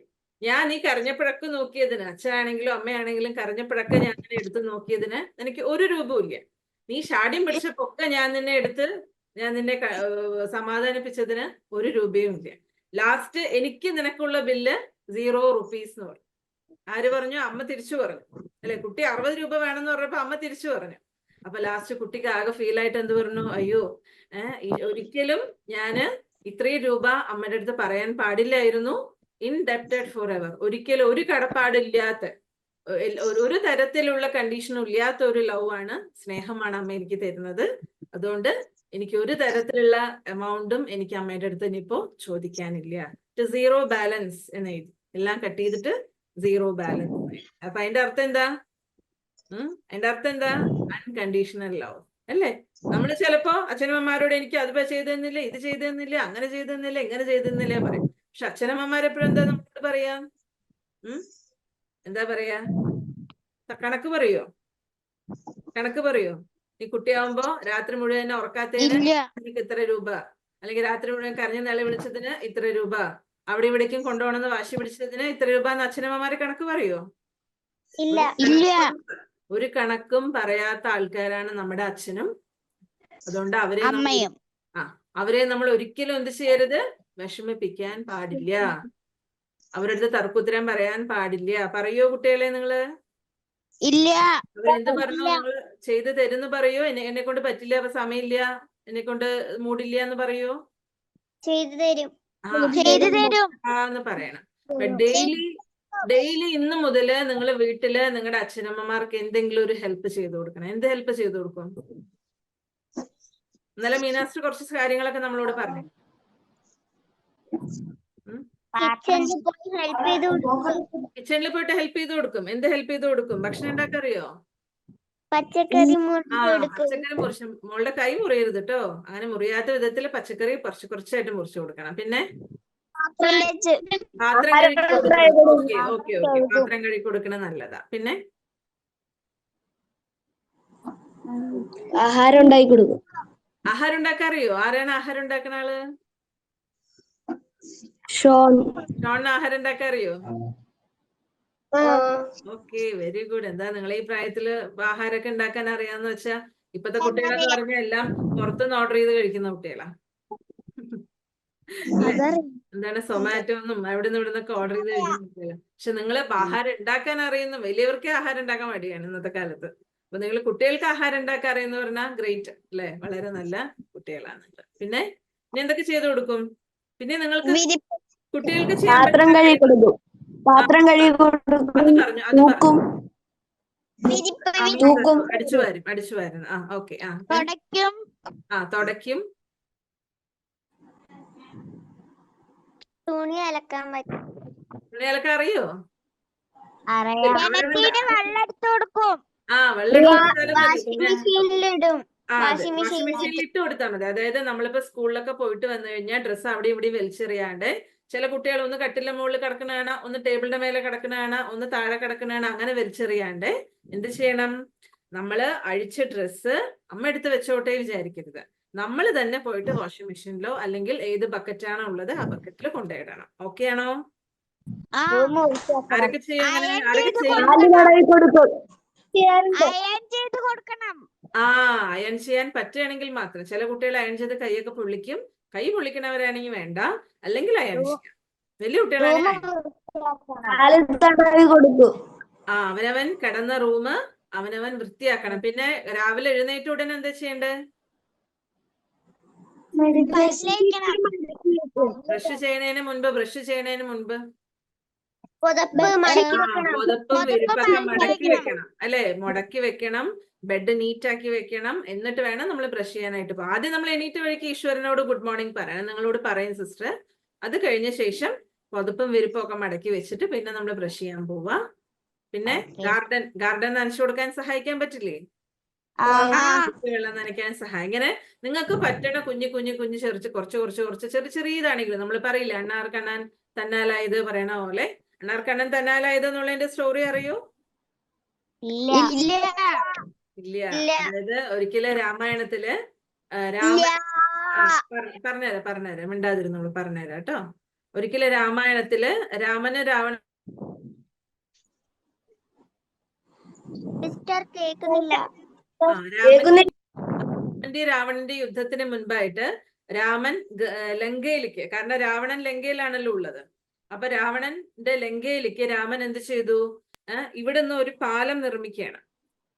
ഞാൻ നീ കരഞ്ഞപ്പഴക്ക് നോക്കിയതിന്, അച്ഛനാണെങ്കിലും അമ്മയാണെങ്കിലും കരഞ്ഞപ്പഴക്ക ഞാൻ നിന്നെ എടുത്ത് നോക്കിയതിന് എനിക്ക് 1 രൂപയും ഇല്ല, നീ ഷാഠ്യം പിടിച്ചപ്പൊക്കെ ഞാൻ നിന്നെ സമാധാനിപ്പിച്ചതിന് 1 രൂപയും ഇല്ല, ലാസ്റ്റ് എനിക്ക് നിനക്കുള്ള ബില്ല് 0 റുപ്പീസ് എന്ന് പറഞ്ഞു. ആര് പറഞ്ഞു? അമ്മ തിരിച്ചു പറഞ്ഞു അല്ലെ? കുട്ടി 60 രൂപ വേണമെന്ന് പറഞ്ഞപ്പോ അമ്മ തിരിച്ചു പറഞ്ഞു. അപ്പൊ ലാസ്റ്റ് കുട്ടിക്ക് ആകെ ഫീൽ ആയിട്ട് എന്ത് പറഞ്ഞു? അയ്യോ, ഒരിക്കലും ഞാന് ഇത്രയും രൂപ അമ്മയുടെ അടുത്ത് പറയാൻ പാടില്ലായിരുന്നു. ഇൻഡെപ്റ്റഡ് ഫോർ എവർ, ഒരിക്കലും ഒരു കടപ്പാടില്ലാത്ത, ഒരു തരത്തിലുള്ള കണ്ടീഷനും ഇല്ലാത്ത ഒരു ലവ് ആണ്, സ്നേഹമാണ് അമ്മ എനിക്ക് തരുന്നത്. അതുകൊണ്ട് എനിക്ക് ഒരു തരത്തിലുള്ള എമൗണ്ടും എനിക്ക് അമ്മയുടെ അടുത്ത് ഇനിയിപ്പോ ചോദിക്കാനില്ല. 0 ബാലൻസ് എന്ന് എഴുതി, എല്ലാം കട്ട് ചെയ്തിട്ട് 0 ബാലൻസ്. അപ്പൊ അതിന്റെ അർത്ഥം എന്താ? അൺകണ്ടീഷണൽ ലവ് അല്ലേ? നമ്മൾ ചിലപ്പോ അച്ഛനമ്മമാരോട് എനിക്ക് അത് ചെയ്തു തന്നില്ല, ഇത് ചെയ്തു തന്നില്ല, അങ്ങനെ ചെയ്തു തന്നില്ല, ഇങ്ങനെ ചെയ്തു തന്നില്ല പറയും. പക്ഷെ അച്ഛനമ്മമാരെപ്പോഴും എന്താ നമ്മളോട് പറയാ? എന്താ പറയാ? കണക്ക് പറയോ? ഈ കുട്ടിയാവുമ്പോ രാത്രി മുഴുവൻ ഉറക്കാത്തതിന് എനിക്ക് ഇത്ര രൂപ, അല്ലെങ്കിൽ രാത്രി മുഴുവൻ കരഞ്ഞ നില വിളിച്ചതിന് ഇത്ര രൂപ, അവിടെ ഇവിടേക്കും കൊണ്ടുപോകണമെന്ന് വാശി പിടിച്ചതിന് ഇത്ര രൂപ എന്ന് അച്ഛനമ്മമാര് കണക്ക് പറയോ? ഒരു കണക്കും പറയാത്ത ആൾക്കാരാണ് നമ്മുടെ അച്ഛനും. അതുകൊണ്ട് അവരെ നമ്മൾ ഒരിക്കലും എന്ത് ചെയ്യരുത്? വിഷമിപ്പിക്കാൻ പാടില്ല. അവരുടെ അടുത്ത് തർക്കുത്തരം പറയാൻ പാടില്ല. പറയോ കുട്ടികളെ നിങ്ങള്? ഇല്ല. അവരെന്ത് പറഞ്ഞു? നിങ്ങൾ ചെയ്തു തരുന്ന് പറയോ? എന്നെ കൊണ്ട് പറ്റില്ല, അപ്പൊ സമയമില്ല, എന്നെ കൊണ്ട് മൂടില്ല എന്ന് പറയോ? ചെയ്തു തരും. എന്ന് പറയണം. ഡെയിലി ഇന്ന് മുതല് നിങ്ങൾ വീട്ടില് നിങ്ങളുടെ അച്ഛനമ്മമാർക്ക് എന്തെങ്കിലും ഒരു ഹെൽപ്പ് ചെയ്തു കൊടുക്കണം. എന്ത് ഹെൽപ്പ് ചെയ്തു കൊടുക്കും? ഇന്നലെ മീനാസ്റ്റർ കുറച്ച് കാര്യങ്ങളൊക്കെ നമ്മളോട് പറഞ്ഞു. കിച്ചണിൽ പോയിട്ട് ഹെൽപ്പ് ചെയ്ത് കൊടുക്കും. എന്ത് ഹെൽപ്പ് ചെയ്ത് കൊടുക്കും? ഭക്ഷണം ഉണ്ടാക്കറിയോ? പച്ചക്കറി പച്ചക്കറി മുറിച്ച്, മോളുടെ കൈ മുറിയരുത് കേട്ടോ. അങ്ങനെ മുറിയാത്ത വിധത്തിൽ പച്ചക്കറി കുറച്ചായിട്ട് മുറിച്ചു കൊടുക്കണം. പിന്നെ പാത്രം കഴുകി കൊടുക്കണം. ഓക്കെ. പാത്രം കഴുകി കൊടുക്കണം, നല്ലതാ. പിന്നെ ആഹാരം ഉണ്ടാക്കി കൊടുക്കും. ആഹാരം ഉണ്ടാക്കാൻ അറിയോ? ആരാണ് ആഹാരം ഉണ്ടാക്കുന്ന ആള്? ഷോണിന് ആഹാരം ഉണ്ടാക്കാൻ അറിയോ? Okay, very good. എന്താ നിങ്ങൾ ഈ പ്രായത്തില് ആഹാരമൊക്കെ ഉണ്ടാക്കാൻ അറിയാന്ന് വെച്ചാ, ഇപ്പത്തെ കുട്ടികളെന്ന് പറഞ്ഞാൽ എല്ലാം പുറത്തുനിന്ന് ഓർഡർ ചെയ്ത് കഴിക്കുന്ന കുട്ടികളാ. എന്താണ് സൊമാറ്റോ ഒന്നും അവിടെ നിന്ന് ഇവിടെ നിന്നൊക്കെ ഓർഡർ ചെയ്ത് കഴിക്കുന്ന കുട്ടികളാ. പക്ഷെ നിങ്ങള് ആഹാരം ഉണ്ടാക്കാൻ അറിയുന്ന വലിയവർക്കേ ആഹാരം ഉണ്ടാക്കാൻ മടിയാണ് ഇന്നത്തെ കാലത്ത്. അപ്പൊ നിങ്ങൾ കുട്ടികൾക്ക് ആഹാരം ഉണ്ടാക്കാൻ അറിയുന്ന പറഞ്ഞാൽ ഗ്രേറ്റ് അല്ലെ? വളരെ നല്ല കുട്ടികളാണ്. പിന്നെ ഇനി എന്തൊക്കെ ചെയ്തു കൊടുക്കും? പിന്നെ നിങ്ങൾക്ക് കുട്ടികൾക്ക് ചെയ്യാൻ പാത്രം കഴുകി കൊടുക്കും. അത് പറഞ്ഞു. അടിച്ചു വാരുന്നു. ഓക്കെ. തുടയ്ക്കും. തുണി അലക്കാൻ പറ്റും. തുണി അലക്കാൻ അറിയോ? വെള്ളം എടുത്തു കൊടുക്കും. വാഷിംഗ് മെഷീനിൽ ഇട്ട് കൊടുത്താൽ മതി. അതായത് നമ്മളിപ്പോ സ്കൂളിലൊക്കെ പോയിട്ട് വന്നു കഴിഞ്ഞാൽ ഡ്രസ്സ് അവിടെ ഇവിടെ വലിച്ചെറിയാണ്ട് ചില കുട്ടികൾ ഒന്ന് കട്ടിലിന്റെ മുകളിൽ കിടക്കണാണ്, ഒന്ന് ടേബിളിന്റെ മേലെ കിടക്കണാണ്, ഒന്ന് താഴെ കിടക്കണാണ്, അങ്ങനെ വലിച്ചെറിയാണ്ട് എന്ത് ചെയ്യണം? നമ്മള് അഴിച്ച ഡ്രസ്സ് അമ്മ എടുത്ത് വെച്ചോട്ടെ വിചാരിക്കരുത്. നമ്മൾ തന്നെ പോയിട്ട് വാഷിംഗ് മെഷീനിലോ അല്ലെങ്കിൽ ഏത് ബക്കറ്റാണോ ഉള്ളത് ആ ബക്കറ്റിൽ കൊണ്ടുപോയിടണം. ഓക്കെ ആണോ? ആരൊക്കെ ചെയ്യും അങ്ങനെ? ആരൊക്കെ ചെയ്യും? അയൺ ചെയ്ത് കൊടുക്കണം. അയൺ ചെയ്യാൻ പറ്റുകയാണെങ്കിൽ മാത്രം. ചില കുട്ടികൾ അയൺ ചെയ്ത് കൈയൊക്കെ പൊള്ളിക്കും. കൈ പൊള്ളിക്കണവരാണെങ്കിൽ വേണ്ട, അല്ലെങ്കിൽ അയൺ ചെയ്യാം. വലിയ കുട്ടികളാണെങ്കിൽ അവനവൻ കിടന്ന റൂം അവനവൻ വൃത്തിയാക്കണം. പിന്നെ രാവിലെ എഴുന്നേറ്റ ഉടനെ എന്താ ചെയ്യണ്ടേ? ബ്രഷ് ചെയ്യണതിന് മുൻപ് പുതപ്പ് മടക്കി പുതപ്പും വിരിപ്പൊക്കെ മടക്കി വെക്കണം അല്ലെ? മുടക്കി വെക്കണം. ബെഡ് നീറ്റ് ആക്കി വെക്കണം. എന്നിട്ട് വേണം നമ്മൾ ബ്രഷ് ചെയ്യാനായിട്ട് പോകാം. ആദ്യം നമ്മൾ എണീറ്റ് വഴിക്ക് ഈശ്വരനോട് ഗുഡ് മോർണിംഗ് പറയണം. നിങ്ങളോട് പറയും സിസ്റ്റർ. അത് കഴിഞ്ഞ ശേഷം പുതപ്പും വിരിപ്പും ഒക്കെ മടക്കി വെച്ചിട്ട് പിന്നെ നമ്മൾ ബ്രഷ് ചെയ്യാൻ പോവാ. പിന്നെ ഗാർഡൻ നനച്ചു കൊടുക്കാൻ സഹായിക്കാൻ പറ്റില്ലേ? വെള്ളം നനയ്ക്കാൻ സഹായം. ഇങ്ങനെ നിങ്ങൾക്ക് പറ്റണ കുഞ്ഞു കുറച്ച് ചെറിയതാണെങ്കിലും നമ്മൾ പറയില്ല അണ്ണാർക്കണ്ണൻ തന്നാലായത് പറയണ പോലെ. അണ്ണാർക്കണ്ണൻ തന്നാലായത് എന്നുള്ളതിന്റെ സ്റ്റോറി അറിയോ? ഇല്ല. അതായത് ഒരിക്കലും രാമായണത്തില് പറഞ്ഞുതരാം മിണ്ടാതിരുന്നോളൂ, പറഞ്ഞുതരാം കേട്ടോ. ഒരിക്കലും രാമായണത്തില് രാമന് രാവണന്റെ യുദ്ധത്തിന് മുൻപായിട്ട് രാമൻ ലങ്കയിലേക്ക്, കാരണം രാവണൻ ലങ്കയിലാണല്ലോ ഉള്ളത്. അപ്പൊ രാവണന്റെ ലങ്കയിലേക്ക് രാമൻ എന്ത് ചെയ്തു? ഇവിടുന്ന് ഒരു പാലം നിർമ്മിക്കുകയാണ്.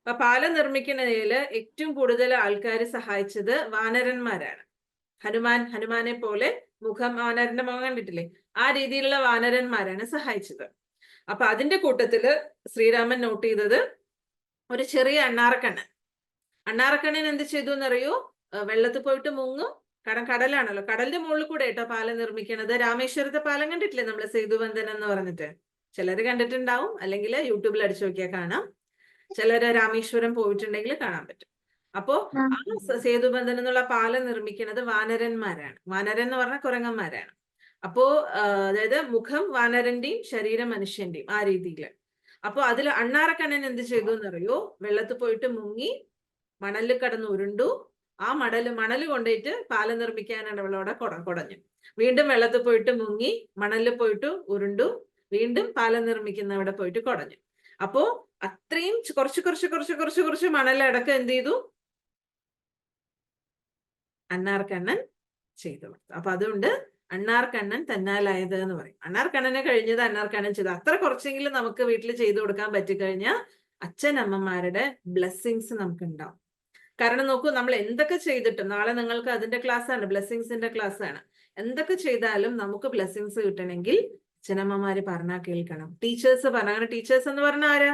അപ്പൊ പാലം നിർമ്മിക്കുന്നതില് ഏറ്റവും കൂടുതൽ ആൾക്കാർ സഹായിച്ചത് വാനരന്മാരാണ്. ഹനുമാനെ പോലെ വാനരന്റെ മുഖം കണ്ടിട്ടില്ലേ? ആ രീതിയിലുള്ള വാനരന്മാരാണ് സഹായിച്ചത്. അപ്പൊ അതിന്റെ കൂട്ടത്തില് ശ്രീരാമൻ നോട്ട് ചെയ്തത് ഒരു ചെറിയ അണ്ണാറക്കണ്ണൻ എന്ത് ചെയ്തു എന്നറിയോ? വെള്ളത്തിൽ പോയിട്ട് മുങ്ങും. കാരണം കടലാണല്ലോ, കടലിന്റെ മുകളിൽ കൂടെ കേട്ടോ പാലം നിർമ്മിക്കണത്. രാമേശ്വരത്തെ പാലം കണ്ടിട്ടില്ലേ നമ്മള്, സേതുബന്ധനം എന്ന് പറഞ്ഞിട്ട്? ചിലര് കണ്ടിട്ടുണ്ടാവും, അല്ലെങ്കിൽ യൂട്യൂബിൽ അടിച്ചു നോക്കിയാൽ കാണാം. ചിലര് രാമേശ്വരം പോയിട്ടുണ്ടെങ്കിൽ കാണാൻ പറ്റും. അപ്പോ ആ സേതുബന്ധനം എന്നുള്ള പാലം നിർമ്മിക്കുന്നത് വാനരന്മാരാണ്. വാനരൻ എന്ന് പറഞ്ഞാൽ കുരങ്ങന്മാരാണ്. അപ്പോ അതായത് മുഖം വാനരന്റെയും ശരീരം മനുഷ്യന്റെയും ആ രീതിയില്. അപ്പൊ അതിൽ അണ്ണാറക്കണ്ണൻ എന്ത് ചെയ്തു എന്നറിയോ? വെള്ളത്തിൽ പോയിട്ട് മുങ്ങി മണലിൽ കടന്ന് ഉരുണ്ടു. ആ മണല് കൊണ്ടുപോയിട്ട് പാലം നിർമ്മിക്കാനാണ് അവളവിടെ കുടഞ്ഞു. വീണ്ടും വെള്ളത്തിൽ പോയിട്ട് മുങ്ങി മണലിൽ പോയിട്ട് ഉരുണ്ടു. വീണ്ടും പാലം നിർമ്മിക്കുന്നവിടെ പോയിട്ട് കുടഞ്ഞു. അപ്പോ അത്രയും കുറച്ച് മണലടക്കം എന്ത് ചെയ്തു? അണ്ണാർക്കണ്ണൻ ചെയ്തു. അപ്പൊ അതുകൊണ്ട് അണ്ണാർക്കണ്ണൻ തന്നാലായത് എന്ന് പറയും. അണ്ണാർക്കണ്ണനെ കഴിഞ്ഞത് അണ്ണാർക്കണ്ണൻ ചെയ്തു. അത്ര കുറച്ചെങ്കിലും നമുക്ക് വീട്ടിൽ ചെയ്തു കൊടുക്കാൻ പറ്റിക്കഴിഞ്ഞാൽ അച്ഛനമ്മമാരുടെ ബ്ലെസ്സിങ്സ് നമുക്ക് ഉണ്ടാവും. കാരണം നോക്കൂ, നമ്മൾ എന്തൊക്കെ ചെയ്തിട്ടും, നാളെ നിങ്ങൾക്ക് അതിന്റെ ക്ലാസ് ആണ്, ബ്ലെസ്സിങ്സിന്റെ ക്ലാസ് ആണ്. എന്തൊക്കെ ചെയ്താലും നമുക്ക് ബ്ലെസ്സിങ്സ് കിട്ടണമെങ്കിൽ അച്ഛനമ്മമാര് പറഞ്ഞാൽ കേൾക്കണം. ടീച്ചേഴ്സ് പറഞ്ഞ, അങ്ങനെ ടീച്ചേഴ്സ് എന്ന് പറഞ്ഞാൽ ആരാ?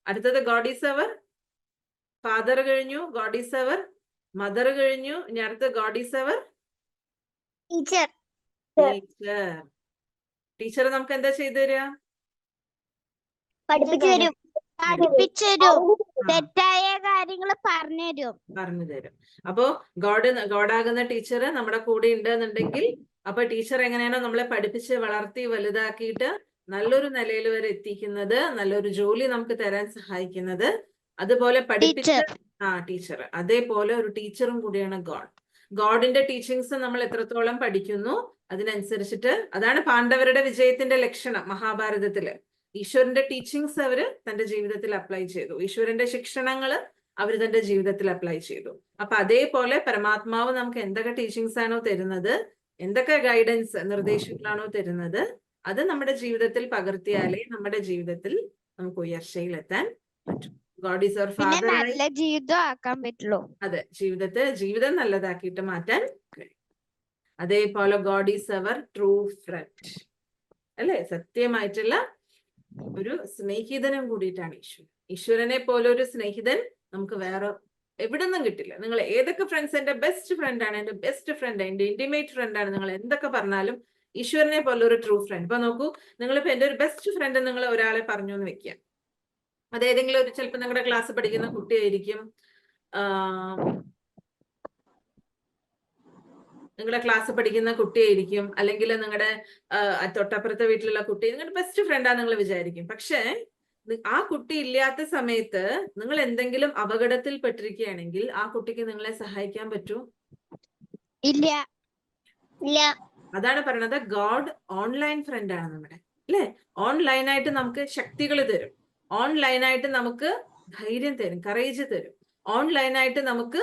അടുത്തത് ഗോഡ് ഈസ് അവർ ഫാദർ കഴിഞ്ഞു, ഗോഡ് ഈസ് അവർ മദർ കഴിഞ്ഞു, ഇനി അടുത്ത ഗോഡ് ഈസ് അവർ ടീച്ചർ നമുക്ക് എന്താ ചെയ്തു തരിക? തെറ്റായ കാര്യങ്ങൾ പറഞ്ഞു തരും. അപ്പോ ഗോഡാകുന്ന ടീച്ചർ നമ്മുടെ കൂടെ ഉണ്ടെന്നുണ്ടെങ്കിൽ, അപ്പൊ ടീച്ചർ എങ്ങനെയാണോ നമ്മളെ പഠിപ്പിച്ച് വളർത്തി വലുതാക്കിയിട്ട് നല്ലൊരു നിലയിൽ വരെ എത്തിക്കുന്നത്, നല്ലൊരു ജോലി നമുക്ക് തരാൻ സഹായിക്കുന്നത്, അതുപോലെ പഠിപ്പിച്ച് ടീച്ചർ, അതേപോലെ ഒരു ടീച്ചറും കൂടിയാണ് ഗോഡിന്റെ ടീച്ചിങ്സ് നമ്മൾ എത്രത്തോളം പഠിക്കുന്നു അതിനനുസരിച്ചിട്ട്, അതാണ് പാണ്ഡവരുടെ വിജയത്തിന്റെ ലക്ഷണം മഹാഭാരതത്തില്. ഈശ്വരന്റെ ടീച്ചിങ്സ് അവര് തന്റെ ജീവിതത്തിൽ അപ്ലൈ ചെയ്തു. ഈശ്വരന്റെ ശിക്ഷണങ്ങള് അവർ തന്റെ ജീവിതത്തിൽ അപ്ലൈ ചെയ്തു. അപ്പൊ അതേപോലെ പരമാത്മാവ് നമുക്ക് എന്തൊക്കെ ടീച്ചിങ്സ് ആണോ തരുന്നത്, എന്തൊക്കെ ഗൈഡൻസ് നിർദ്ദേശങ്ങളാണോ തരുന്നത്, അത് നമ്മുടെ ജീവിതത്തിൽ പകർത്തിയാലേ നമ്മുടെ ജീവിതത്തിൽ നമുക്ക് ഉയർച്ചയിലെത്താൻ പറ്റും. God is our father. നല്ല ജീവിതം ആക്കാൻ പറ്റുള്ളൂ. അതെ, ജീവിതം നല്ലതാക്കിയിട്ട് മാറ്റാൻ കഴിയും. അതേപോലെ God is our true friend, അല്ലെ? സത്യമായിട്ടുള്ള ഒരു സ്നേഹിതനും കൂടിയിട്ടാണ് ഈശ്വരൻ. ഈശ്വരനെ പോലെ ഒരു സ്നേഹിതൻ നമുക്ക് വേറെ എവിടെ നിന്നും കിട്ടില്ല. നിങ്ങൾ ഏതൊക്കെ ഫ്രണ്ട്സ്, എന്റെ ബെസ്റ്റ് ഫ്രണ്ട് ആണ്, എന്റെ ബെസ്റ്റ് ഫ്രണ്ട്, എന്റെ ഇന്റിമേറ്റ് ഫ്രണ്ട് ആണ്, നിങ്ങൾ എന്തൊക്കെ പറഞ്ഞാലും ഈശ്വരനെ പോലെ ഒരു ട്രൂ ഫ്രണ്ട്. ഇപ്പൊ നോക്കൂ, നിങ്ങളിപ്പോ എന്റെ ഒരു ബെസ്റ്റ് ഫ്രണ്ട് നിങ്ങൾ ഒരാളെ പറഞ്ഞു എന്ന് വെക്കുക. അതേതെങ്കിലും ഒരു ചിലപ്പോൾ നിങ്ങളുടെ ക്ലാസ് പഠിക്കുന്ന കുട്ടിയായിരിക്കും, നിങ്ങളുടെ ക്ലാസ് പഠിക്കുന്ന കുട്ടിയായിരിക്കും, അല്ലെങ്കിൽ നിങ്ങളുടെ തൊട്ടപ്പുറത്തെ വീട്ടിലുള്ള കുട്ടി നിങ്ങളുടെ ബെസ്റ്റ് ഫ്രണ്ടാന്ന് നിങ്ങൾ വിചാരിക്കും. പക്ഷേ ആ കുട്ടി ഇല്ലാത്ത സമയത്ത് നിങ്ങൾ എന്തെങ്കിലും അപകടത്തിൽ പെട്ടിരിക്കുകയാണെങ്കിൽ ആ കുട്ടിക്ക് നിങ്ങളെ സഹായിക്കാൻ പറ്റുമോ? ഇല്ല. ഇല്ല. അതാണ് പറയണത്, ഗോഡ് ഓൺലൈൻ ഫ്രണ്ട് ആണ് നമ്മുടെ, അല്ലെ? ഓൺലൈനായിട്ട് നമുക്ക് ശക്തികൾ തരും, ഓൺലൈനായിട്ട് നമുക്ക് ധൈര്യം തരും, കറേജ് തരും, ഓൺലൈനായിട്ട് നമുക്ക്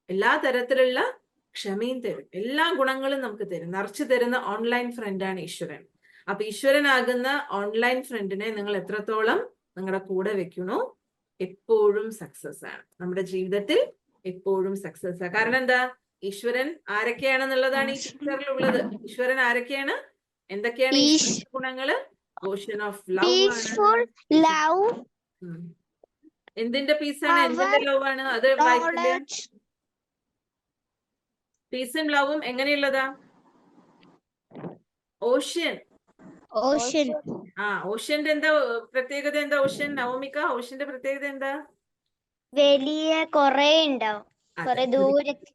എല്ലാ തരത്തിലുള്ള ക്ഷമയും തരും, എല്ലാ ഗുണങ്ങളും നമുക്ക് തരും, നിറച്ചു തരുന്ന ഓൺലൈൻ ഫ്രണ്ടാണ് ഈശ്വരൻ. അപ്പൊ ഈശ്വരനാകുന്ന ഓൺലൈൻ ഫ്രണ്ടിനെ നിങ്ങൾ എത്രത്തോളം നിങ്ങളുടെ കൂടെ വെക്കണോ എപ്പോഴും സക്സസ് ആണ്, നമ്മുടെ ജീവിതത്തിൽ എപ്പോഴും സക്സസ് ആണ്. കാരണം എന്താ? ഈശ്വരൻ ആരൊക്കെയാണെന്നുള്ളതാണ് ഈ പിക്ചറിലുള്ളത്. ഈശ്വരൻ ആരൊക്കെയാണ്, എന്തൊക്കെയാണ് ഈശ്വരന്റെ ഗുണങ്ങള്? Ocean of peaceful love. Love, എന്തിന്റെ പീസാണ്, എന്തിന്റെ ലവ് ആണ്? അത് നോളജ്. പീസും ലവും എങ്ങനെയുള്ളതാ? ഓഷ്യൻ. ഓഷൻ. ഓഷ്യന്റെ എന്താ പ്രത്യേകത? എന്താ ഓഷ്യൻ, നവമിക? ഓഷ്യന്റെ പ്രത്യേകത എന്താ? വലിയ കൊറേ ഉണ്ടാവും, കൊറേ ദൂരത്ത്.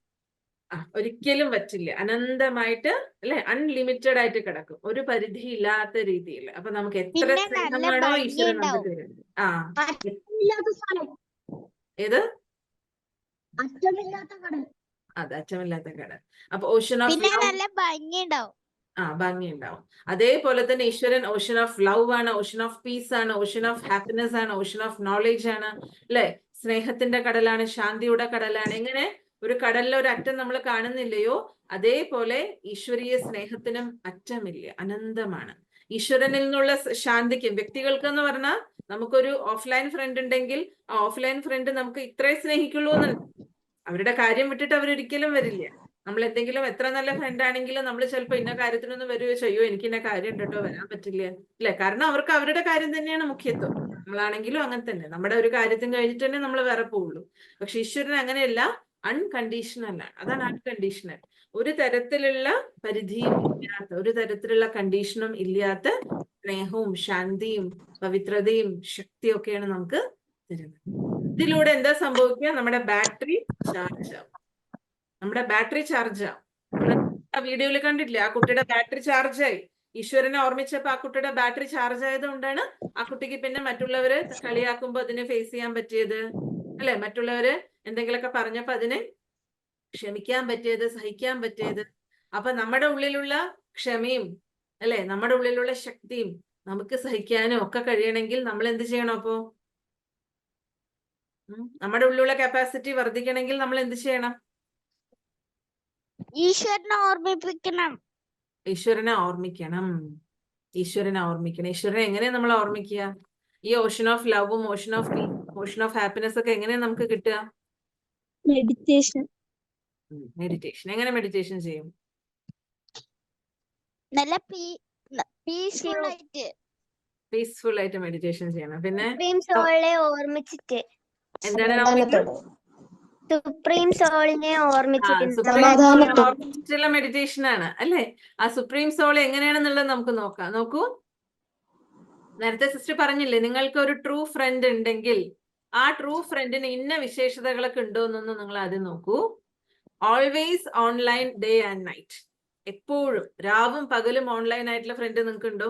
ഒരിക്കലും പറ്റില്ല, അനന്തമായിട്ട്, അല്ലെ? അൺലിമിറ്റഡ് ആയിട്ട് കിടക്കും, ഒരു പരിധി ഇല്ലാത്ത രീതിയിൽ. അപ്പൊ നമുക്ക് എത്ര പിന്നെ നല്ല സ്നേഹമാണോ ഈശ്വരൻ നമുക്ക് ഭംഗിയുണ്ടാവും. തരുന്നത്. അറ്റമില്ലാത്ത സ്ഥലം, ഏത്? അറ്റമില്ലാത്ത കടൽ. അത് അറ്റമില്ലാത്ത കടൽ. അപ്പൊ ഓഷൻ ഓഫ് പിന്നെ ലവ്, നല്ല ഭംഗിയുണ്ടാവും. ഭംഗി ഉണ്ടാവും. അതേപോലെ തന്നെ ഈശ്വരൻ ഓഷൻ ഓഫ് ലവ് ആണ്, ഓഷൻ ഓഫ് പീസ് ആണ്, ഓഷൻ ഓഫ് ഹാപ്പിനെസ് ആണ്, ഓഷൻ ഓഫ് നോളേജ് ആണ്, അല്ലെ? സ്നേഹത്തിന്റെ കടലാണ്, ശാന്തിയുടെ കടലാണ്. എങ്ങനെ ഒരു കടലിലെ ഒരു അറ്റം നമ്മൾ കാണുന്നില്ലയോ, അതേപോലെ ഈശ്വരീയ സ്നേഹത്തിനും അറ്റമില്ല, അനന്തമാണ്. ഈശ്വരനിൽ നിന്നുള്ള ശാന്തിക്കും, വ്യക്തികൾക്ക് എന്ന് പറഞ്ഞാൽ നമുക്കൊരു ഓഫ്ലൈൻ ഫ്രണ്ട് ഉണ്ടെങ്കിൽ ആ ഓഫ്ലൈൻ ഫ്രണ്ട് നമുക്ക് ഇത്രേ സ്നേഹിക്കുള്ളൂ എന്നുണ്ട്. അവരുടെ കാര്യം വിട്ടിട്ട് അവരൊരിക്കലും വരില്ല. നമ്മൾ എന്തെങ്കിലും എത്ര നല്ല ഫ്രണ്ട് ആണെങ്കിലും നമ്മൾ ചിലപ്പോൾ ഇന്ന കാര്യത്തിനൊന്നും വരുവോ, ചെയ്യോ, എനിക്ക് ഇന്ന കാര്യം ഉണ്ട് കേട്ടോ, വരാൻ പറ്റില്ല, അല്ലെ? കാരണം അവർക്ക് അവരുടെ കാര്യം തന്നെയാണ് മുഖ്യത്വം. നമ്മളാണെങ്കിലും അങ്ങനെ തന്നെ, നമ്മുടെ ഒരു കാര്യത്തിന് കഴിഞ്ഞിട്ട് തന്നെ നമ്മൾ വേറെ പോവുള്ളൂ. പക്ഷെ ഈശ്വരൻ അങ്ങനെയല്ല, അൺകണ്ടീഷണൽ ആണ്. അതാണ് അൺകണ്ടീഷണൽ. ഒരു തരത്തിലുള്ള പരിധിയും ഇല്ലാത്ത, ഒരു തരത്തിലുള്ള കണ്ടീഷനും ഇല്ലാത്ത സ്നേഹവും ശാന്തിയും പവിത്രതയും ശക്തിയും ഒക്കെയാണ് നമുക്ക് തരുന്നത്. ഇതിലൂടെ എന്താ സംഭവിക്കുക? നമ്മുടെ ബാറ്ററി ചാർജ് ആവും, നമ്മുടെ ബാറ്ററി ചാർജ് ആവും. ആ വീഡിയോയിൽ കണ്ടില്ലേ, ആ കുട്ടിയുടെ ബാറ്ററി ചാർജ് ആയി. ഈശ്വരനെ ഓർമ്മിച്ചപ്പോ ആ കുട്ടിയുടെ ബാറ്ററി ചാർജ് ആയത് കൊണ്ടാണ് ആ കുട്ടിക്ക് പിന്നെ മറ്റുള്ളവര് കളിയാക്കുമ്പോ അതിനെ ഫേസ് ചെയ്യാൻ പറ്റിയത്, അല്ലെ? മറ്റുള്ളവര് എന്തെങ്കിലുമൊക്കെ പറഞ്ഞപ്പോ അതിനെ ക്ഷമിക്കാൻ പറ്റിയത്, സഹിക്കാൻ പറ്റിയത്. അപ്പൊ നമ്മുടെ ഉള്ളിലുള്ള ക്ഷമയും, അല്ലെ, നമ്മുടെ ഉള്ളിലുള്ള ശക്തിയും നമുക്ക് സഹിക്കാനും ഒക്കെ കഴിയണമെങ്കിൽ നമ്മൾ എന്ത് ചെയ്യണം? അപ്പോ നമ്മുടെ ഉള്ളിലുള്ള കപ്പാസിറ്റി വർദ്ധിക്കണമെങ്കിൽ നമ്മൾ എന്ത് ചെയ്യണം? ഈശ്വരനെ ഓർമ്മിപ്പിക്കണം. ഈശ്വരനെ ഓർമ്മിക്കണം, ഈശ്വരനെ ഓർമ്മിക്കണം. ഈശ്വരനെ എങ്ങനെയാ നമ്മൾ ഓർമ്മിക്കുക? ഈ ഓഷൻ ഓഫ് ലവും ocean of peace, ocean of happiness ഒക്കെ എങ്ങനെയാ നമുക്ക് കിട്ടുക? മെഡിറ്റേഷൻ. മെഡിറ്റേഷൻ. എങ്ങനെ മെഡിറ്റേഷൻ ചെയ്യും? നല്ല പീസ്ഫുൾ ആയിട്ട്, പീസ്ഫുൾ ആയിട്ട് മെഡിറ്റേഷൻ ചെയ്യണം. പിന്നെ സുപ്രീം സോളിനെ ഓർമ്മിച്ചിട്ട്. എന്താണ് സുപ്രീം സോളിനെ ഓർമ്മിച്ചിട്ടുള്ള മെഡിറ്റേഷൻ ആണ്, അല്ലെ? ആ സുപ്രീം സോൾ എങ്ങനെയാണെന്നുള്ളത് നമുക്ക് നോക്കാം. നോക്കൂ, നേരത്തെ സിസ്റ്റർ പറഞ്ഞില്ലേ, നിങ്ങൾക്ക് ഒരു ട്രൂ ഫ്രണ്ട് ഉണ്ടെങ്കിൽ ആ ട്രൂ ഫ്രണ്ടിന് ഇന്ന വിശേഷതകളൊക്കെ ഉണ്ടോ എന്നൊന്നും നിങ്ങൾ ആദ്യം നോക്കൂ. Always online, day and night. എപ്പോഴും രാവും പകലും ഓൺലൈൻ ആയിട്ടുള്ള ഫ്രണ്ട് നിങ്ങൾക്ക് ഉണ്ടോ?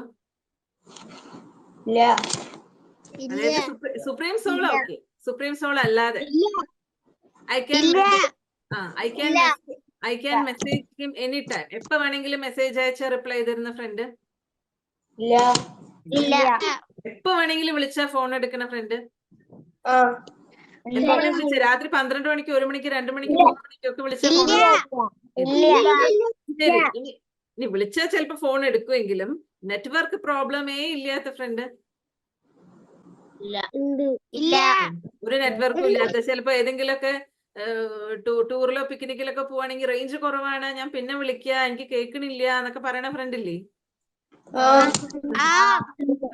അതായത് supreme soul, okay. Supreme soul അല്ലാതെ I can message him any time. എപ്പോ വേണമെങ്കിലും മെസ്സേജ് അയച്ച റിപ്ലൈ തരുന്ന ഫ്രണ്ട്? എപ്പോ വേണമെങ്കിലും വിളിച്ചാ ഫോൺ എടുക്കുന്ന ഫ്രണ്ട്? എപ്പോ വേണമെങ്കിലും വിളിച്ച, രാത്രി 12 മണിക്ക്, 1 മണിക്ക്, 2 മണിക്ക്, 3 മണിക്കൊക്കെ വിളിച്ചാൽ ഫോൺ? ശരി, ഇനി വിളിച്ചാൽ ചിലപ്പോ ഫോൺ എടുക്കുമെങ്കിലും നെറ്റ്വർക്ക് പ്രോബ്ലമേ ഇല്ലാത്ത ഫ്രണ്ട്? ഇല്ല. ഒരു നെറ്റ്വർക്കും ഇല്ലാത്ത, ചിലപ്പോ ഏതെങ്കിലുമൊക്കെ ടൂറിലോ പിക്നിക്കിലൊക്കെ പോവാണെങ്കിൽ റേഞ്ച് കുറവാണ്, ഞാൻ പിന്നെ വിളിക്കുക, എനിക്ക് കേൾക്കണില്ല എന്നൊക്കെ പറയണ ഫ്രണ്ട് ഇല്ലേ?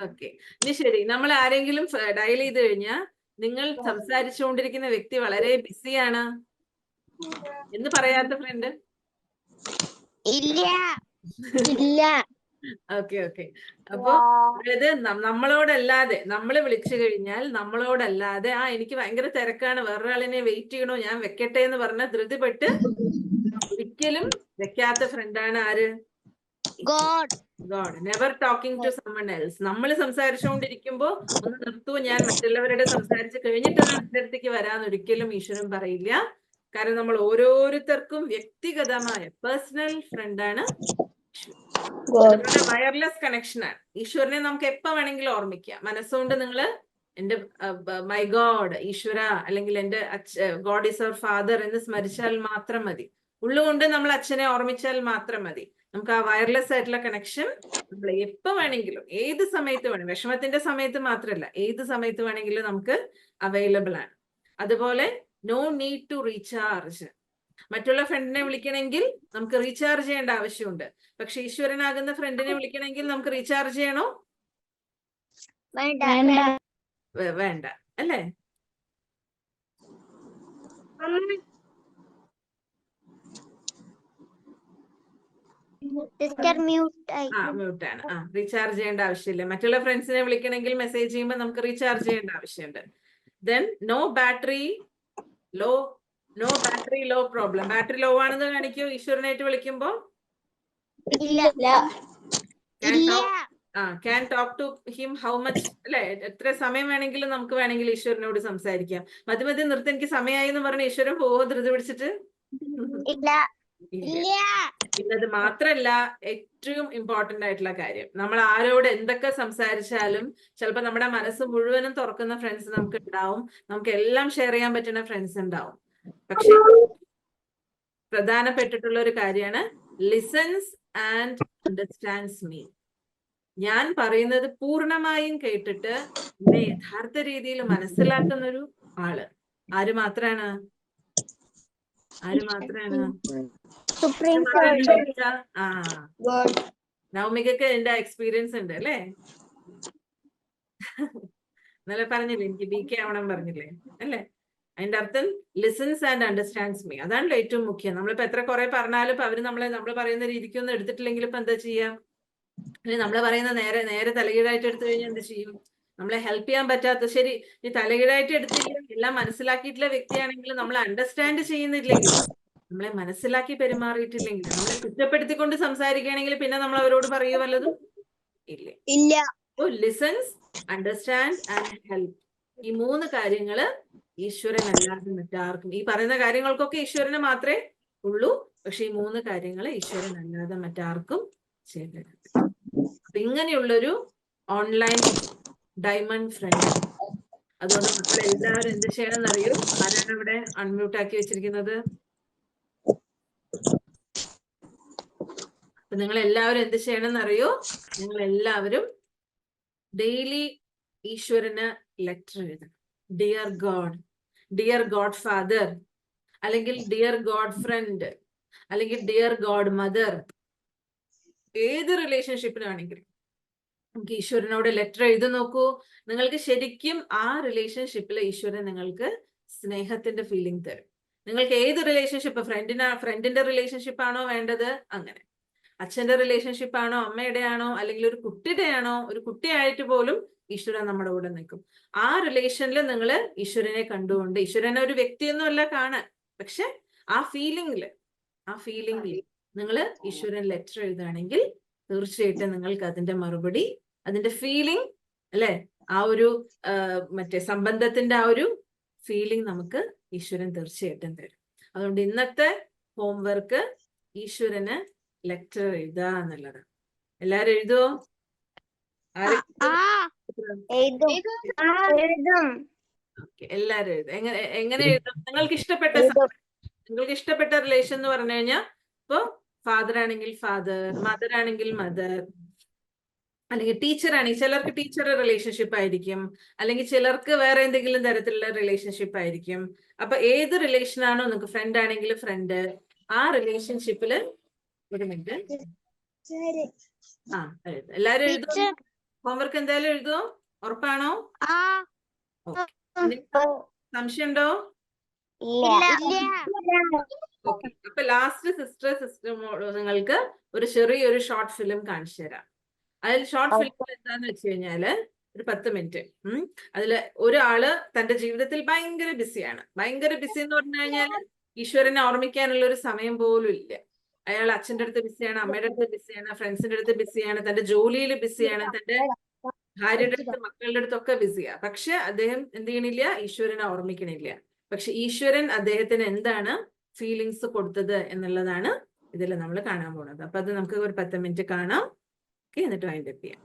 ഓക്കെ. ഇനി ശരി, നമ്മൾ ആരെങ്കിലും ഡയൽ ചെയ്ത് കഴിഞ്ഞാൽ നിങ്ങൾ സംസാരിച്ചുകൊണ്ടിരിക്കുന്ന വ്യക്തി വളരെ ബിസിയാണ് എന്ന് പറയാത്ത ഫ്രണ്ട്? ഇല്ല. ഓക്കെ. അപ്പൊ അതായത് നമ്മളോടല്ലാതെ, നമ്മൾ വിളിച്ചു കഴിഞ്ഞാൽ നമ്മളോടല്ലാതെ എനിക്ക് ഭയങ്കര തിരക്കാണ്, വേറൊരാളിനെ വെയിറ്റ് ചെയ്യണോ, ഞാൻ വെക്കട്ടെ എന്ന് പറഞ്ഞാൽ ധൃതിപ്പെട്ട് ഒരിക്കലും ഒരിക്കലും വെക്കാത്ത ഫ്രണ്ടാണ് ആര്? God. God. Never talking to someone else. നമ്മൾ സംസാരിച്ചുകൊണ്ടിരിക്കുമ്പോ ഒന്ന് നിർത്തൂ, ഞാൻ മറ്റുള്ളവരുടെ സംസാരിച്ച് കഴിഞ്ഞിട്ടാണ് എന്റെ അടുത്തേക്ക് വരാന്ന് ഒരിക്കലും ഈശ്വരൻ പറയില്ല. കാരണം നമ്മൾ ഓരോരുത്തർക്കും വ്യക്തിഗതമായ പേഴ്സണൽ ഫ്രണ്ടാണ് അതുപോലെ വയർലെസ് കണക്ഷനാണ്. ഈശ്വരനെ നമുക്ക് എപ്പോ വേണമെങ്കിലും ഓർമ്മിക്കാം. മനസ്സുകൊണ്ട് നിങ്ങള് എന്റെ മൈ ഗോഡ് ഈശ്വര അല്ലെങ്കിൽ എന്റെ ഗോഡ് ഈസ് അവർ ഫാദർ എന്ന് സ്മരിച്ചാൽ മാത്രം മതി. ഉള്ളുകൊണ്ട് നമ്മൾ അച്ഛനെ ഓർമ്മിച്ചാൽ മാത്രം മതി. നമുക്ക് ആ വയർലെസ് ആയിട്ടുള്ള കണക്ഷൻ നമ്മൾ എപ്പോ വേണമെങ്കിലും ഏത് സമയത്ത് വേണം, വിഷമത്തിന്റെ സമയത്ത് മാത്രമല്ല, ഏത് സമയത്ത് വേണമെങ്കിലും നമുക്ക് അവൈലബിൾ ആണ്. അതുപോലെ നോ നീഡ് ടു റീചാർജ്. മറ്റുള്ള ഫ്രണ്ടിനെ വിളിക്കണമെങ്കിൽ നമുക്ക് റീചാർജ് ചെയ്യേണ്ട ആവശ്യമുണ്ട്. പക്ഷെ ഈശ്വരനാകുന്ന ഫ്രണ്ടിനെ വിളിക്കണമെങ്കിൽ നമുക്ക് റീചാർജ് ചെയ്യണോ? വേണ്ട അല്ലേ? മ്യൂട്ടാണ്. റീചാർജ് ചെയ്യേണ്ട ആവശ്യമില്ല. മറ്റുള്ള ഫ്രണ്ട്സിനെ വിളിക്കണമെങ്കിൽ മെസ്സേജ് ചെയ്യുമ്പോൾ നമുക്ക് റീചാർജ് ചെയ്യേണ്ട ആവശ്യമുണ്ട്. Then no battery low problem. Battery low ആണെന്ന് കാണിക്കൂ ഈശ്വരനായിട്ട് വിളിക്കുമ്പോ. Can talk to him how much അല്ലെ? എത്ര സമയം വേണമെങ്കിലും നമുക്ക് വേണമെങ്കിൽ ഈശ്വരനോട് സംസാരിക്കാം. മതി നിർത്തി എനിക്ക് സമയമായി എന്ന് പറഞ്ഞ ഈശ്വരൻ പോവോ ധൃതി പിടിച്ചിട്ട്? ഇന്നത് മാത്രല്ല, ഏറ്റവും ഇമ്പോർട്ടന്റ് ആയിട്ടുള്ള കാര്യം, നമ്മൾ ആരോട് എന്തൊക്കെ സംസാരിച്ചാലും ചിലപ്പോ നമ്മുടെ മനസ്സ് മുഴുവനും തുറക്കുന്ന ഫ്രണ്ട്സ് നമുക്ക് ഉണ്ടാവും, നമുക്ക് എല്ലാം ഷെയർ ചെയ്യാൻ പറ്റുന്ന ഫ്രണ്ട്സ് ഉണ്ടാവും. പക്ഷെ പ്രധാനപ്പെട്ടിട്ടുള്ള ഒരു കാര്യമാണ് ലിസൺസ് ആൻഡ് അണ്ടർസ്റ്റാൻഡ്സ് മീ. ഞാൻ പറയുന്നത് പൂർണ്ണമായും കേട്ടിട്ട് എന്നെ യഥാർത്ഥ രീതിയിൽ മനസ്സിലാക്കുന്ന ഒരു ആള് ആര് മാത്രാണ്? നവമികക്ക് എന്റെ എക്സ്പീരിയൻസ് ഉണ്ട് അല്ലേ? ഇന്നലെ പറഞ്ഞില്ലേ എനിക്ക് BK ആവണം പറഞ്ഞില്ലേ അല്ലേ? അതിന്റെ അർത്ഥം ലിസൺസ് ആൻഡ് അണ്ടർസ്റ്റാൻഡ്സ് മീ. അതാണല്ലോ ഏറ്റവും മുഖ്യം. നമ്മളിപ്പോ എത്ര കുറെ പറഞ്ഞാലും ഇപ്പൊ അവര് നമ്മൾ പറയുന്ന രീതിക്കൊന്നും എടുത്തിട്ടില്ലെങ്കിൽ ഇപ്പൊ എന്താ ചെയ്യാം? നമ്മൾ പറയുന്ന നേരെ തലകീഴായിട്ട് എടുത്തു കഴിഞ്ഞാൽ എന്ത് ചെയ്യും? നമ്മളെ ഹെൽപ്പ് ചെയ്യാൻ പറ്റാത്ത, ശരി ഈ തലകീഴായിട്ട് എടുത്തില്ല, എല്ലാം മനസ്സിലാക്കിയിട്ടുള്ള വ്യക്തിയാണെങ്കിൽ നമ്മൾ അണ്ടർസ്റ്റാൻഡ് ചെയ്യുന്നില്ലെങ്കിൽ, നമ്മളെ മനസ്സിലാക്കി പെരുമാറിയിട്ടില്ലെങ്കിൽ, നമ്മളെ കുറ്റപ്പെടുത്തിക്കൊണ്ട് സംസാരിക്കുകയാണെങ്കിൽ പിന്നെ നമ്മൾ അവരോട് പറയൂ വല്ലതും? ഇല്ല. ഓ ലിസൺസ്, അണ്ടർസ്റ്റാൻഡ് ആൻഡ് ഹെൽപ്പ്. ഈ 3 കാര്യങ്ങള് ഈശ്വരൻ അല്ലാതെ മറ്റാർക്കും, ഈ പറയുന്ന കാര്യങ്ങൾക്കൊക്കെ ഈശ്വരന് മാത്രമേ ഉള്ളൂ. പക്ഷെ ഈ 3 കാര്യങ്ങൾ ഈശ്വരൻ അല്ലാതെ മറ്റാർക്കും ചെയ്യരുത്. അപ്പൊ ഇങ്ങനെയുള്ളൊരു ഓൺലൈൻ ഡയമണ്ട് ഫ്രണ്ട്. അതുകൊണ്ട് മക്കൾ എല്ലാവരും എന്ത് ചെയ്യണമെന്ന് അറിയൂ? ആരാണ് ഇവിടെ അൺമ്യൂട്ട് ആക്കി വെച്ചിരിക്കുന്നത്? അപ്പൊ നിങ്ങൾ എല്ലാവരും എന്ത് ചെയ്യണമെന്ന് അറിയൂ? നിങ്ങൾ എല്ലാവരും ഡെയിലി ഈശ്വരന് ലെറ്റർ എഴുതണം. ഡിയർ ഗോഡ് ഫാദർ, അല്ലെങ്കിൽ ഡിയർ ഗോഡ് ഫ്രണ്ട്, അല്ലെങ്കിൽ ഡിയർ ഗോഡ് മദർ. ഏത് റിലേഷൻഷിപ്പിനാണെങ്കിലും നമുക്ക് ഈശ്വരനോട് ലെറ്റർ എഴുതി നോക്കൂ. നിങ്ങൾക്ക് ശരിക്കും ആ റിലേഷൻഷിപ്പിൽ ഈശ്വരൻ നിങ്ങൾക്ക് സ്നേഹത്തിന്റെ ഫീലിംഗ് തരും. നിങ്ങൾക്ക് ഏത് റിലേഷൻഷിപ്പ്, ഫ്രണ്ടിന്റെ റിലേഷൻഷിപ്പ് ആണോ വേണ്ടത്, അങ്ങനെ അച്ഛന്റെ റിലേഷൻഷിപ്പ് ആണോ, അമ്മയുടെ ആണോ, അല്ലെങ്കിൽ ഒരു കുട്ടിയുടെ ആണോ, ഒരു കുട്ടിയായിട്ട് പോലും ഈശ്വരൻ നമ്മുടെ കൂടെ നിൽക്കും. ആ റിലേഷനിൽ നിങ്ങൾ ഈശ്വരനെ കണ്ടുകൊണ്ട്, ഈശ്വരനെ ഒരു വ്യക്തിയൊന്നും അല്ല കാണാൻ, പക്ഷെ ആ ഫീലിംഗില് നിങ്ങൾ ഈശ്വരൻ ലെറ്റർ എഴുതുകയാണെങ്കിൽ തീർച്ചയായിട്ടും നിങ്ങൾക്ക് അതിന്റെ മറുപടി, അതിന്റെ ഫീലിംഗ് അല്ലെ, ആ ഒരു മറ്റേ സംബന്ധത്തിന്റെ ആ ഒരു ഫീലിംഗ് നമുക്ക് ഈശ്വരൻ തീർച്ചയായിട്ടും തരും. അതുകൊണ്ട് ഇന്നത്തെ ഹോംവർക്ക് ഈശ്വരന് ലെറ്റർ എഴുതുക എന്നുള്ളത്. എല്ലാരും എഴുതുവോ? എല്ലാരും എഴുതും. എങ്ങനെ എഴുതും? നിങ്ങൾക്ക് ഇഷ്ടപ്പെട്ട റിലേഷൻ എന്ന് പറഞ്ഞു കഴിഞ്ഞാൽ, ഇപ്പൊ ഫാദർ ആണെങ്കിൽ ഫാദർ, മദർ ആണെങ്കിൽ മദർ, അല്ലെങ്കിൽ ടീച്ചർ ആണെങ്കിൽ ചിലർക്ക് ടീച്ചർ റിലേഷൻഷിപ്പ് ആയിരിക്കും, അല്ലെങ്കിൽ ചിലർക്ക് വേറെ എന്തെങ്കിലും തരത്തിലുള്ള റിലേഷൻഷിപ്പ് ആയിരിക്കും. അപ്പൊ ഏത് റിലേഷൻ ആണോ നിങ്ങൾക്ക്, ഫ്രണ്ട് ആണെങ്കിൽ ഫ്രണ്ട്, ആ റിലേഷൻഷിപ്പില് ഒരു മിനിറ്റ് എല്ലാരും എഴുതും. ഹോംവർക്ക് എന്തായാലും എഴുതുമോ? ഉറപ്പാണോ? സംശയമുണ്ടോ? അപ്പൊ ലാസ്റ്റ് സിസ്റ്റർ നിങ്ങൾക്ക് ഒരു ചെറിയൊരു ഷോർട്ട് ഫിലിം കാണിച്ചു തരാം. അതിൽ ഷോർട്ട് ഫിലിം എന്താന്ന് വെച്ച് കഴിഞ്ഞാല് ഒരു 10 മിനിറ്റ്. അതില് ഒരാള് തന്റെ ജീവിതത്തിൽ ഭയങ്കര ബിസിയാണ്. ഭയങ്കര ബിസി എന്ന് പറഞ്ഞു കഴിഞ്ഞാല് ഈശ്വരനെ ഓർമ്മിക്കാനുള്ള ഒരു സമയം പോലും ഇല്ല. അയാൾ അച്ഛൻ്റെ അടുത്ത് ബിസിയാണ്, അമ്മയുടെ അടുത്ത് ബിസിയാണ്, ഫ്രണ്ട്സിന്റെ അടുത്ത് ബിസിയാണ്, തന്റെ ജോലിയിൽ ബിസിയാണ്, തന്റെ ഭാര്യയുടെ അടുത്ത് മക്കളുടെ അടുത്തൊക്കെ ബിസിയാ. പക്ഷെ അദ്ദേഹം എന്ത് ചെയ്യണില്ല? ഈശ്വരനെ ഓർമ്മിക്കണില്ല. പക്ഷെ ഈശ്വരൻ അദ്ദേഹത്തിന് എന്താണ് ഫീലിങ്സ് കൊടുത്തത് എന്നുള്ളതാണ് ഇതിൽ നമ്മൾ കാണാൻ പോണത്. അപ്പൊ അത് നമുക്ക് ഒരു 10 മിനിറ്റ് കാണാം. ഓക്കെ, എന്നിട്ട് വൈൻഡ് അപ്പ് ചെയ്യാം.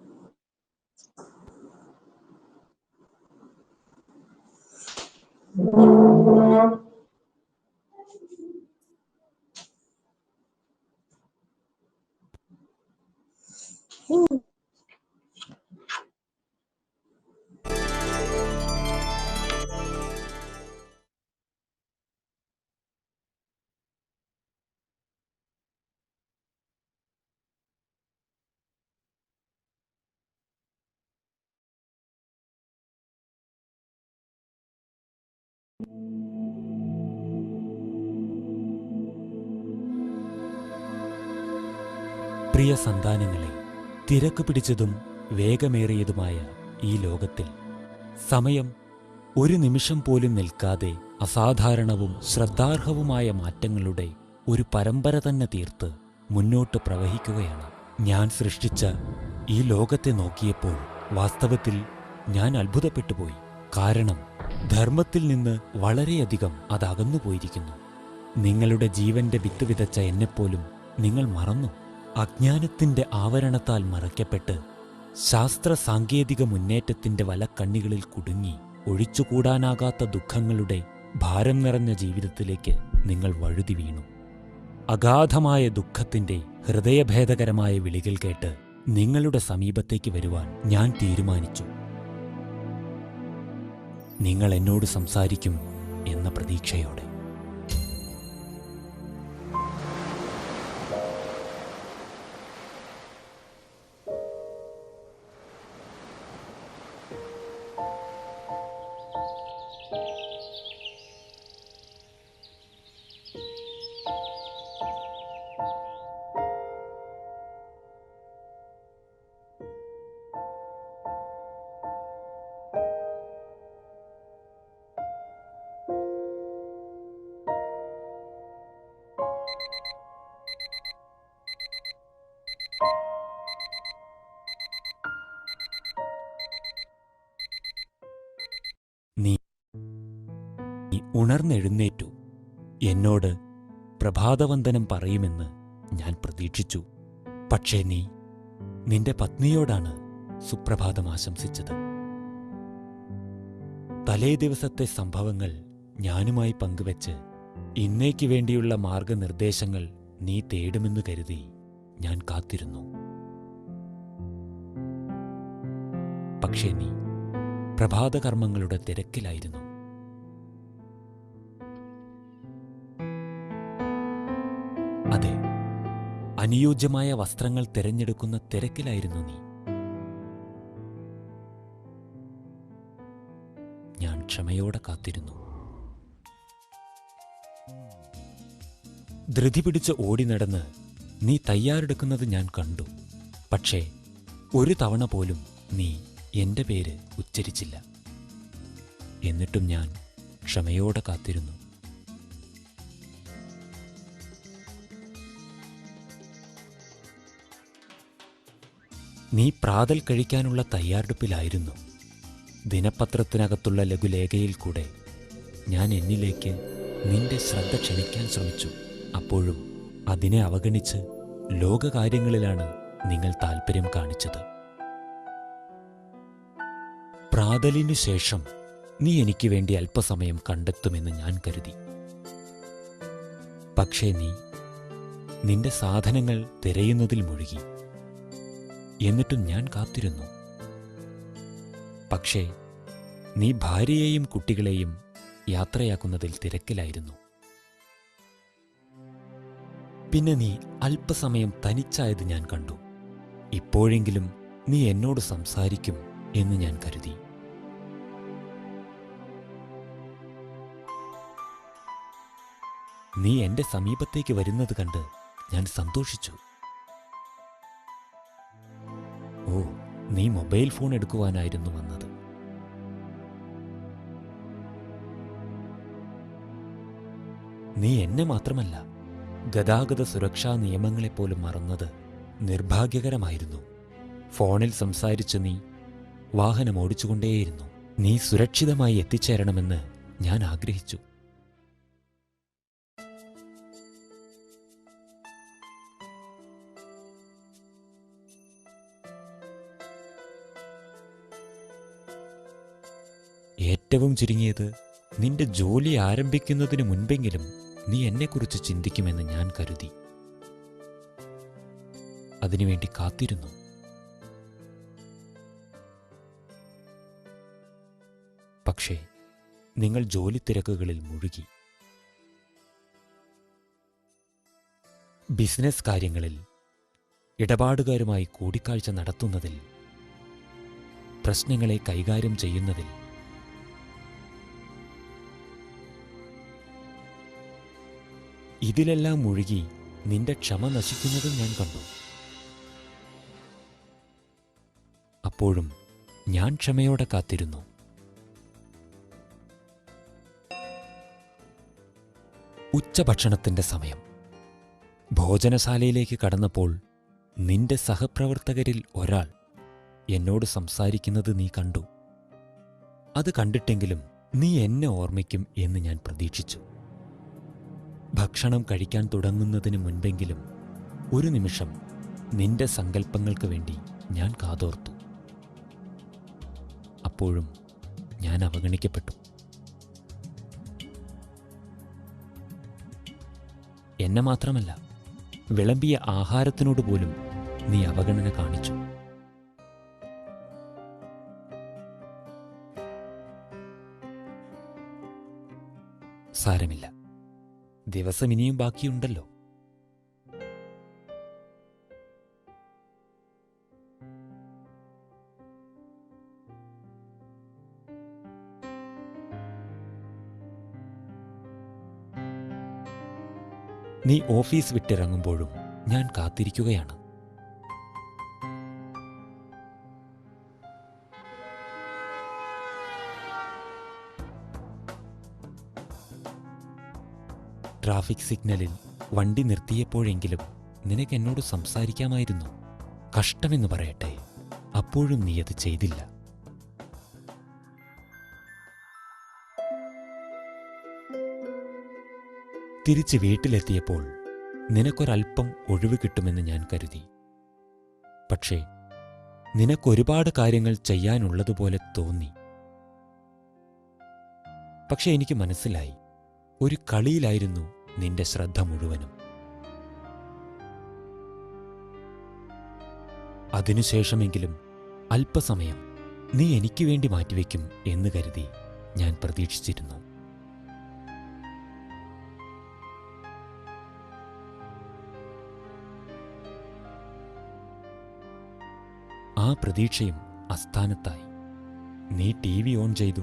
പ്രിയ സന്താനങ്ങളെ, തിരക്ക് പിടിച്ചതും വേഗമേറിയതുമായ ഈ ലോകത്തിൽ സമയം ഒരു നിമിഷം പോലും നിൽക്കാതെ അസാധാരണവും ശ്രദ്ധാർഹവുമായ മാറ്റങ്ങളുടെ ഒരു പരമ്പര തന്നെ തീർത്ത് മുന്നോട്ട് പ്രവഹിക്കുകയാണ്. ഞാൻ സൃഷ്ടിച്ച ഈ ലോകത്തെ നോക്കിയപ്പോൾ വാസ്തവത്തിൽ ഞാൻ അത്ഭുതപ്പെട്ടുപോയി. കാരണം ധർമ്മത്തിൽ നിന്ന് വളരെയധികം അത് അകന്നുപോയിരിക്കുന്നു. നിങ്ങളുടെ ജീവന്റെ വിത്ത് വിതച്ച എന്നെപ്പോലും നിങ്ങൾ മറന്നു. അജ്ഞാനത്തിന്റെ ആവരണത്താൽ മറയ്ക്കപ്പെട്ട് ശാസ്ത്ര സാങ്കേതിക മുന്നേറ്റത്തിന്റെ വലക്കണ്ണികളിൽ കുടുങ്ങി ഒഴിച്ചുകൂടാനാകാത്ത ദുഃഖങ്ങളുടെ ഭാരം നിറഞ്ഞ ജീവിതത്തിലേക്ക് നിങ്ങൾ വഴുതി വീണു. അഗാധമായ ദുഃഖത്തിന്റെ ഹൃദയഭേദകരമായ വിളികൾ കേട്ട് നിങ്ങളുടെ സമീപത്തേക്ക് വരുവാൻ ഞാൻ തീരുമാനിച്ചു. നിങ്ങൾ എന്നോട് സംസാരിക്കും എന്ന പ്രതീക്ഷയോടെ. നീ ഉണർന്നെഴുന്നേറ്റു. എന്നോട് പ്രഭാതവന്ദനം പറയുമെന്ന് ഞാൻ പ്രതീക്ഷിച്ചു. പക്ഷേ നീ നിന്റെ പത്നിയോടാണ് സുപ്രഭാതം ആശംസിച്ചത്. തലേ ദിവസത്തെ സംഭവങ്ങൾ ഞാനുമായി പങ്കുവെച്ച് ഇന്നേക്ക് വേണ്ടിയുള്ള മാർഗനിർദ്ദേശങ്ങൾ നീ തേടുമെന്ന് കരുതി ഞാൻ കാത്തിരുന്നു. പക്ഷേ നീ പ്രഭാതകർമ്മങ്ങളുടെ തിരക്കിലായിരുന്നു. അതെ, അനുയോജ്യമായ വസ്ത്രങ്ങൾ തിരഞ്ഞെടുക്കുന്ന തിരക്കിലായിരുന്നു നീ. ഞാൻ ക്ഷമയോടെ കാത്തിരുന്നു. ധൃതി പിടിച്ച് ഓടി നടന്ന് നീ തയ്യാറെടുക്കുന്നത് ഞാൻ കണ്ടു. പക്ഷേ ഒരു തവണ പോലും നീ എന്റെ പേര് ഉച്ചരിച്ചില്ല. എന്നിട്ടും ഞാൻ ക്ഷമയോടെ കാത്തിരുന്നു. നീ പ്രാതൽ കഴിക്കാനുള്ള തയ്യാറെടുപ്പിലായിരുന്നു. ദിനപത്രത്തിനകത്തുള്ള ലഘുലേഖയിൽ കൂടെ ഞാൻ എന്നിലേക്ക് നിന്റെ ശ്രദ്ധ ക്ഷണിക്കാൻ ശ്രമിച്ചു. അപ്പോഴും അതിനെ അവഗണിച്ച് ലോകകാര്യങ്ങളിലാണ് നിങ്ങൾ താൽപ്പര്യം കാണിച്ചത്. പ്രാതലിനു ശേഷം നീ എനിക്ക് വേണ്ടി അല്പസമയം കണ്ടെത്തുമെന്ന് ഞാൻ കരുതി. പക്ഷേ നീ നിന്റെ സാധനങ്ങൾ തിരയുന്നതിൽ മുഴുകി. എന്നിട്ടും ഞാൻ കാത്തിരുന്നു. പക്ഷേ നീ ഭാര്യയെയും കുട്ടികളെയും യാത്രയാക്കുന്നതിൽ തിരക്കിലായിരുന്നു. പിന്നെ നീ അല്പസമയം തനിച്ചായത് ഞാൻ കണ്ടു. ഇപ്പോഴെങ്കിലും നീ എന്നോട് സംസാരിക്കും എന്ന് ഞാൻ കരുതി. നീ എന്റെ സമീപത്തേക്ക് വരുന്നത് കണ്ട് ഞാൻ സന്തോഷിച്ചു. ഓ, നീ മൊബൈൽ ഫോൺ എടുക്കുവാനായിരുന്നു വന്നത്. നീ എന്നെ മാത്രമല്ല ഗതാഗത സുരക്ഷാ നിയമങ്ങളെപ്പോലും മറന്നത് നിർഭാഗ്യകരമായിരുന്നു. ഫോണിൽ സംസാരിച്ച് നീ വാഹനം ഓടിച്ചുകൊണ്ടേയിരുന്നു. നീ സുരക്ഷിതമായി എത്തിച്ചേരണമെന്ന് ഞാൻ ആഗ്രഹിച്ചു. ഏറ്റവും ചുരുങ്ങിയത് നിന്റെ ജോലി ആരംഭിക്കുന്നതിന് മുൻപെങ്കിലും നീ എന്നെക്കുറിച്ച് ചിന്തിക്കുമെന്ന് ഞാൻ കരുതി. അതിനുവേണ്ടി കാത്തിരുന്നു. പക്ഷേ നിങ്ങൾ ജോലി തിരക്കുകളിൽ മുഴുകി. ബിസിനസ് കാര്യങ്ങളിൽ ഇടപാടുകാരുമായി കൂടിക്കാഴ്ച നടത്തുന്നതിൽ, പ്രശ്നങ്ങളെ കൈകാര്യം ചെയ്യുന്നതിൽ, ഇതിലെല്ലാം മുഴുകി നിന്റെ ക്ഷമ നശിക്കുന്നതും ഞാൻ കണ്ടു. അപ്പോഴും ഞാൻ ക്ഷമയോടെ കാത്തിരുന്നു. ഉച്ചഭക്ഷണത്തിന്റെ സമയം. ഭോജനശാലയിലേക്ക് കടന്നപ്പോൾ നിന്റെ സഹപ്രവർത്തകരിൽ ഒരാൾ എന്നോട് സംസാരിക്കുന്നത് നീ കണ്ടു. അത് കണ്ടിട്ടെങ്കിലും നീ എന്നെ ഓർമ്മിക്കും എന്ന് ഞാൻ പ്രതീക്ഷിച്ചു. ഭക്ഷണം കഴിക്കാൻ തുടങ്ങുന്നതിന് മുൻപെങ്കിലും ഒരു നിമിഷം നിന്റെ സങ്കല്പങ്ങൾക്ക് വേണ്ടി ഞാൻ കാതോർത്തു. അപ്പോഴും ഞാൻ അവഗണിക്കപ്പെട്ടു. എന്നെ മാത്രമല്ല, വിളമ്പിയ ആഹാരത്തിനോട് പോലും നീ അവഗണന കാണിച്ചു. സാരമില്ല, ദിവസം ഇനിയും ബാക്കിയുണ്ടല്ലോ. നീ ഓഫീസ് വിട്ടിറങ്ങുമ്പോഴും ഞാൻ കാത്തിരിക്കുകയാണ്. ട്രാഫിക് സിഗ്നലിൽ വണ്ടി നിർത്തിയപ്പോഴെങ്കിലും നിനക്ക് എന്നോട് സംസാരിക്കാമായിരുന്നു. കഷ്ടമെന്ന് പറയട്ടെ, അപ്പോഴും നീ അത് ചെയ്തില്ല. തിരിച്ച് വീട്ടിലെത്തിയപ്പോൾ നിനക്കൊരൽപ്പം ഒഴിവ് കിട്ടുമെന്ന് ഞാൻ കരുതി. പക്ഷേ നിനക്കൊരുപാട് കാര്യങ്ങൾ ചെയ്യാനുള്ളതുപോലെ തോന്നി. പക്ഷെ എനിക്ക് മനസ്സിലായി, ഒരു കളിയിലായിരുന്നു നിന്റെ ശ്രദ്ധ മുഴുവനും. അതിനുശേഷമെങ്കിലും അല്പസമയം നീ എനിക്ക് വേണ്ടി മാറ്റിവെക്കും എന്ന് കരുതി ഞാൻ പ്രതീക്ഷിച്ചിരുന്നു. ആ പ്രതീക്ഷയും അസ്ഥാനത്തായി. നീ TV ഓൺ ചെയ്തു.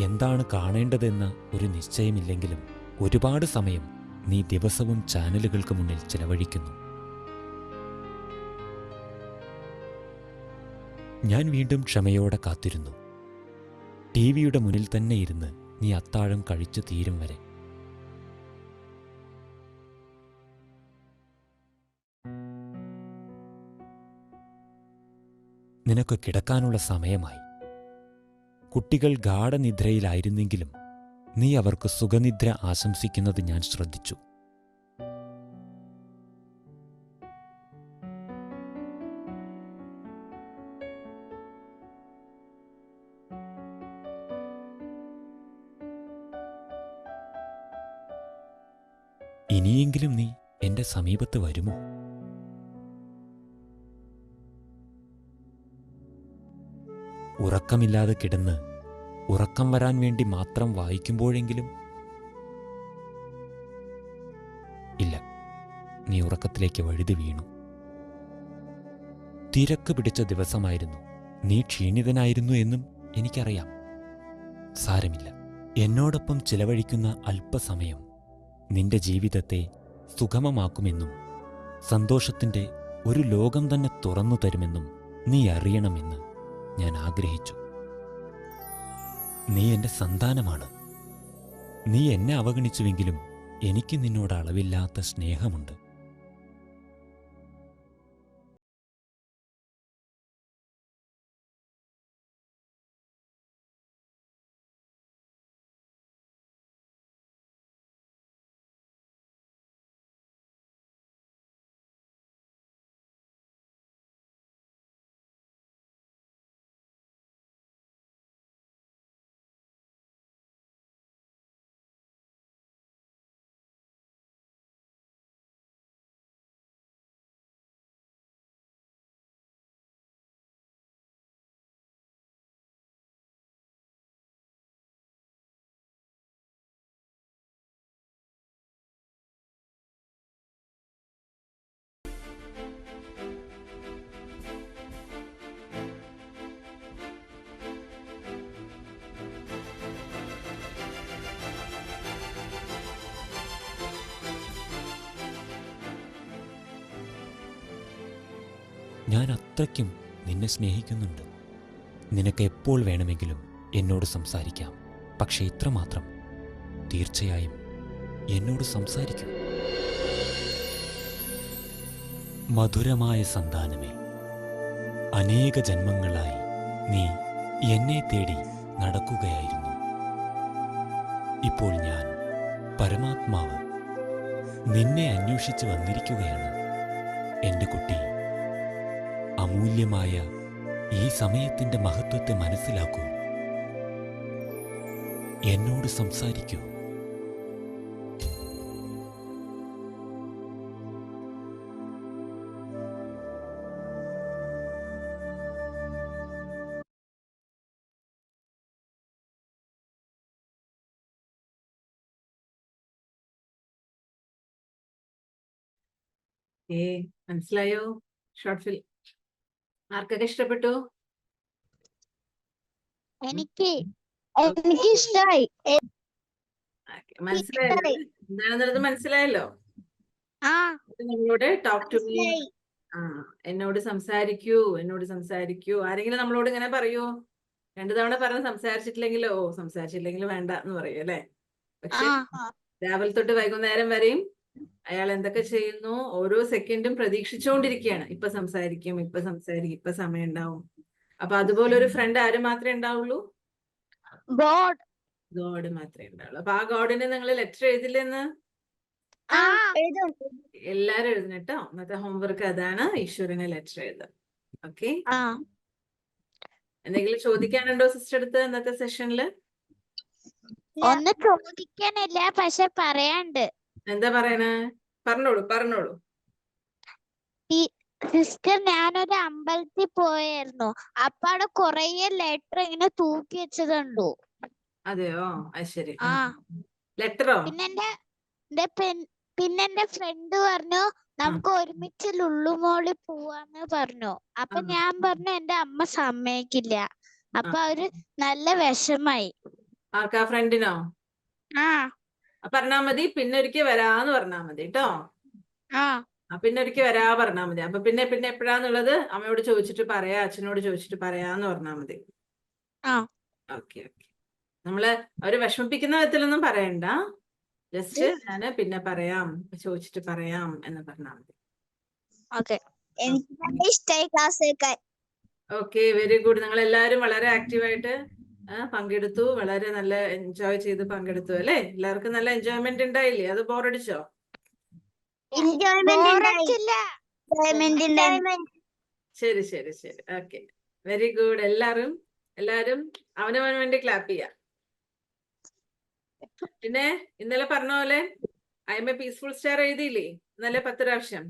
എന്താണ് കാണേണ്ടതെന്ന ഒരു നിശ്ചയമില്ലെങ്കിലും ഒരുപാട് സമയം നീ ദിവസവും ചാനലുകൾക്ക് മുന്നിൽ ചിലവഴിക്കുന്നു. ഞാൻ വീണ്ടും ക്ഷമയോടെ കാത്തിരുന്നു. ടിവിയുടെ മുന്നിൽ തന്നെ ഇരുന്ന് നീ അത്താഴം കഴിച്ചു തീരും വരെ. നിനക്ക് കിടക്കാനുള്ള സമയമായി. കുട്ടികൾ ഗാഢനിദ്രയിലായിരുന്നെങ്കിലും നീ അവർക്ക് സുഖനിദ്ര ആശംസിക്കുന്നത് ഞാൻ ശ്രദ്ധിച്ചു. ഇനിയെങ്കിലും നീ എന്റെ സമീപത്ത് വരുമോ? ഉറക്കമില്ലാതെ കിടന്ന് ഉറക്കം വരാൻ വേണ്ടി മാത്രം വായിക്കുമ്പോഴെങ്കിലും? ഇല്ല, നീ ഉറക്കത്തിലേക്ക് വഴുതി വീണു. തിരക്ക് പിടിച്ച ദിവസമായിരുന്നു. നീ ക്ഷീണിതനായിരുന്നു എന്നും എനിക്കറിയാം. സാരമില്ല, എന്നോടൊപ്പം ചിലവഴിക്കുന്ന അല്പസമയം നിന്റെ ജീവിതത്തെ സുഗമമാക്കുമെന്നും സന്തോഷത്തിൻ്റെ ഒരു ലോകം തന്നെ തുറന്നു തരുമെന്നും നീ അറിയണമെന്ന് ഞാൻ ആഗ്രഹിച്ചു. നീ എൻ്റെ സന്താനമാണ്. നീ എന്നെ അവഗണിച്ചുവെങ്കിലും എനിക്ക് നിന്നോട് അളവില്ലാത്ത സ്നേഹമുണ്ട്. ഞാൻ അത്രയ്ക്കും നിന്നെ സ്നേഹിക്കുന്നുണ്ട്. നിനക്ക് എപ്പോൾ വേണമെങ്കിലും എന്നോട് സംസാരിക്കാം. പക്ഷേ ഇത്രമാത്രം, തീർച്ചയായും എന്നോട് സംസാരിക്കും. മധുരമായ സന്താനമേ, അനേക ജന്മങ്ങളായി നീ എന്നെ തേടി നടക്കുകയായിരുന്നു. ഇപ്പോൾ ഞാൻ, പരമാത്മാവ്, നിന്നെ അന്വേഷിച്ച് വന്നിരിക്കുകയാണ്. എൻ്റെ കുട്ടി, അമൂല്യമായ ഈ സമയത്തിൻ്റെ മഹത്വത്തെ മനസ്സിലാക്കൂ. എന്നോട് സംസാരിക്കൂ. മനസ്സിലായോ? ഷോർട്ട് ഫിലിം ആർക്കൊക്കെ ഇഷ്ടപ്പെട്ടു? എനിക്ക് ഇഷ്ടായി. മനസ്സിലായല്ലോ? എന്താണെന്നുള്ളത് മനസ്സിലായല്ലോ? ആ നമ്മളോട് ടോക്ക് ടു മീ, മനസ്സിലായി. എന്നോട് സംസാരിക്കൂ, എന്നോട് സംസാരിക്കൂ. ആരെങ്കിലും നമ്മളോട് ഇങ്ങനെ പറയൂ? 2 തവണ പറഞ്ഞ് സംസാരിച്ചിട്ടില്ലെങ്കിലോ, സംസാരിച്ചില്ലെങ്കിൽ വേണ്ട എന്ന് പറയൂ അല്ലെ? പക്ഷെ രാവിലെ തൊട്ട് വൈകുന്നേരം വരെയും അയാൾ എന്തൊക്കെ ചെയ്യുന്നു? ഓരോ സെക്കൻഡും പ്രതീക്ഷിച്ചുകൊണ്ടിരിക്കുകയാണ്. ഇപ്പൊ സംസാരിക്കും, ഇപ്പൊ സംസാരിക്കും, ഇപ്പൊ സമയം ഉണ്ടാവും. അപ്പൊ അതുപോലെ ഒരു ഫ്രണ്ട് ആര് മാത്രമേ ഉണ്ടാവുള്ളൂ? ഗോഡ്. ഗോഡ് മാത്രമേ ഉണ്ടാവുള്ളൂ. അപ്പൊ ആ ഗോഡിന് നിങ്ങൾ ലെറ്റർ എഴുതില്ലെന്ന് എല്ലാരും എഴുതണം കേട്ടോ. ഇന്നത്തെ ഹോംവർക്ക് അതാണ്, ഈശ്വരന് ലെറ്റർ എഴുതാം. ഓക്കെ, എന്തെങ്കിലും ചോദിക്കാനുണ്ടോ സിസ്റ്റർ അടുത്ത് ഇന്നത്തെ സെഷനില്? ഒന്ന് ചോദിക്കാനില്ല, പക്ഷെ പറയാണ്ട്. എന്താ പറയണേ? പറഞ്ഞോളൂ. സിസ്റ്റർ, ഞാനൊരു അമ്പലത്തിൽ പോയായിരുന്നു. അപ്പൊ അവിടെ കൊറേ ലെറ്റർ ഇങ്ങനെ തൂക്കി വെച്ചതുണ്ടോ? അതെയോ? അത് ശരി. ആ ലെറ്ററോ? പിന്നെ എന്റെ ഫ്രണ്ട് പറഞ്ഞു നമുക്ക് ഒരുമിച്ച് ലുള്ളുമോളി പോവാന്ന് പറഞ്ഞു. അപ്പൊ ഞാൻ പറഞ്ഞു എന്റെ അമ്മ സമ്മതിക്കില്ല. അപ്പൊ അവര് നല്ല വിഷമായി. ആർക്കാ? ഫ്രണ്ടിനോ? ആ പറഞ്ഞാ മതി, പിന്നെ ഒരിക്കൽ വരാന്ന് പറഞ്ഞാ മതി കേട്ടോ. പിന്നെ ഒരിക്കൽ വരാ പറഞ്ഞാ മതി. അപ്പൊ പിന്നെ എപ്പോഴാന്നുള്ളത് അമ്മയോട് ചോദിച്ചിട്ട് പറയാ, അച്ഛനോട് ചോദിച്ചിട്ട് പറയാന്ന് പറഞ്ഞാ മതി. ഓക്കെ. നമ്മള് അവര് വിഷമിപ്പിക്കുന്ന വിധത്തിലൊന്നും പറയണ്ട. ജസ്റ്റ് ഞാന് പിന്നെ പറയാം, ചോദിച്ചിട്ട് പറയാം എന്ന് പറഞ്ഞാ മതി. എനിക്ക് ഇഷ്ടമായി ക്ലാസ് കേൾക്കാൻ. Okay, very good. നിങ്ങൾ എല്ലാവരും വളരെ ആക്റ്റീവായിട്ട് പങ്കെടുത്തു. വളരെ നല്ല എൻജോയ് ചെയ്ത് പങ്കെടുത്തു അല്ലെ? എല്ലാവർക്കും നല്ല എൻജോയ്മെന്റ് ഉണ്ടായില്ലേ? അത് ബോറടിച്ചോ? ശരി. Okay, very good. എല്ലാരും അവനവന് വേണ്ടി ക്ലാപ്പ് ചെയ്യാം. പിന്നെ ഇന്നലെ പറഞ്ഞ പോലെ I am a peaceful star എഴുതിയില്ലേ ഇന്നലെ 10 പ്രാവശ്യം?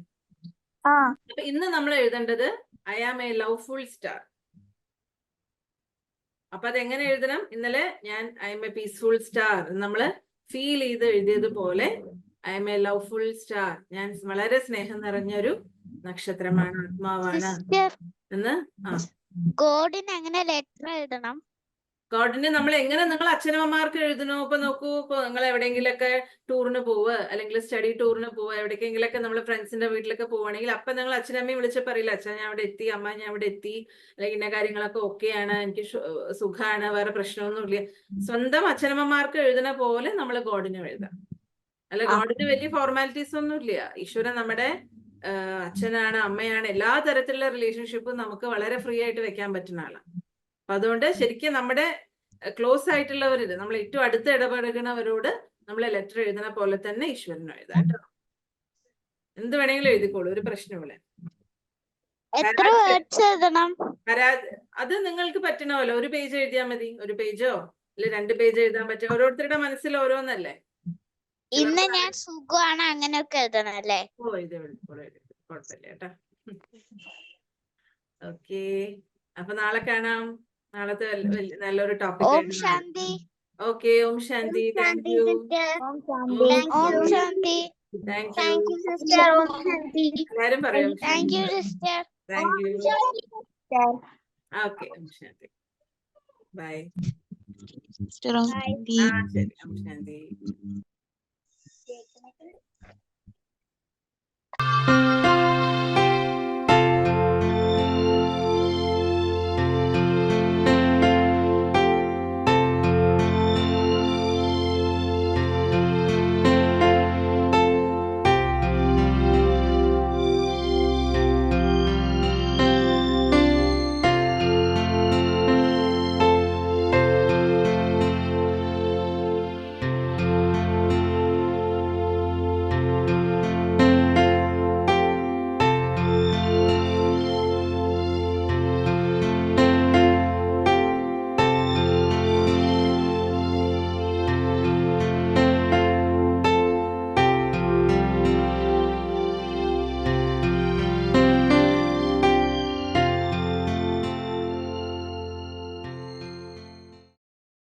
അപ്പൊ ഇന്ന് നമ്മൾ എഴുതേണ്ടത് I am a loveful star. അപ്പൊ അതെങ്ങനെ എഴുതണം? ഇന്നലെ ഞാൻ I am a peaceful star നമ്മള് ഫീൽ ചെയ്ത് എഴുതിയതുപോലെ I am a loveful star, ഞാൻ വളരെ സ്നേഹം നിറഞ്ഞൊരു നക്ഷത്രമാണ്, ആത്മാവാണ് എന്ന്. ഗോഡിന് എങ്ങനെ ലെറ്റർ എഴുതണം? ഗോഡിന് നമ്മൾ എങ്ങനെ നിങ്ങൾ അച്ഛനമ്മമാർക്ക് എഴുതണോ? ഇപ്പൊ നോക്കൂ, ഇപ്പൊ നിങ്ങൾ എവിടെയെങ്കിലൊക്കെ ടൂറിന് പോവുക, അല്ലെങ്കിൽ സ്റ്റഡി ടൂറിന് പോവുക, എവിടേക്കെങ്കിലൊക്കെ നമ്മൾ ഫ്രണ്ട്സിന്റെ വീട്ടിലൊക്കെ പോവുകയാണെങ്കിൽ അപ്പൊ നിങ്ങൾ അച്ഛനമ്മയും വിളിച്ച് പറയില്ല, അച്ഛൻ ഞാൻ അവിടെ എത്തി, അമ്മ ഞാൻ അവിടെ എത്തി, അല്ലെങ്കിൽ ഇന്ന കാര്യങ്ങളൊക്കെ ഓക്കെയാണ്, എനിക്ക് സുഖമാണ്, വേറെ പ്രശ്നമൊന്നുമില്ല. സ്വന്തം അച്ഛനമ്മമാർക്ക് എഴുതുന്ന പോലെ നമ്മൾ ഗോഡിനും എഴുതാം. അല്ല, ഗോഡിന് വലിയ ഫോർമാലിറ്റീസ് ഒന്നും ഇല്ല. ഈശ്വരൻ നമ്മുടെ അച്ഛനാണ്, അമ്മയാണ്, എല്ലാ തരത്തിലുള്ള റിലേഷൻഷിപ്പും നമുക്ക് വളരെ ഫ്രീ ആയിട്ട് വെക്കാൻ പറ്റുന്ന ആളാണ്. അപ്പൊ അതുകൊണ്ട് ശരിക്കും നമ്മുടെ ക്ലോസ് ആയിട്ടുള്ളവരിൽ നമ്മൾ ഏറ്റവും അടുത്ത് ഇടപഴകുന്നവരോട് നമ്മൾ ലെറ്റർ എഴുതുന്ന പോലെ തന്നെ ഈശ്വരനും എഴുതാം കേട്ടോ. എന്ത് വേണമെങ്കിലും എഴുതിക്കോളൂ, ഒരു പ്രശ്നമില്ല. എത്ര വേർഡ്സ് എഴുതണം? അത് നിങ്ങൾക്ക് പറ്റണമല്ലോ, ഒരു പേജ് എഴുതിയാൽ മതി, ഒരു പേജോ അല്ലെ 2 പേജ് എഴുതാൻ പറ്റും. ഓരോരുത്തരുടെ മനസ്സിൽ ഓരോന്നല്ലേ. ഇന്ന് ഞാൻ സുഖമാണ് അങ്ങനെയൊക്കെ എഴുതണം അല്ലേ? ഓ ഇത് കുഴപ്പമില്ല കേട്ടോ. ഓക്കെ, അപ്പൊ നാളെ കാണാം. നാളത്തെ നല്ലൊരു Om topic. Shanti. Okay, Om Shanti. Thank you. Om Shanti. Thank you. Sister. Om Shanti. എല്ലാരും പറയും thank you sister. Thank you. Okay, Om Shanti. Bye. Sister ശരി, ഓം ശാന്തി.